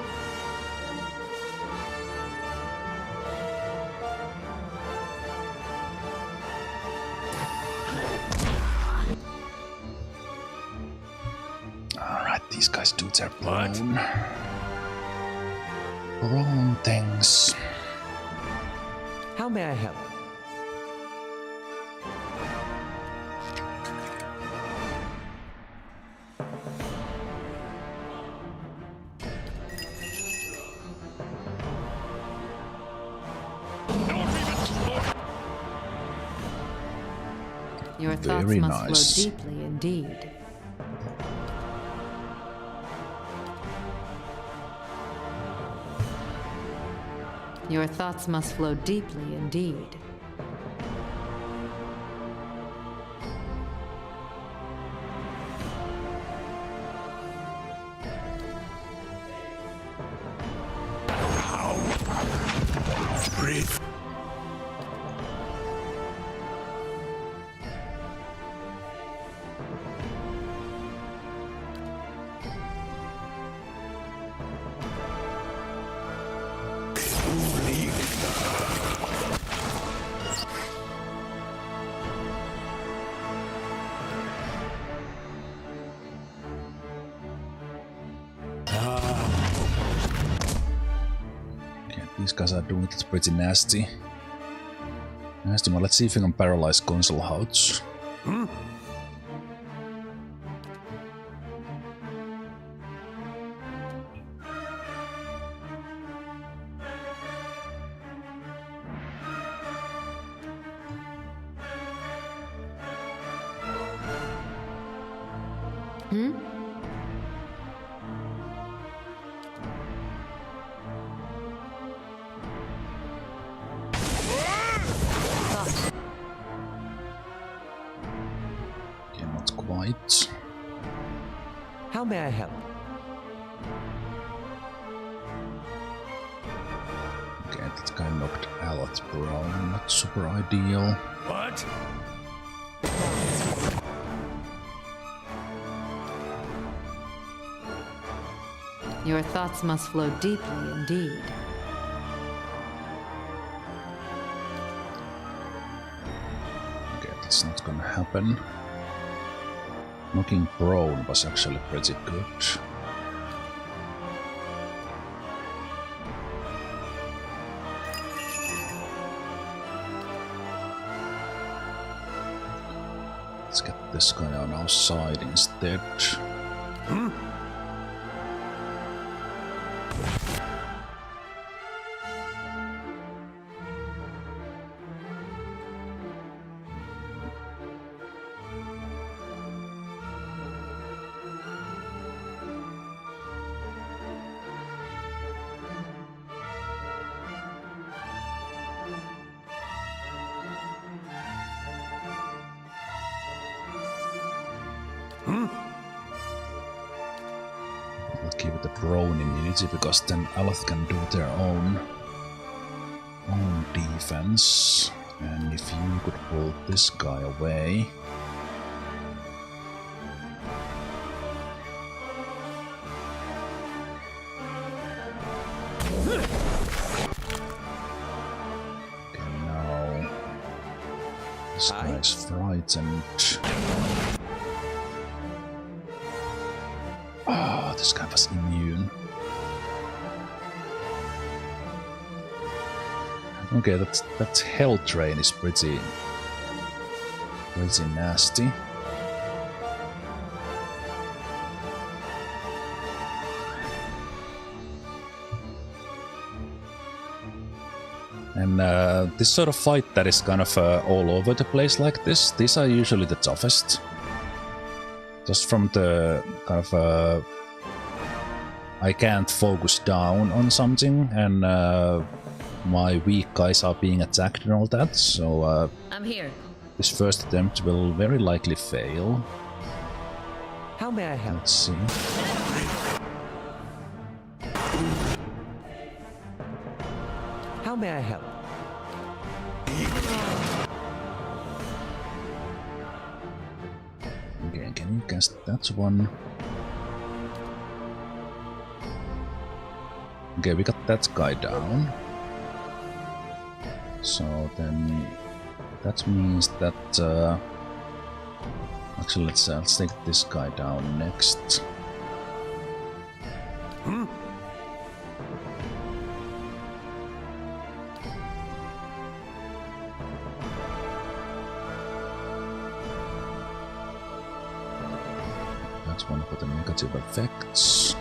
Alright, these guys do their prone. Brown things. How may I help? Your thoughts Very must nice. flow deeply indeed. Your thoughts must flow deeply indeed. Breathe. Okay, these guys are doing it pretty nasty. Nasty one. Let's see if we can paralyze Concelhaut. Okay, not quite. How may I help? Okay, that guy knocked Alot Brown. Not super ideal. What? Your thoughts must flow deeply indeed. Okay, that's not gonna happen. Knocking Brown was actually pretty good. Let's get this guy on our side instead. I'll give it a Brown immunity because then Aloth can do their own defense. And if you could pull this guy away. Okay, now this guy's frightened. Oh, this guy was immune. Okay, that hell train is pretty nasty. And this sort of fight that is kind of all over the place like this, these are usually the toughest. Just from the kind of I can't focus down on something, and my weak guys are being attacked and all that, so I'm here. this first attempt will very likely fail. How may I help? Let's see. How may I help? Okay, can you cast that one? Okay, we got that guy down. So then that means that actually let's take this guy down next. one for the negative effects.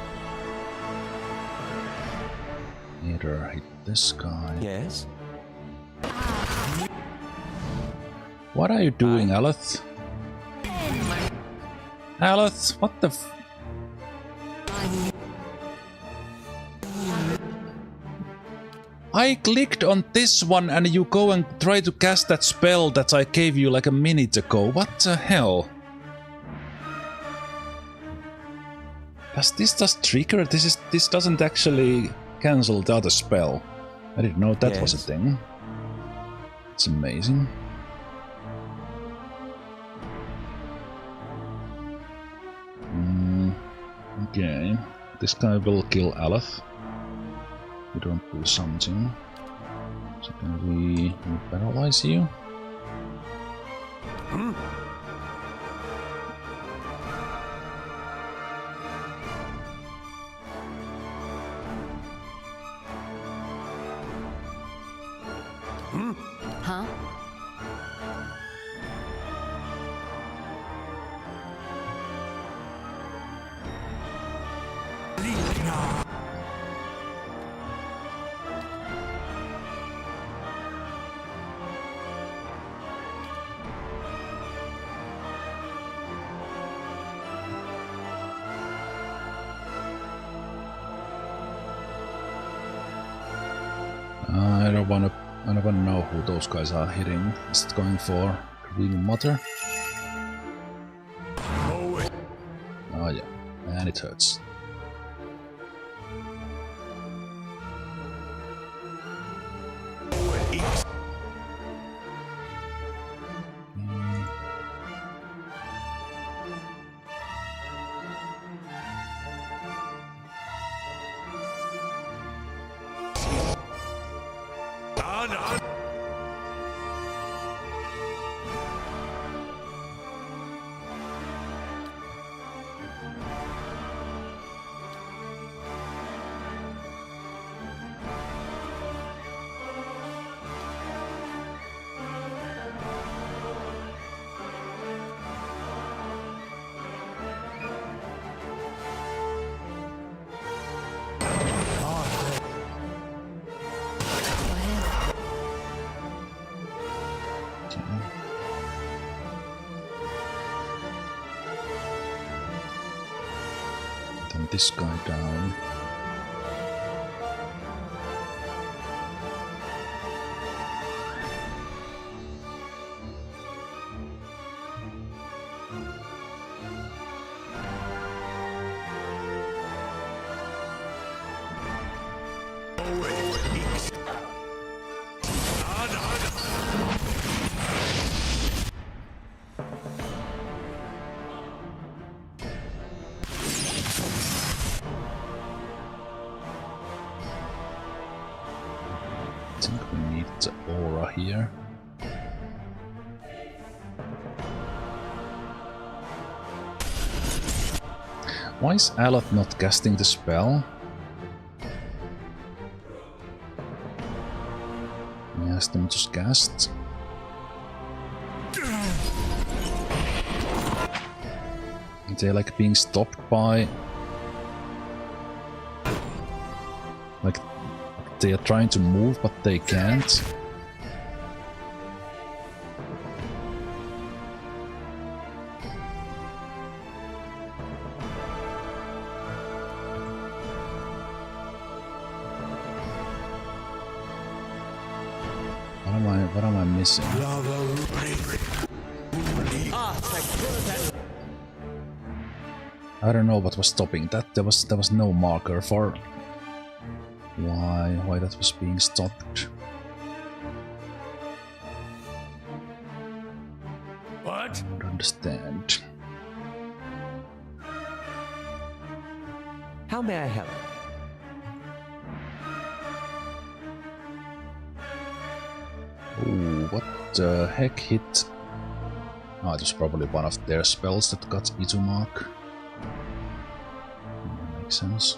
Either hit this guy. Yes? What are you doing, Aleth? Aleth, what the f... I clicked on this one and you go and try to cast that spell that I gave you like a minute ago. What the hell? Does this just trigger? This doesn't actually cancel the other spell. I didn't know that was a thing. It's amazing. Okay, this guy will kill Aleth. We don't do something. So can we paralyze you? Huh? I don't wanna know who those guys are hitting. Is it going for Green Mother? Oh yeah, and it hurts. This guy down. I think we need the aura here. Why is Aleth not casting the spell? He asked them to cast. They're like being stopped by... Like, they are trying to move, but they can't. What am I missing? I don't know what was stopping that. There was no marker for why that was being stopped. What? I don't understand. How may I help? Ooh, what the heck hit? Oh, it was probably one of their spells that got Izumark. Makes sense.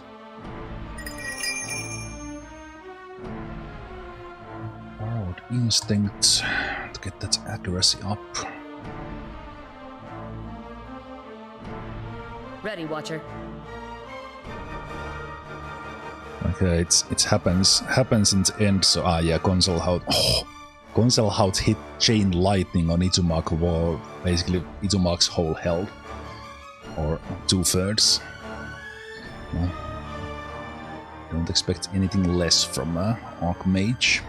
Borrowed Instinct to get that accuracy up. Ready, Watcher. Okay, it happens in the end. So yeah, Concelhaut. Oh, Concelhaut hit chain lightning on Itumak, while basically Itumak's whole health, or 2/3. No, don't expect anything less from archmage.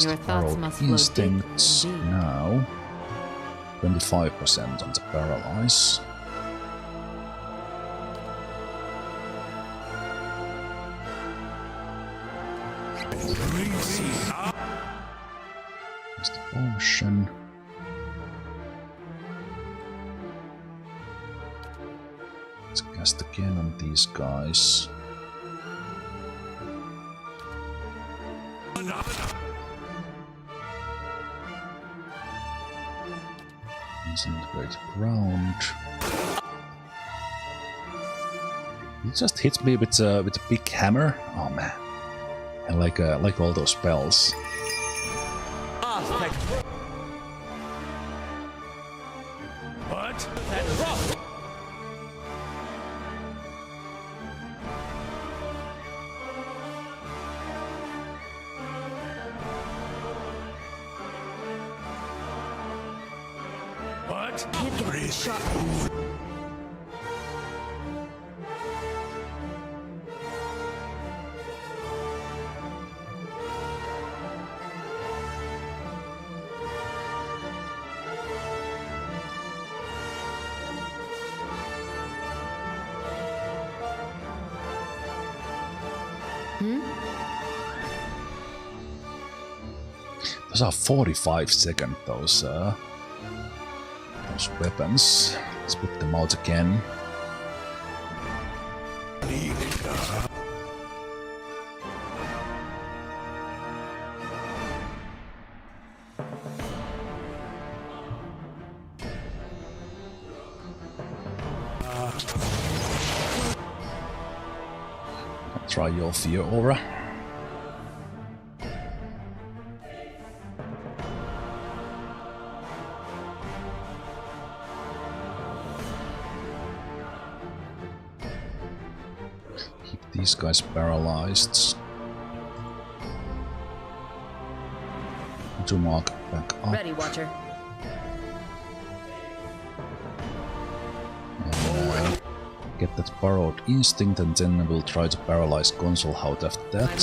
Your thoughts must flow instincts deeply indeed. now 25% on the paralyze. There's the potion. Let's cast again on these guys. Disintegrate ground. He just hits me with a big hammer. Oh man, I like all those spells. What? What? Those are 45-second, those weapons. Let's put them out again. Try your fear aura. These guys paralyzed. To mark back up. Ready, Watcher. And, get that borrowed instinct, and then we'll try to paralyze Concelhaut after that.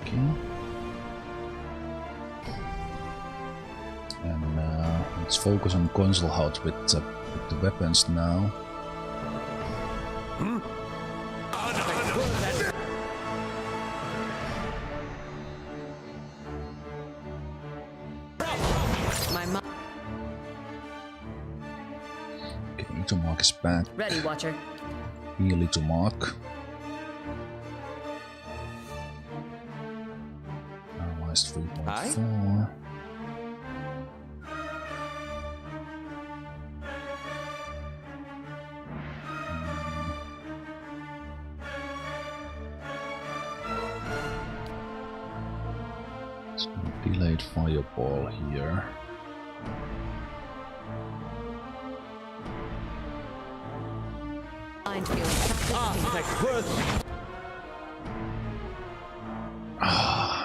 Okay. And let's focus on Concelhaut with the weapons now. Okay, Itumak is back. Ready, Watcher. Heal Itumak. Paralyzed 3.4. Delayed fireball here.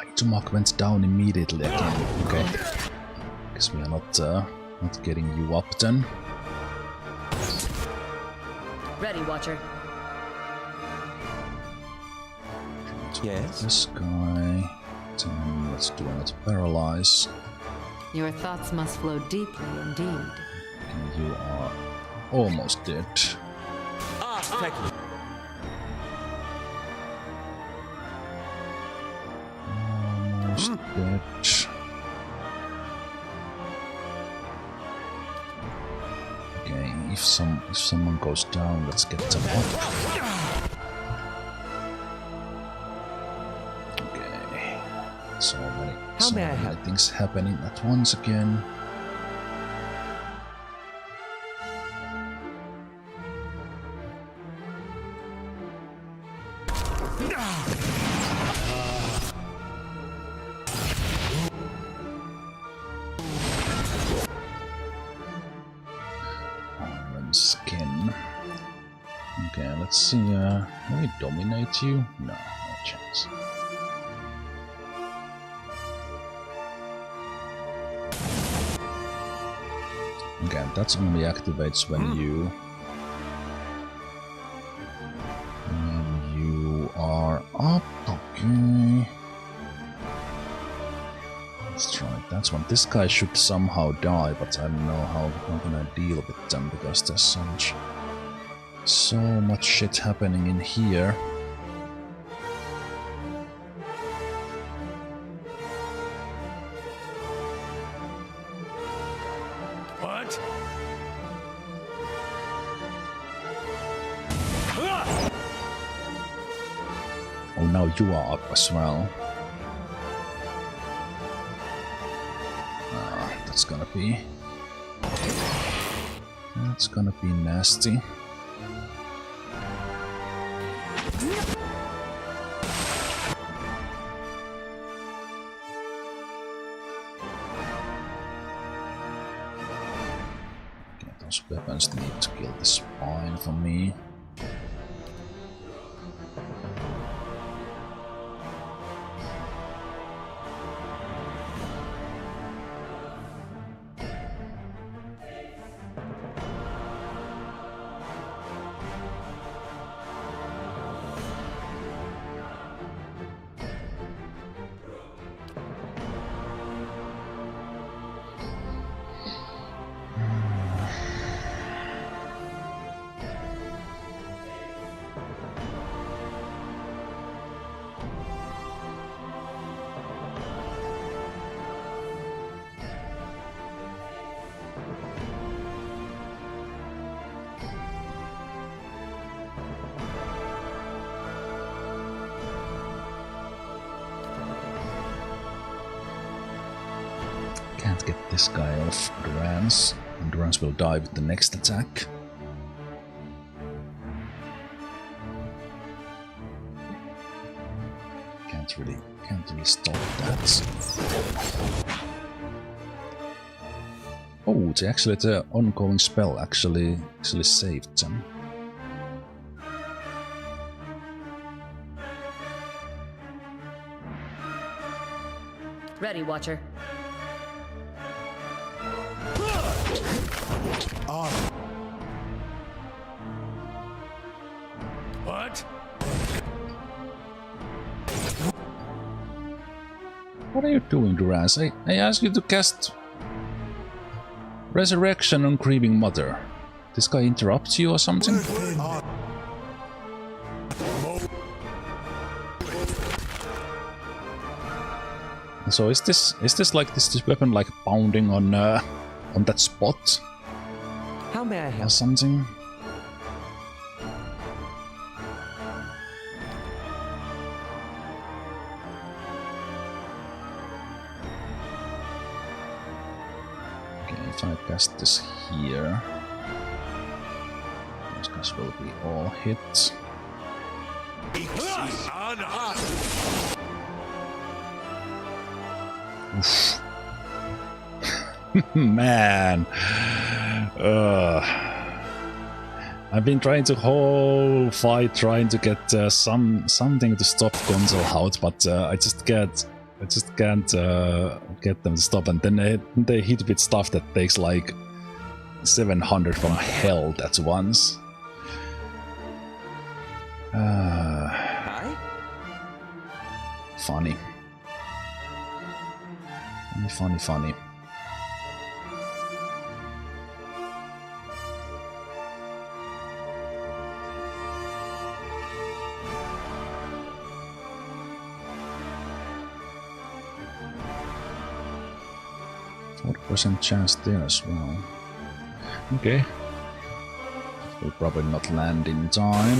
Itumak went down immediately again. Okay. Guess we are not getting you up then. Ready, Watcher. Yes. This guy. Then let's do another paralyze. Your thoughts must flow deeply indeed. And you are almost dead. Almost dead. Okay, if someone goes down, let's get them up. So many things happening at once again. let's see, can we dominate you? No, no chance. Again, that only activates when you are up, okay. Let's try that one. This guy should somehow die, but I don't know how I'm gonna deal with them because there's so much shit happening in here. What? Oh, now you are up as well. That's gonna be nasty. Okay, those weapons need to kill the spine for me. Can't get this guy off Durance, and Durance will die with the next attack. Can't really stop that. Oh, the ongoing spell actually saved them. Ready, Watcher. What? What are you doing, Durance? I asked you to cast Resurrection on Grieving Mother. This guy interrupts you or something? So is this like this weapon like pounding on that spot? How may I Or help? something? Okay, if I cast this here, those guys will be all hit. Oof. Man. I've been trying the whole fight trying to get something to stop Concelhaut, but I just can't get them to stop, and then they hit with stuff that takes like 700 from hell at once. Hi? Funny. Funny. % chance there as well. Okay. Will probably not land in time.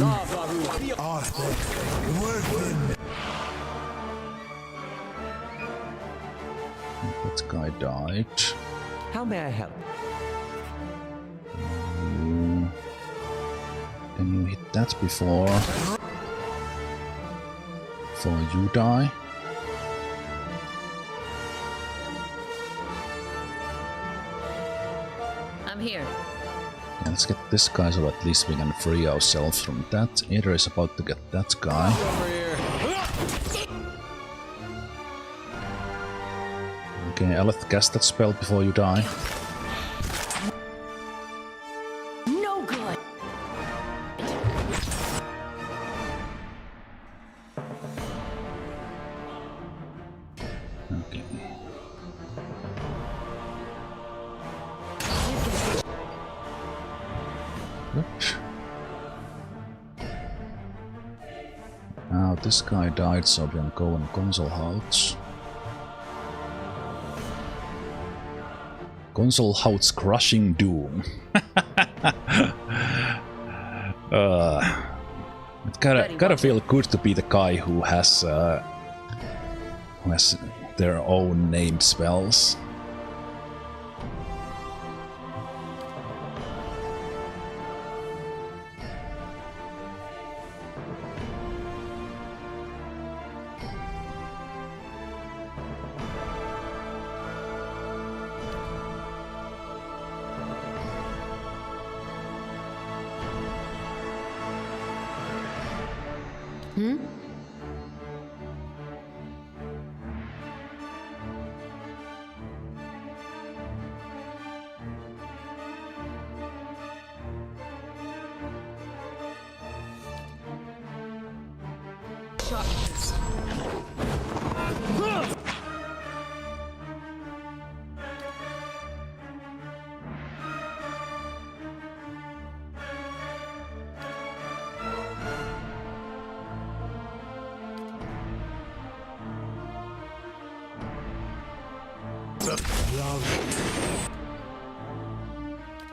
That guy died. How may I help? Can you hit that before you die? I'm here. Yeah, Let's get this guy so at least we can free ourselves from that. Aether is about to get that guy. Okay, Aleph, cast that spell before you die. No good. Okay. Now this guy died, so we can go on Concelhaut. Concelhaut's crushing doom. It gotta feel good to be the guy who has their own named spells.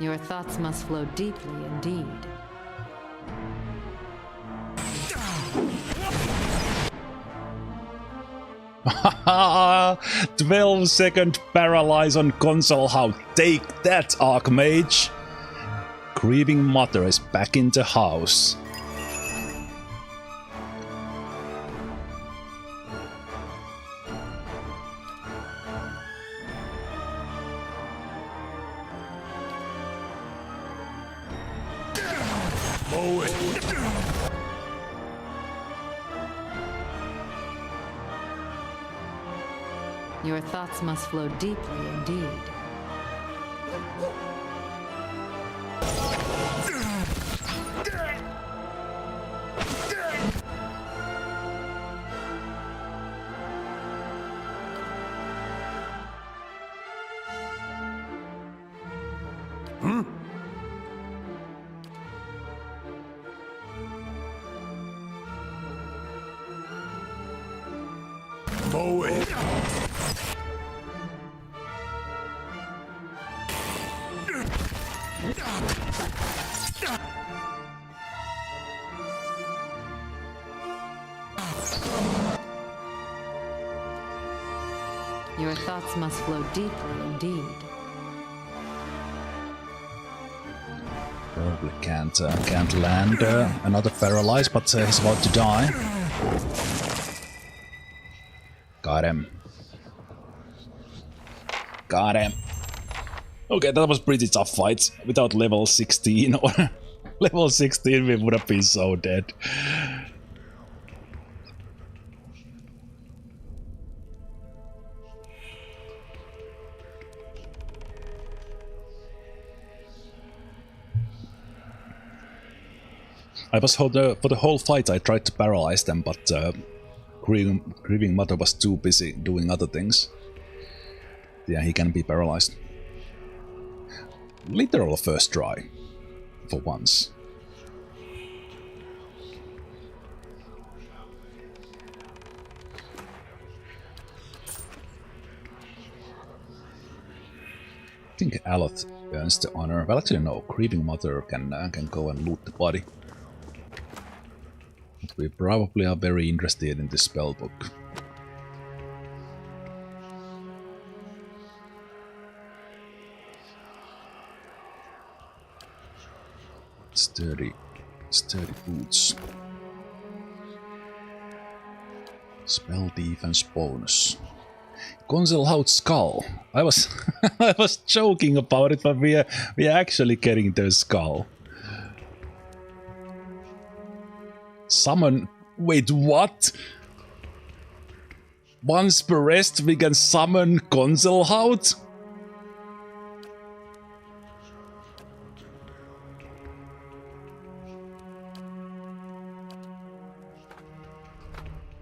Your thoughts must flow deeply indeed. Haha! 12-second paralyze on Concelhaut. Take that, Archmage! Grieving Mother is back in the house. Your thoughts must flow deeply indeed. Your thoughts must flow deeply indeed. Probably can't land another paralyze, but he's about to die. Got him. Got him. Okay, that was pretty tough fight. Without level 16 or level 16 we would have been so dead. I was for the whole fight I tried to paralyze them, but Grieving Mother was too busy doing other things. Yeah, he can be paralyzed. Literal first try. For once. I think Aloth earns the honor. Well, actually no, Grieving Mother can go and loot the body. But we probably are very interested in this spellbook. Sturdy boots. Spell defense bonus. Concelhaut skull. I was I was joking about it, but we are actually getting the skull. Summon. Wait, what? Once per rest, we can summon Concelhaut?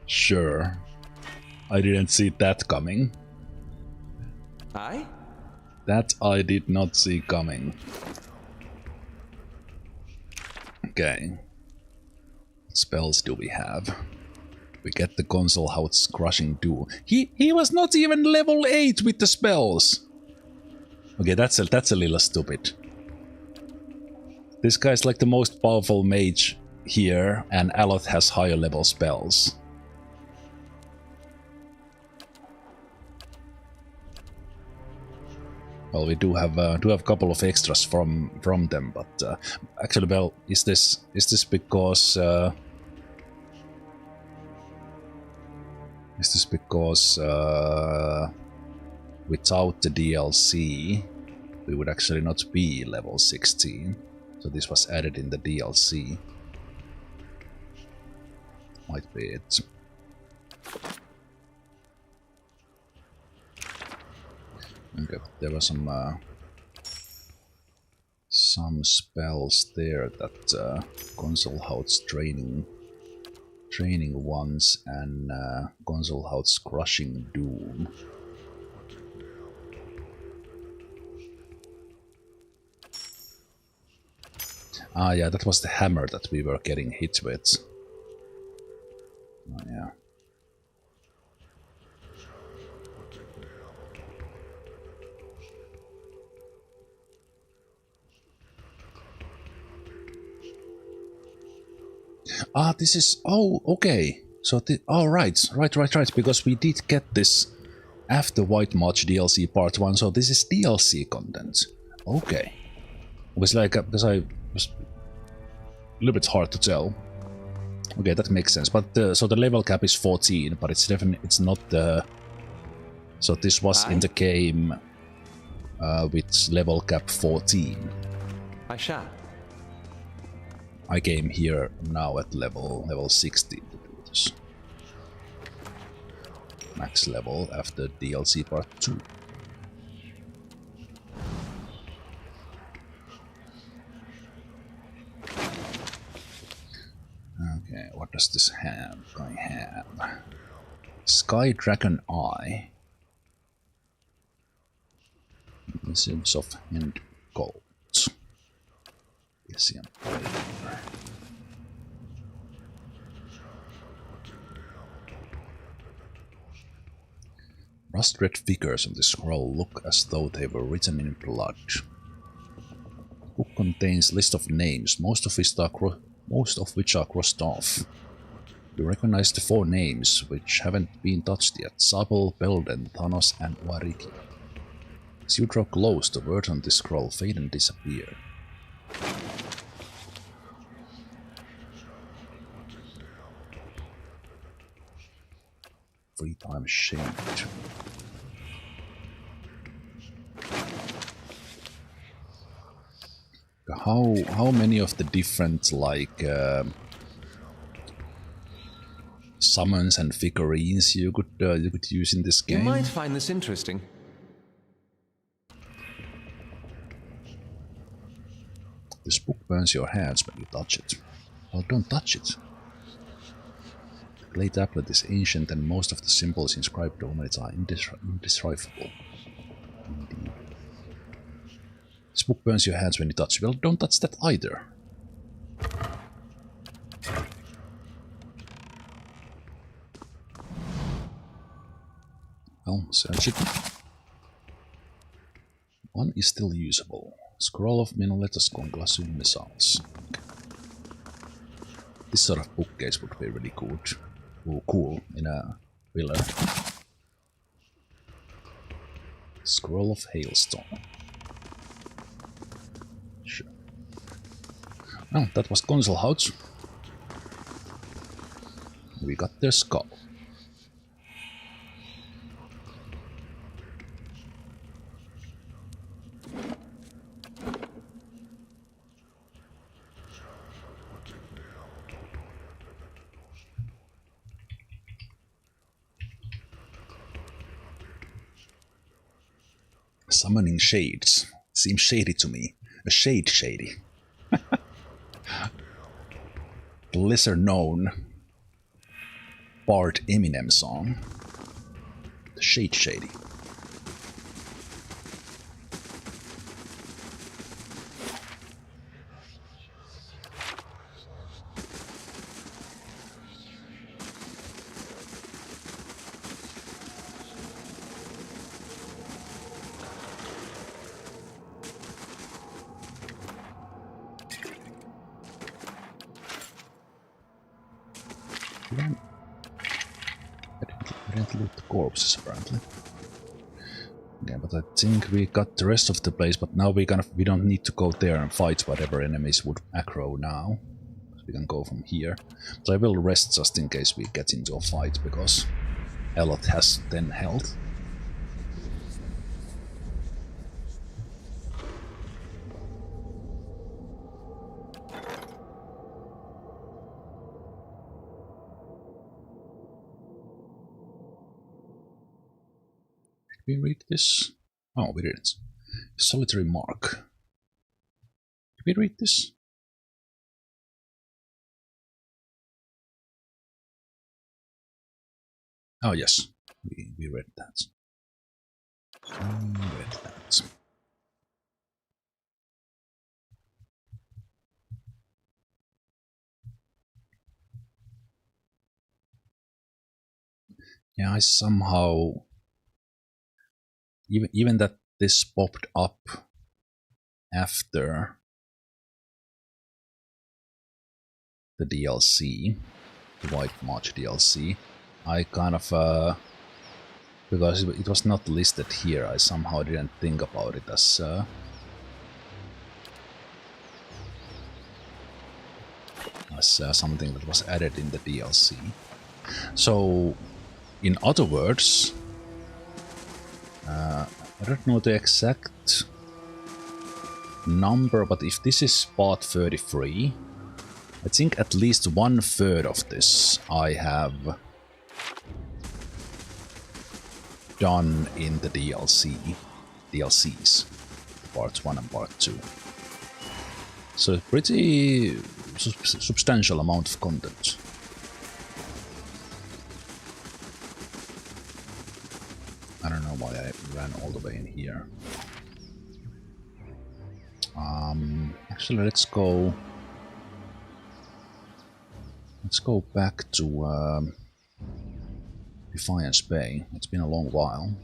Sure. I didn't see that coming. Aye? That I did not see coming. Okay. What spells do we have? We get the Concelhaut's Crushing Dew. He was not even level 8 with the spells. Okay, that's a little stupid. This guy's like the most powerful mage here, and Aloth has higher level spells. Well, we do have a couple of extras from them, but actually, well, is this because without the DLC we would actually not be level 16? So this was added in the DLC. Might be it. Okay, there were some spells there that Concelhaut's training ones and Concelhaut's Crushing Doom. Ah, yeah, that was the hammer that we were getting hit with. Oh, yeah. Ah, this is... Oh, okay. So, oh, right, because we did get this after White March DLC Part 1, so this is DLC content. Okay. It was like... because I was... a little bit hard to tell. Okay, that makes sense. But, so the level cap is 14, but it's definitely... it's not the... So this was in the game with level cap 14. I shall. I came here now at level 16 to do this. Max level after DLC part 2. Okay, what does this have? I have Sky Dragon Eye. Missiles of Hand Gold. Rust-red figures on the scroll look as though they were written in blood. The book contains a list of names, most of which are crossed off. You recognize the 4 names, which haven't been touched yet: Zabel, Belden, Thanos, and Wariki. As you draw close, the words on the scroll fade and disappear. 3 times shaped. How many of the different like summons and figurines you could use in this game? You might find this interesting. This book burns your hands when you touch it. Well, don't touch it. The clay tablet is ancient and most of the symbols inscribed on it are indecipherable. Indeed. This book burns your hands when you touch it. Well, don't touch that either. Well, search it. One is still usable. Scroll of Minoletus Conglacium Missiles. Okay. This sort of bookcase would be really good. Ooh, cool in a pillar. Scroll of Hailstone. Sure. Oh, that was Concelhaut. We got their skull. Summoning shades. Seems shady to me. A shade shady. The lesser known Bard Eminem song. The Shade Shady. We didn't loot the corpses apparently. Okay, but I think we got the rest of the place, but now we don't need to go there and fight whatever enemies would aggro now. We can go from here. But I will rest just in case we get into a fight, because Elot has 10 health. Did we read this? Oh, we didn't. Solitary Mark. Did we read this? Oh yes, we read that. We read that. Yeah, I somehow... Even that this popped up after the DLC, the White March DLC, I kind of, because it was not listed here, I somehow didn't think about it as something that was added in the DLC. So, in other words, I don't know the exact number, but if this is part 33, I think at least 1/3 of this I have done in the DLCs, part 1 and part 2. So pretty substantial amount of content. I don't know why I ran all the way in here. Actually, let's go back to Defiance Bay. It's been a long while.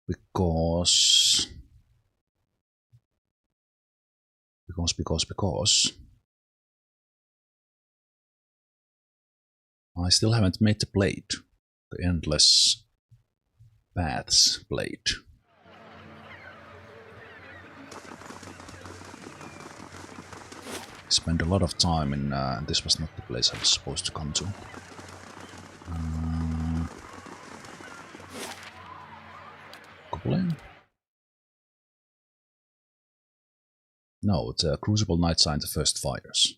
Because I still haven't made the blade, the Endless Paths blade. I spent a lot of time in, this was not the place I was supposed to come to. Goblin? No, it's Crucible Night Sign, the First Fires.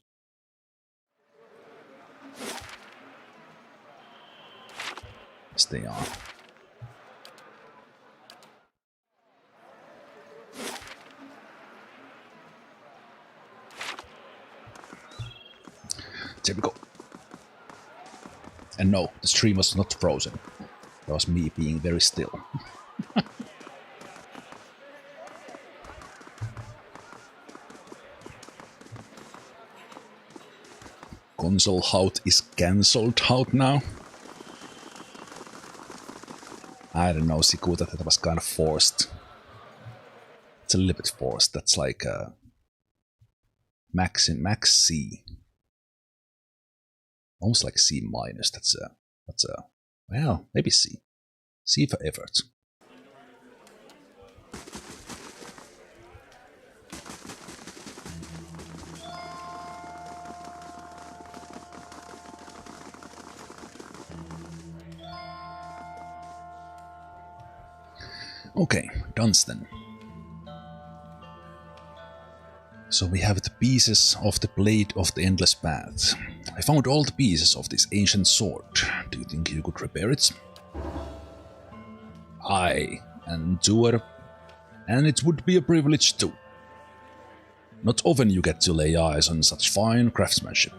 Yes, they are. There we go. And no, the stream was not frozen. That was me being very still. Concelhaut is cancelled out now. I don't know, Sikuta, that was kind of forced. It's a little bit forced. That's like max C. Almost like C minus. That's well, maybe C. C for effort. Okay, Dunstan. So we have the pieces of the Blade of the Endless Path. I found all the pieces of this ancient sword. Do you think you could repair it? Aye, and doer, and it would be a privilege too. Not often you get to lay eyes on such fine craftsmanship.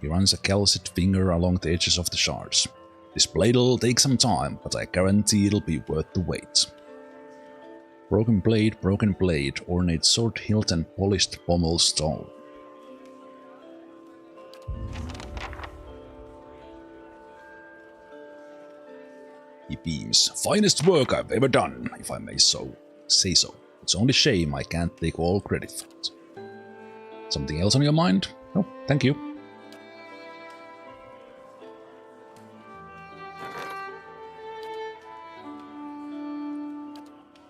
He runs a calcid finger along the edges of the shards. This blade'll take some time, but I guarantee it'll be worth the wait. Broken blade, ornate sword hilt and polished pommel stone. He beams. Finest work I've ever done, if I may say so. It's only shame I can't take all credit for it. Something else on your mind? No, thank you.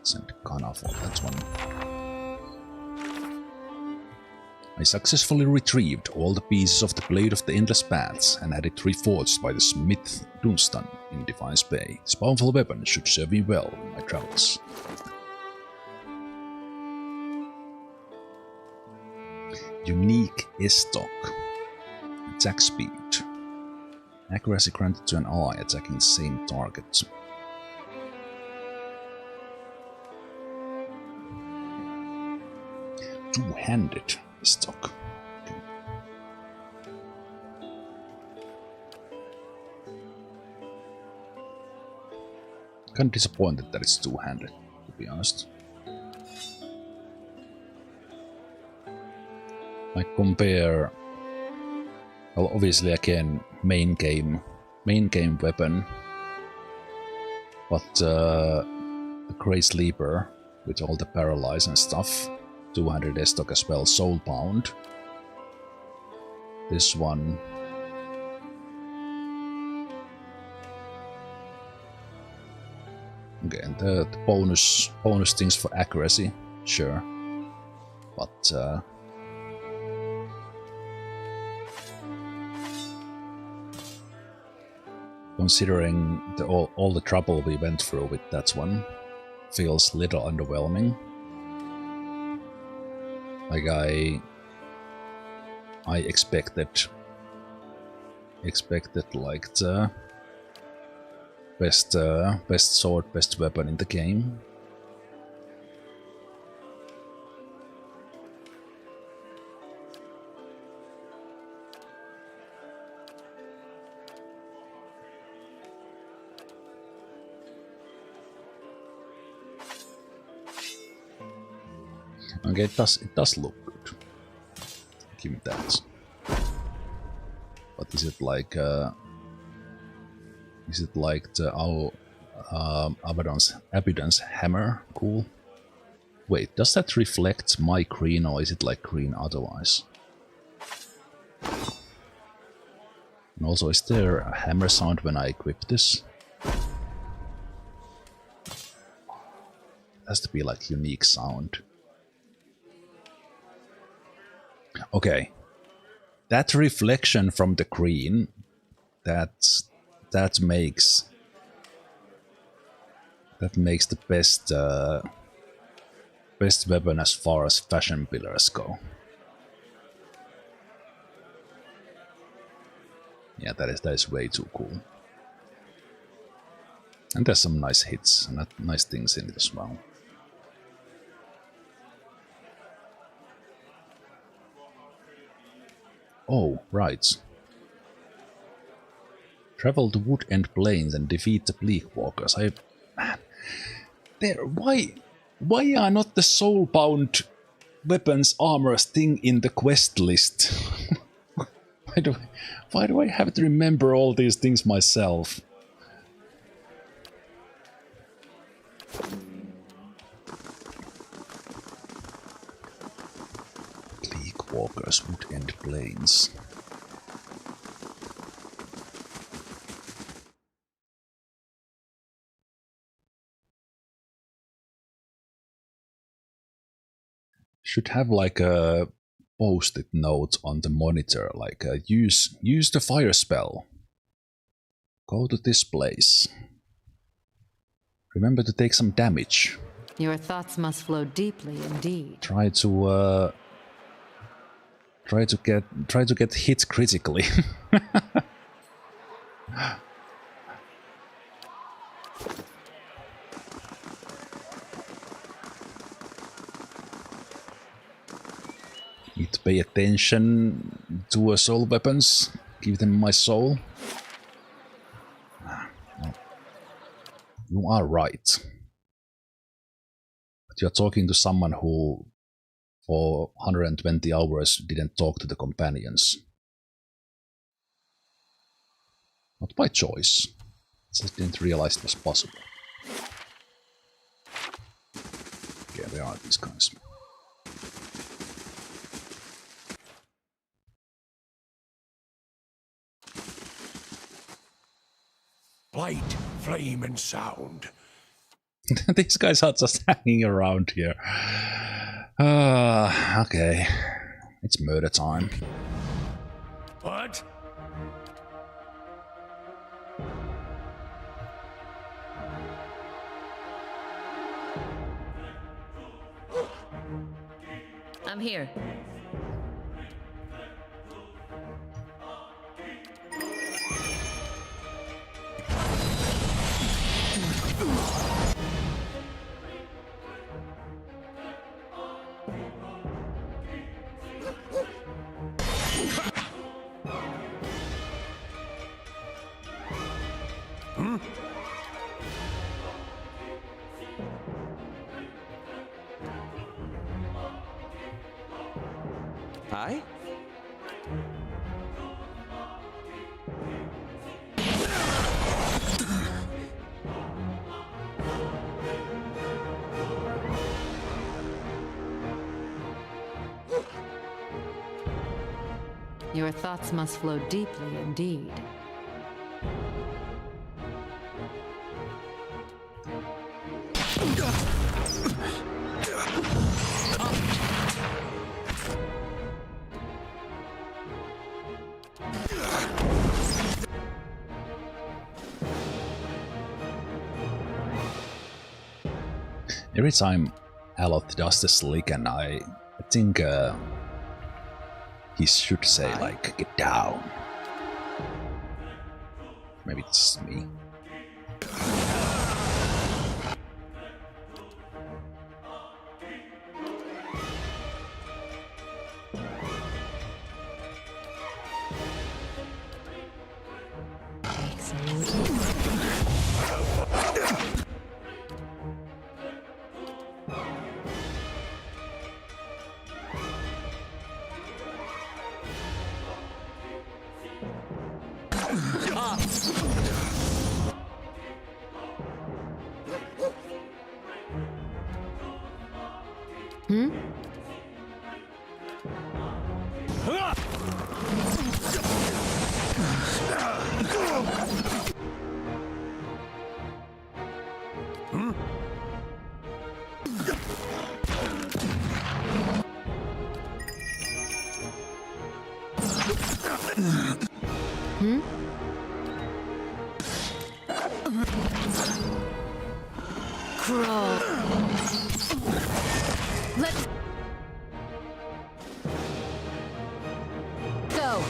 Send Kana for that one. I successfully retrieved all the pieces of the Blade of the Endless Paths and had it reforged by the smith Dunstan in Defiance Bay. This powerful weapon should serve me well in my travels. Unique S-Stock. Attack speed. Accuracy granted to an ally attacking the same target. Two-handed stock. Okay. Kind of disappointed that it's two-handed, to be honest. I compare. Well, obviously again, main game weapon, but the Grey Sleeper with all the paralyze and stuff. 200 S-Stock as well, soulbound. This one. Okay, and the bonus things for accuracy, sure. But considering all the trouble we went through with that one, feels a little underwhelming. Like I expected like the best sword, best weapon in the game. Okay, it does look good. Give me that. But is it like the Abaddon's hammer? Cool. Wait, does that reflect my green or is it like green otherwise? And also, is there a hammer sound when I equip this? It has to be like unique sound. Okay, that reflection from the green, that makes the best weapon as far as fashion pillars go. Yeah, that is way too cool. And there's some nice hits and nice things in it as well. Oh, right. Travel the wood-end plains and defeat the Bleakwalkers. Man, why are not the soul-bound weapons armors thing in the quest list? Why do I have to remember all these things myself? Bleakwalkers, wood-end plains. Should have like a post-it note on the monitor, like use the fire spell. Go to this place. Remember to take some damage. Your thoughts must flow deeply indeed. Try to get hit critically. pay attention to soul weapons. Give them my soul. You are right. But you're talking to someone who, for 120 hours, didn't talk to the companions. Not by choice. Just didn't realize it was possible. Okay, where are these guys? Light, flame, and sound. These guys are just hanging around here. Okay. It's murder time. What? I'm here. I? Your thoughts must flow deeply indeed. Every time Aloth does the slick, and I think he should say, like, get down. Maybe it's me. Crawl. Let's go.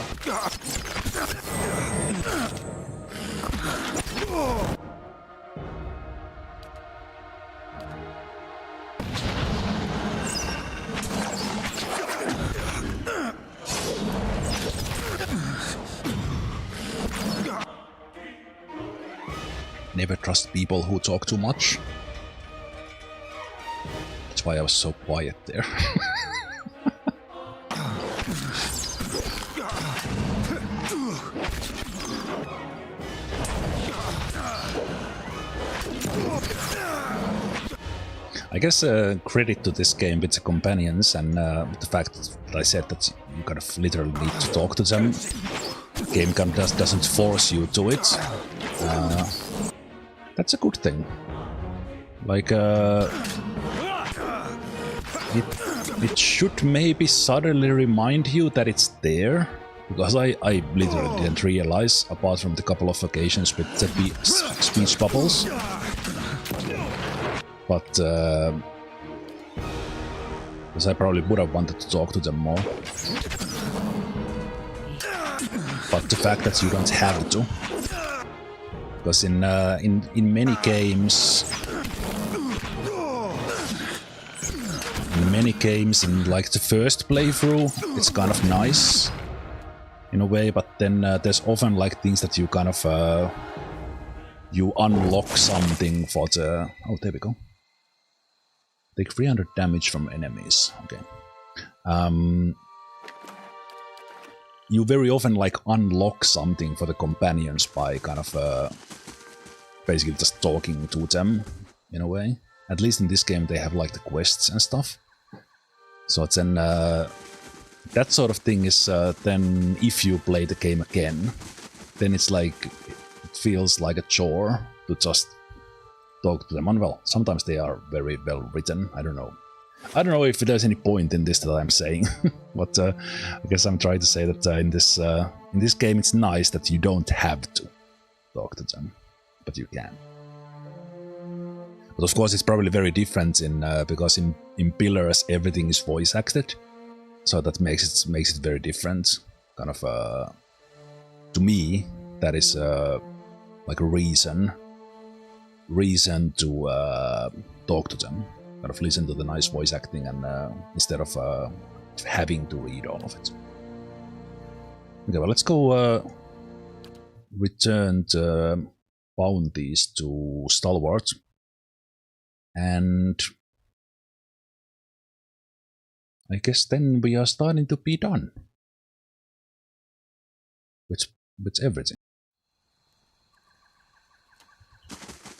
Never trust people who talk too much. That's why I was so quiet there. I guess credit to this game with the companions and the fact that I said that you kind of literally need to talk to them. The game kind of doesn't force you to it. That's a good thing. Like, it should maybe subtly remind you that it's there, because I literally didn't realize, apart from the couple of occasions with the speech bubbles. But because I probably would have wanted to talk to them more. But the fact that you don't have to, because in many games, many games in like the first playthrough, it's kind of nice in a way, but then there's often like things that you kind of you unlock something for the... Oh, there we go. Take 300 damage from enemies. Okay. You very often like unlock something for the companions by kind of basically just talking to them in a way. At least in this game they have like the quests and stuff. So then that sort of thing is then if you play the game again, then it's like it feels like a chore to just talk to them. And well, sometimes they are very well written. I don't know if there's any point in this that I'm saying, but I guess I'm trying to say that in this game it's nice that you don't have to talk to them, but you can. But of course it's probably very different because in Pillars everything is voice acted, so that makes it very different. Kind of to me that is like a reason to talk to them. Kind of listen to the nice voice acting and instead of having to read all of it. Okay, well let's go return the bounties to Stalwart. And I guess then we are starting to be done with everything.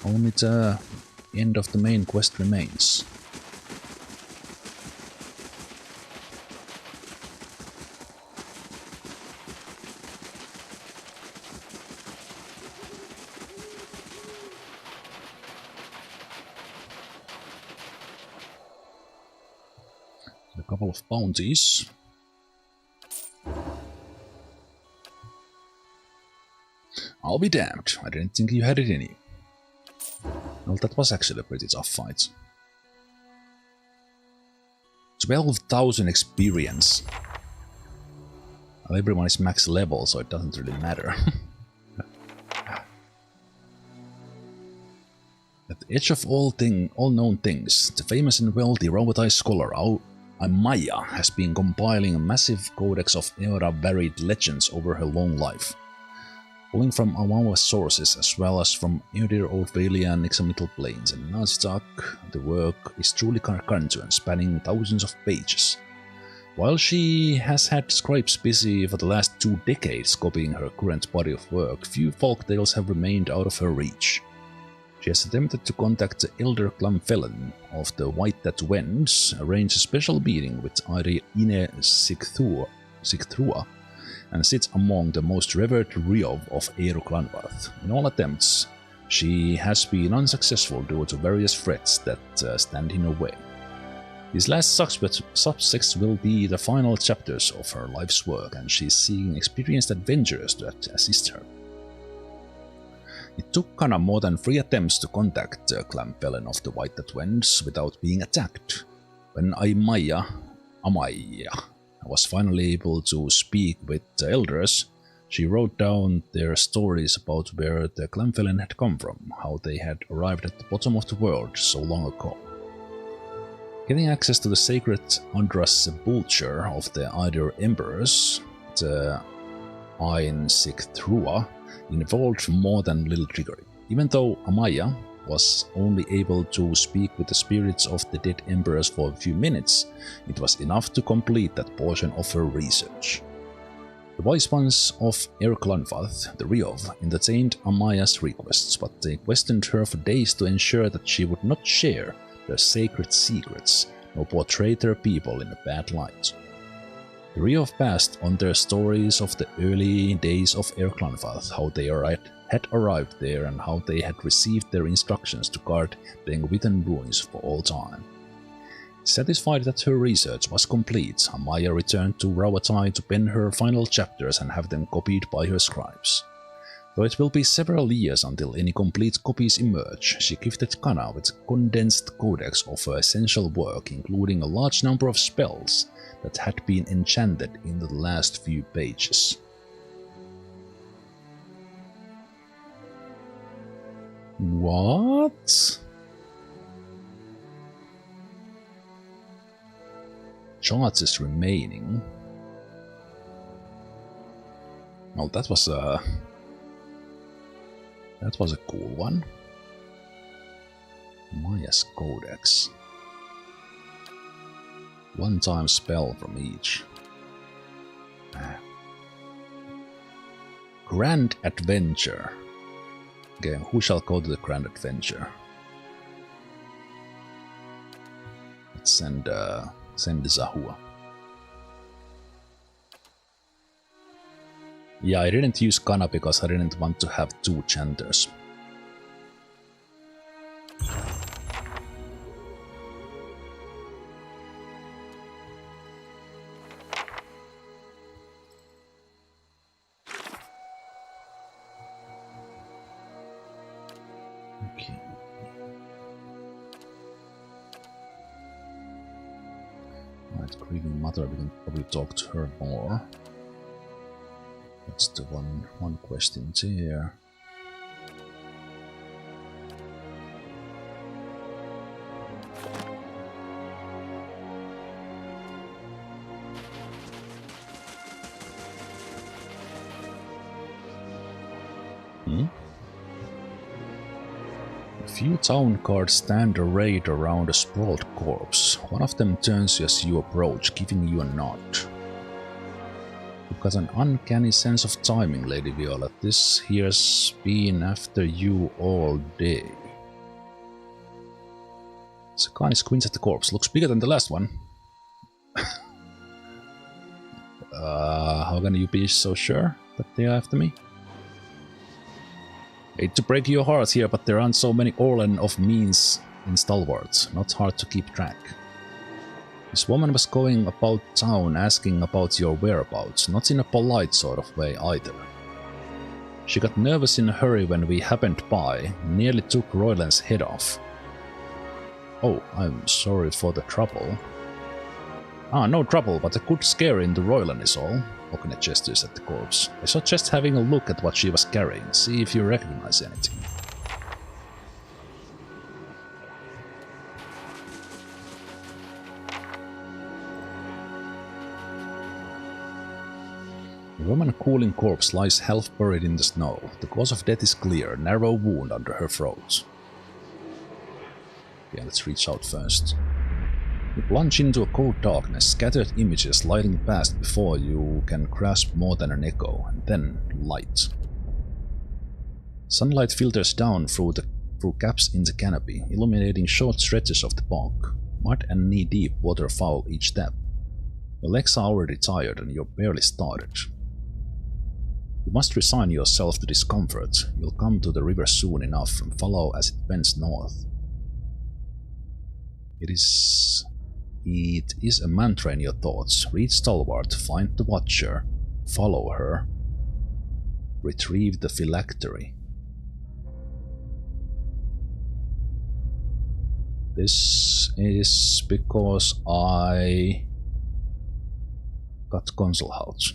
Only the end of the main quest remains. A couple of bounties. I'll be damned, I didn't think you had it in you. Well, that was actually a pretty tough fight. 12,000 experience. Well, everyone is max level, so it doesn't really matter. At the edge of all known things, the famous and wealthy robotized scholar Amaya has been compiling a massive codex of era-varied legends over her long life. Pulling from Awawa sources as well as from Eodir, Orphalia and Examital Plains and Nazistak, the work is truly gargantuan, spanning thousands of pages. While she has had scribes busy for the last 2 decades copying her current body of work, few folktales have remained out of her reach. She has attempted to contact the elder Clamfellan of the White Tattooends, arrange a special meeting with Ine Sigthrua, and sits among the most revered Riov of Eiruklanvarth. In all attempts, she has been unsuccessful due to various threats that stand in her way. These last subjects will be the final chapters of her life's work, and she is seeking experienced adventurers to assist her. It took Kana more than 3 attempts to contact Clamfellan of the White Tattooends without being attacked. When Amaya was finally able to speak with the elders, she wrote down their stories about where the Clamfellan had come from, how they had arrived at the bottom of the world so long ago. Getting access to the sacred Andras sepulchre of the Aidir emperors, the Ain Sigthrua, involved more than little trickery. Even though Amaya was only able to speak with the spirits of the dead emperors for a few minutes, it was enough to complete that portion of her research. The wise ones of Eiruklanvarth, the Riov, entertained Amaya's requests, but they questioned her for days to ensure that she would not share their sacred secrets, nor portray their people in a bad light. The Riov passed on their stories of the early days of Eiruklanvarth, how they had arrived there and how they had received their instructions to guard the Engwithan ruins for all time. Satisfied that her research was complete, Amaya returned to Rawatai to pen her final chapters and have them copied by her scribes. Though it will be several years until any complete copies emerge, she gifted Kana with a condensed codex of her essential work, including a large number of spells that had been enchanted in the last few pages. What? charges remaining. Oh, that was a cool one. Maya's Codex. One-time spell from each. Grand Adventure. Okay, who shall go to the Grand Adventure? Let's send Zahua. Yeah, I didn't use Kana because I didn't want to have 2 Chanters. Okay. Right, Grieving Mother, we can probably talk to her more. That's the one question there. A few town guards stand arrayed around a sprawled corpse. One of them turns as you approach, giving you a nod. You've got an uncanny sense of timing, Lady Violet. This here's been after you all day. Sakani squints at the corpse. Looks bigger than the last one. How can you be so sure that they are after me? Hate to break your heart here, but there aren't so many Orlan of means in Stalwarts. Not hard to keep track. This woman was going about town asking about your whereabouts, not in a polite sort of way either. She got nervous in a hurry when we happened by, nearly took Royland's head off. Oh, I'm sorry for the trouble. Ah, no trouble, but a good scare into Royland is all. Okane gestures at the corpse. I suggest having a look at what she was carrying, see if you recognize anything. The Roman cooling corpse lies half buried in the snow. The cause of death is clear, a narrow wound under her throat. Yeah, let's reach out first. You plunge into a cold darkness, scattered images lighting past before you can grasp more than an echo, and then light. Sunlight filters down through gaps in the canopy, illuminating short stretches of the bog. Mud and knee-deep water foul each step. Your legs are already tired and you're barely started. You must resign yourself to discomfort. You'll come to the river soon enough and follow as it bends north. It is a mantra in your thoughts. Read Stalwart, find the Watcher, follow her, retrieve the phylactery. This is because I got Concelhaut.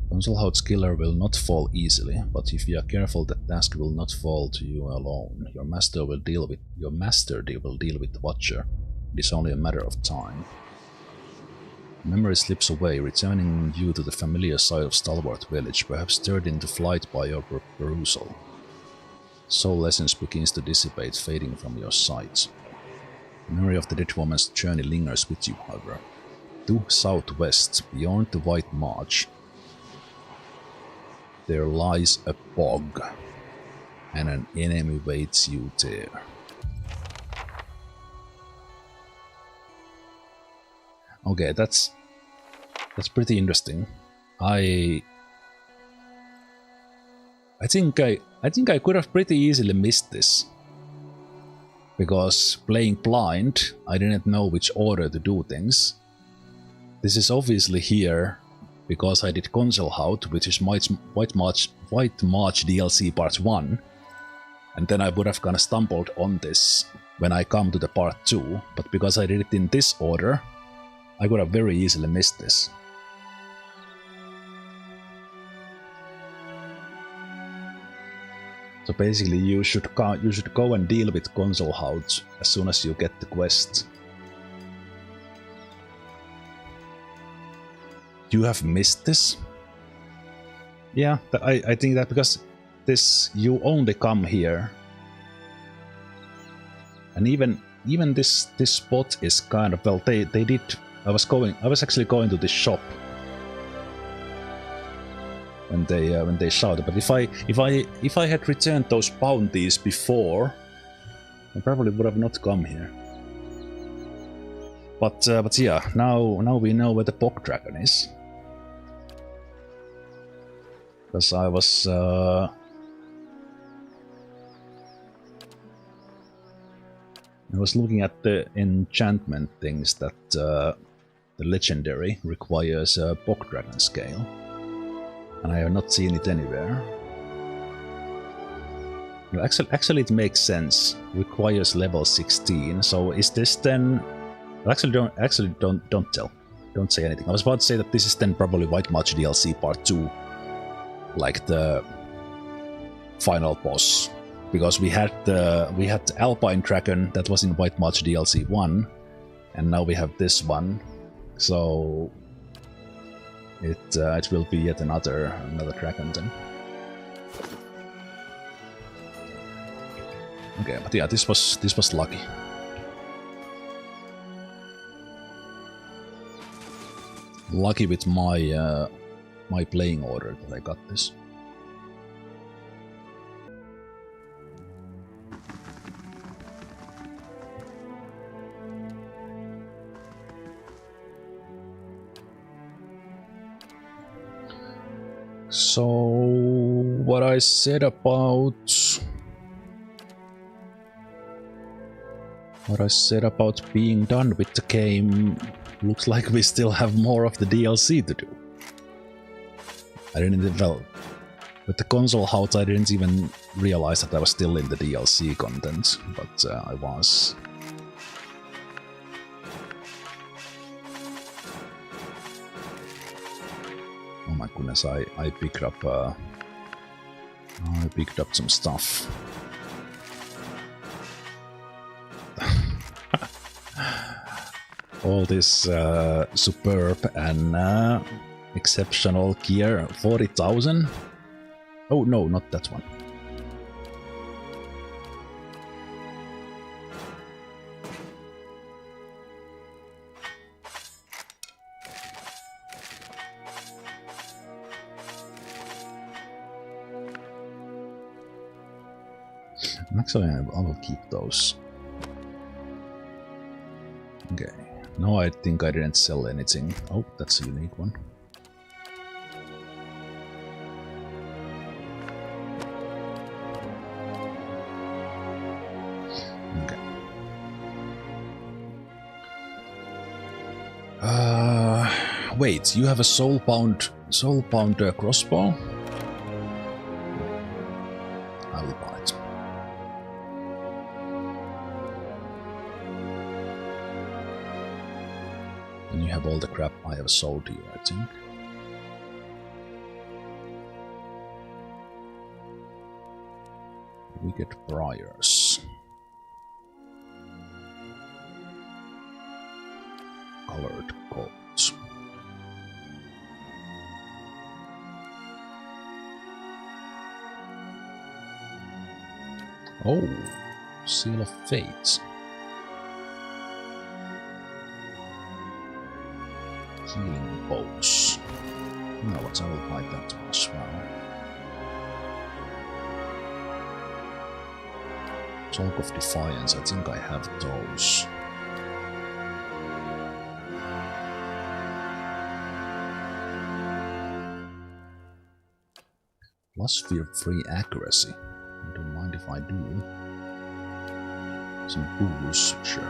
Concelhaut's killer will not fall easily, but if you are careful, the task will not fall to you alone. Your master will deal with the Watcher. It is only a matter of time. Memory slips away, returning you to the familiar sight of Stalwart Village, perhaps stirred into flight by your perusal. Soul essence begins to dissipate, fading from your sight. The memory of the dead woman's journey lingers with you, however. Due southwest, beyond the White March, there lies a bog, and an enemy waits you there. Okay, that's pretty interesting. I think I could have pretty easily missed this, because playing blind, I didn't know which order to do things. This is obviously here because I did Concelhaut, which is White March DLC Part 1, and then I would have kinda stumbled on this when I come to the Part 2, but because I did it in this order, I could have very easily missed this. So basically you should go and deal with Concelhaut as soon as you get the quest. You have missed this? Yeah, I think that because this you only come here, and even this spot is kind of, well, they did. I was actually going to this shop when they shouted. But if I had returned those bounties before, I probably would have not come here. But yeah, now we know where the Bog Dragon is. Because I was looking at the enchantment things that the legendary requires a Bog Dragon scale, and I have not seen it anywhere. No, actually, it makes sense. Requires level 16. So is this then? Actually, don't tell. Don't say anything. I was about to say that this is then probably White Mage DLC Part 2, like the final boss, because we had the Alpine Dragon that was in White Mage DLC 1, and now we have this one. So it will be yet another dragon then. Okay, but yeah, this was lucky. Lucky with my my playing order that I got this. So what I said about being done with the game, looks like we still have more of the DLC to do. I didn't even, well, with the Concelhaut I didn't even realize that I was still in the DLC content, but I was. Oh my goodness, I picked up some stuff. All this superb and exceptional gear, 40,000. Oh no, not that one. Actually, I will keep those. Okay. No, I think I didn't sell anything. Oh, that's a unique one. Okay. Wait, you have a soulbound crossbow? I will buy it. And you have all the crap I have sold you, I think. We get briars. Colored coats. Oh, Seal of Fate. Healing bows. You know what, I will buy that one as well. Talk of Defiance, I think I have those. Plus fear-free accuracy. I don't mind if I do. Some booze, sure.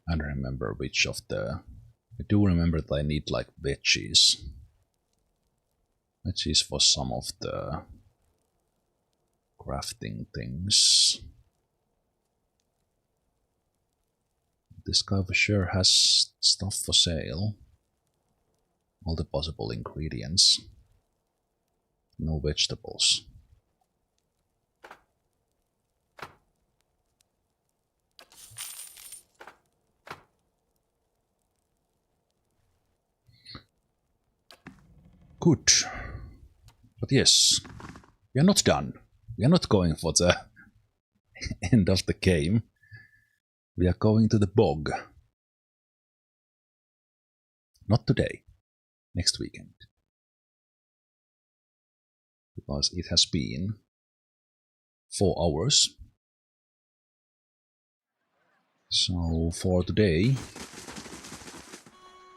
I don't remember which of the... I do remember that I need like veggies. Veggies for some of the crafting things. This guy for sure has stuff for sale. all the possible ingredients. No vegetables. Good. But yes, we are not done. We are not going for the end of the game. We are going to the bog. Not today. Next weekend. Because it has been 4 hours. So for today,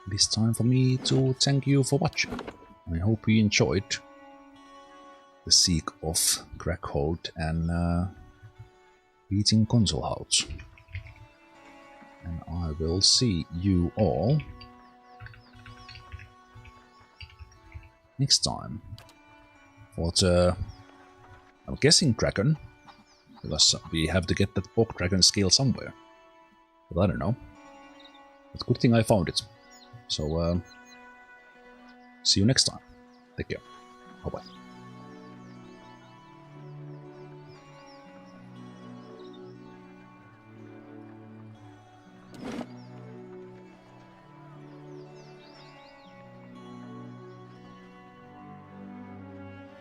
it is time for me to thank you for watching. I hope you enjoyed the Siege of Crägholdt and beating Concelhaut. And I will see you all next time for the, I'm guessing, dragon, because we have to get that bog dragon scale somewhere, but I don't know. But good thing I found it. So see you next time. Take care. Bye bye.